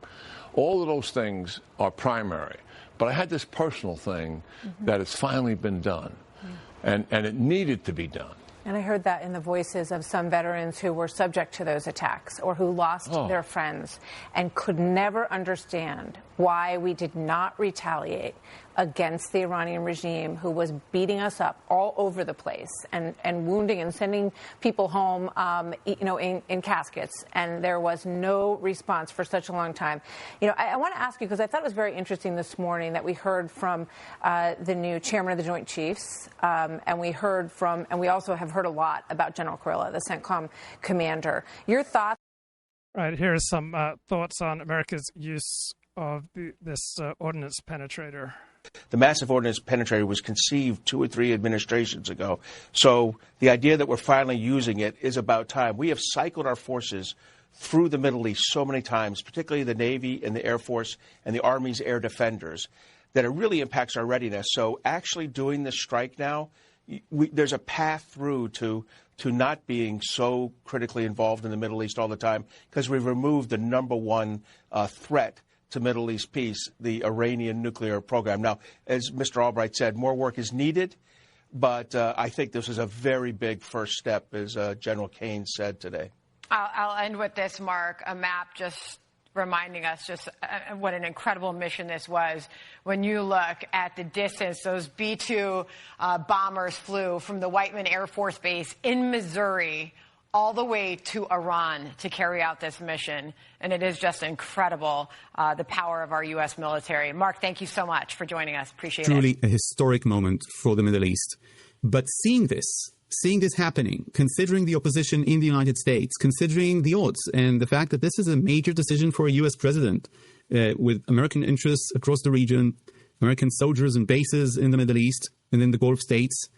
All of those things are primary. But I had this personal thing that has finally been done, and it needed to be done. And I heard that in the voices of some veterans who were subject to those attacks or who lost their friends and could never understand why we did not retaliate against the Iranian regime, who was beating us up all over the place and wounding and sending people home, in caskets. And there was no response for such a long time. I want to ask you, because I thought it was very interesting this morning that we heard from the new chairman of the Joint Chiefs, and we also have heard a lot about General Kurilla, the CENTCOM commander. Your thoughts? Right, here are some thoughts on America's use of this ordnance penetrator. The massive ordnance penetrator was conceived 2 or 3 administrations ago. So the idea that we're finally using it is about time. We have cycled our forces through the Middle East so many times, particularly the Navy and the Air Force and the Army's air defenders, that it really impacts our readiness. So actually doing this strike now, there's a path through to not being so critically involved in the Middle East all the time, because we've removed the number one threat to Middle East peace, the Iranian nuclear program. Now, as Mr. Albright said, more work is needed, but I think this is a very big first step, as General Kane said today. I'll end with this, Mark. A map just reminding us just what an incredible mission this was. When you look at the distance, those B-2 bombers flew from the Whiteman Air Force Base in Missouri all the way to Iran to carry out this mission. And it is just incredible, the power of our U.S. military. Mark, thank you so much for joining us. Appreciate it. Truly a historic moment for the Middle East. But seeing this happening, considering the opposition in the United States, considering the odds and the fact that this is a major decision for a U.S. president with American interests across the region, American soldiers and bases in the Middle East and in the Gulf states,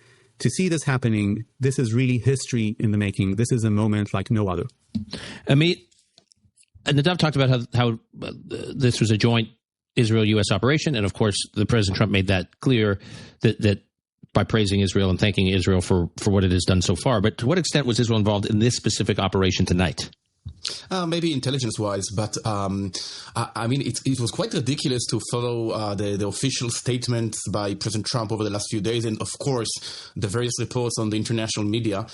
to see this happening, this is really history in the making. This is a moment like no other. Amit, Nadav talked about how this was a joint Israel-U.S. operation, and of course, the President Trump made that clear that by praising Israel and thanking Israel for what it has done so far. But to what extent was Israel involved in this specific operation tonight? Maybe intelligence-wise, but I mean, it was quite ridiculous to follow the official statements by President Trump over the last few days, and of course, the various reports on the international media,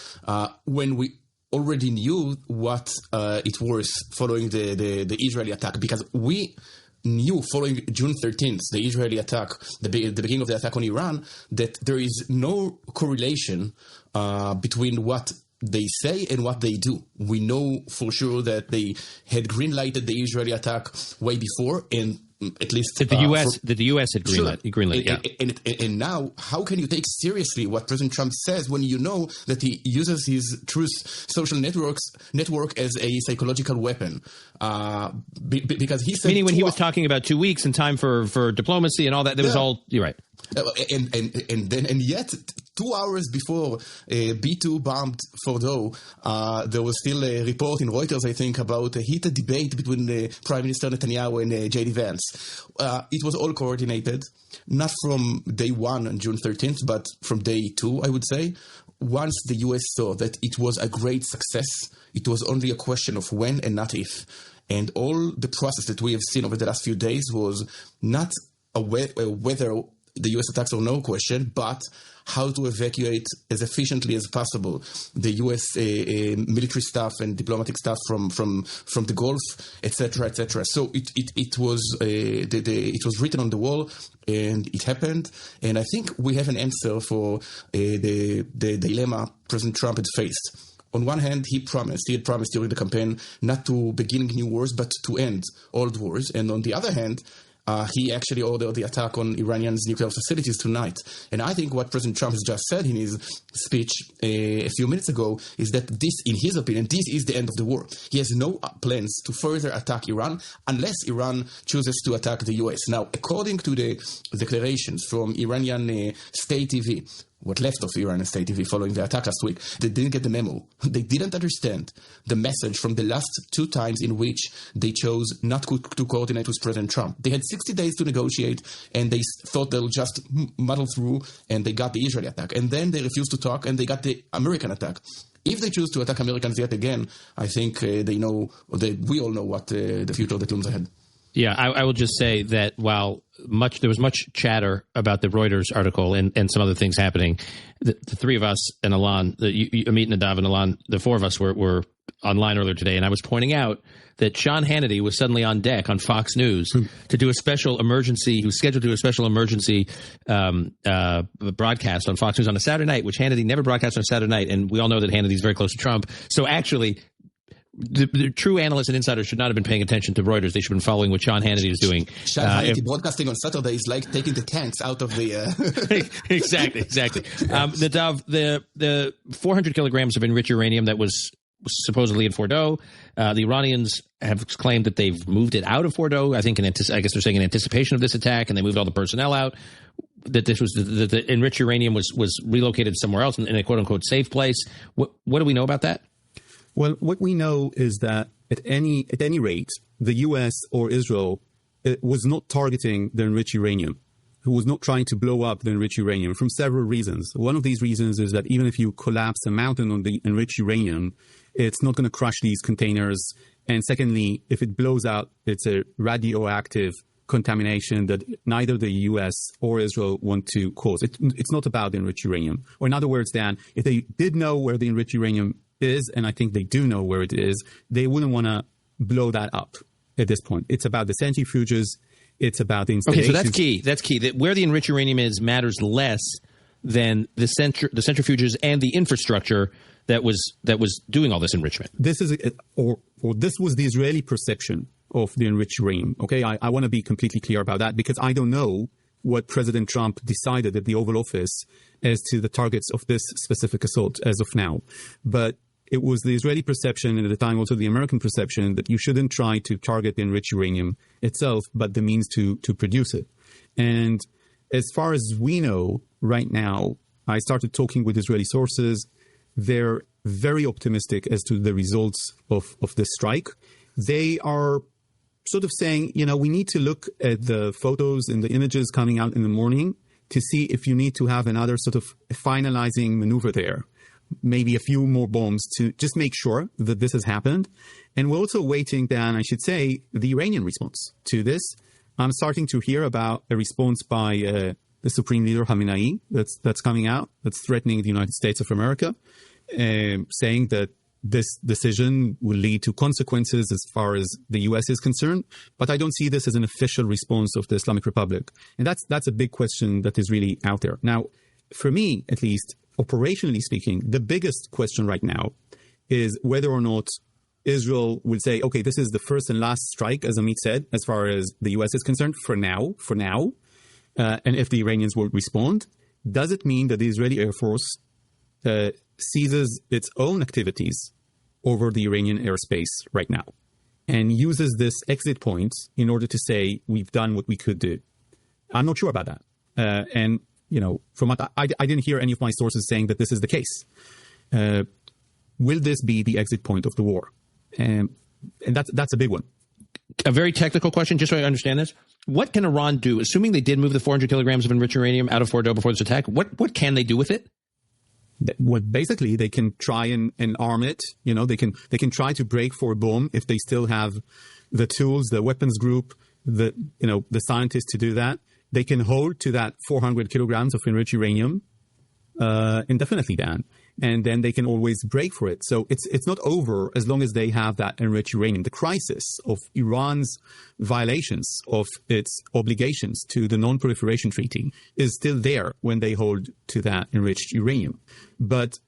when we already knew what it was following the Israeli attack, because we knew following June 13th, the Israeli attack, the beginning of the attack on Iran, that there is no correlation between what they say and what they do. We know for sure that they had green-lighted the Israeli attack way before, and at least that the U.S. had greenlighted. Yeah. And now, how can you take seriously what President Trump says when you know that he uses his Truth social network as a psychological weapon? Because he said, meaning when he was talking about 2 weeks and time for diplomacy and all that, was all. You're right. And yet 2 hours before B-2 bombed Fordo, there was still a report in Reuters, I think, about a heated debate between Prime Minister Netanyahu and J.D. Vance. It was all coordinated, not from day one on June 13th, but from day 2, I would say. Once the U.S. saw that it was a great success, it was only a question of when and not if. And all the process that we have seen over the last few days was not whether the U.S. attacks or no question, but how to evacuate as efficiently as possible the U.S. Military staff and diplomatic staff from the Gulf, etc., etc. So it was written on the wall, and it happened. And I think we have an answer for the dilemma President Trump had faced. On one hand, he had promised during the campaign not to begin new wars, but to end old wars. And on the other hand, he actually ordered the attack on Iranian's nuclear facilities tonight. And I think what President Trump has just said in his speech a few minutes ago is that this, in his opinion, this is the end of the war. He has no plans to further attack Iran unless Iran chooses to attack the U.S. Now, according to the declarations from Iranian state TV, what left of Iran and state TV following the attack last week, they didn't get the memo. They didn't understand the message from the last 2 times in which they chose not to coordinate with President Trump. They had 60 days to negotiate, and they thought they'll just muddle through, and they got the Israeli attack. And then they refused to talk, and they got the American attack. If they choose to attack Americans yet again, I think they know, we all know what the future that looms ahead. Yeah, I will just say that while there was much chatter about the Reuters article and some other things happening, the three of us and Alon, Amit, Nadav, and Alon, the 4 of us were online earlier today, and I was pointing out that Sean Hannity was suddenly on deck on Fox News to do a special emergency. He was scheduled to do a special emergency broadcast on Fox News on a Saturday night, which Hannity never broadcast on a Saturday night, and we all know that Hannity's very close to Trump. So actually, the true analysts and insiders should not have been paying attention to Reuters. They should have been following what Sean Hannity was doing. Sean Hannity broadcasting on Saturday is like taking the tanks out of the... Exactly. Nadav, the 400 kilograms of enriched uranium that was supposedly in Fordo, the Iranians have claimed that they've moved it out of Fordo. I guess they're saying in anticipation of this attack, and they moved all the personnel out. That this was the enriched uranium was relocated somewhere else in a quote-unquote safe place. What do we know about that? Well, what we know is that at any rate, the U.S. or Israel was not targeting the enriched uranium. It was not trying to blow up the enriched uranium from several reasons. One of these reasons is that even if you collapse a mountain on the enriched uranium, it's not going to crush these containers. And secondly, if it blows out, it's a radioactive contamination that neither the U.S. or Israel want to cause. It's not about the enriched uranium. Or in other words, Dan, if they did know where the enriched uranium is, and I think they do know where it is, they wouldn't want to blow that up. at this point. It's about the centrifuges. It's about the installations. Okay, so that's key. That's key. That where the enriched uranium is matters less than the centrifuges and the infrastructure that was doing all this enrichment. This is or this was the Israeli perception of the enriched uranium. Okay, I want to be completely clear about that, because I don't know what President Trump decided at the Oval Office as to the targets of this specific assault as of now. But it was the Israeli perception, and at the time also the American perception, that you shouldn't try to target the enriched uranium itself, but the means to produce it. And as far as we know right now, I started talking with Israeli sources. They're very optimistic as to the results of this strike. They are sort of saying, we need to look at the photos and the images coming out in the morning to see if you need to have another sort of finalizing maneuver there. Maybe a few more bombs to just make sure that this has happened. And we're also waiting, Dan, I should say, the Iranian response to this. I'm starting to hear about a response by the Supreme Leader Khamenei that's coming out, that's threatening the United States of America, saying that this decision will lead to consequences as far as the U.S. is concerned. But I don't see this as an official response of the Islamic Republic. And that's a big question that is really out there. Now, for me, at least, operationally speaking, the biggest question right now is whether or not Israel will say, okay, this is the first and last strike, as Amit said, as far as the U.S. is concerned, for now. And if the Iranians will respond, does it mean that the Israeli Air Force seizes its own activities over the Iranian airspace right now and uses this exit point in order to say, we've done what we could do? I'm not sure about that. And from what I didn't hear any of my sources saying that this is the case. Will this be the exit point of the war? And that's a big one. A very technical question, just so I understand this. What can Iran do, assuming they did move the 400 kilograms of enriched uranium out of Fordo before this attack? What can they do with it? Basically, they can try and arm it. They can try to break for a bomb if they still have the tools, the weapons group, the scientists to do that. They can hold to that 400 kilograms of enriched uranium indefinitely, Dan. And then they can always break for it. So it's not over as long as they have that enriched uranium. The crisis of Iran's violations of its obligations to the Non-Proliferation Treaty is still there when they hold to that enriched uranium. But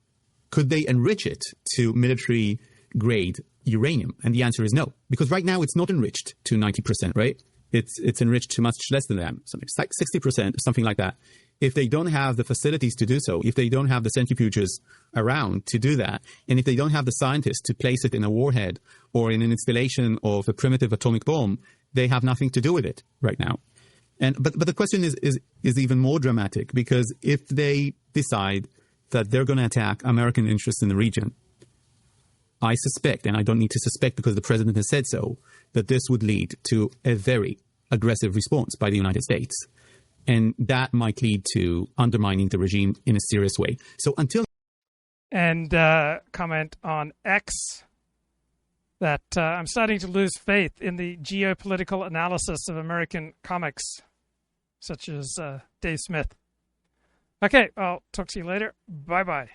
could they enrich it to military-grade uranium? And the answer is no. Because right now it's not enriched to 90%, right? It's enriched to much less than that, something like 60%, something like that. If they don't have the facilities to do so, if they don't have the centrifuges around to do that, and if they don't have the scientists to place it in a warhead or in an installation of a primitive atomic bomb, they have nothing to do with it right now. But the question is even more dramatic, because if they decide that they're going to attack American interests in the region, I suspect, and I don't need to suspect because the president has said so, that this would lead to a very aggressive response by the United States. And that might lead to undermining the regime in a serious way. So until... And comment on X that I'm starting to lose faith in the geopolitical analysis of American comics, such as Dave Smith. Okay, I'll talk to you later. Bye-bye.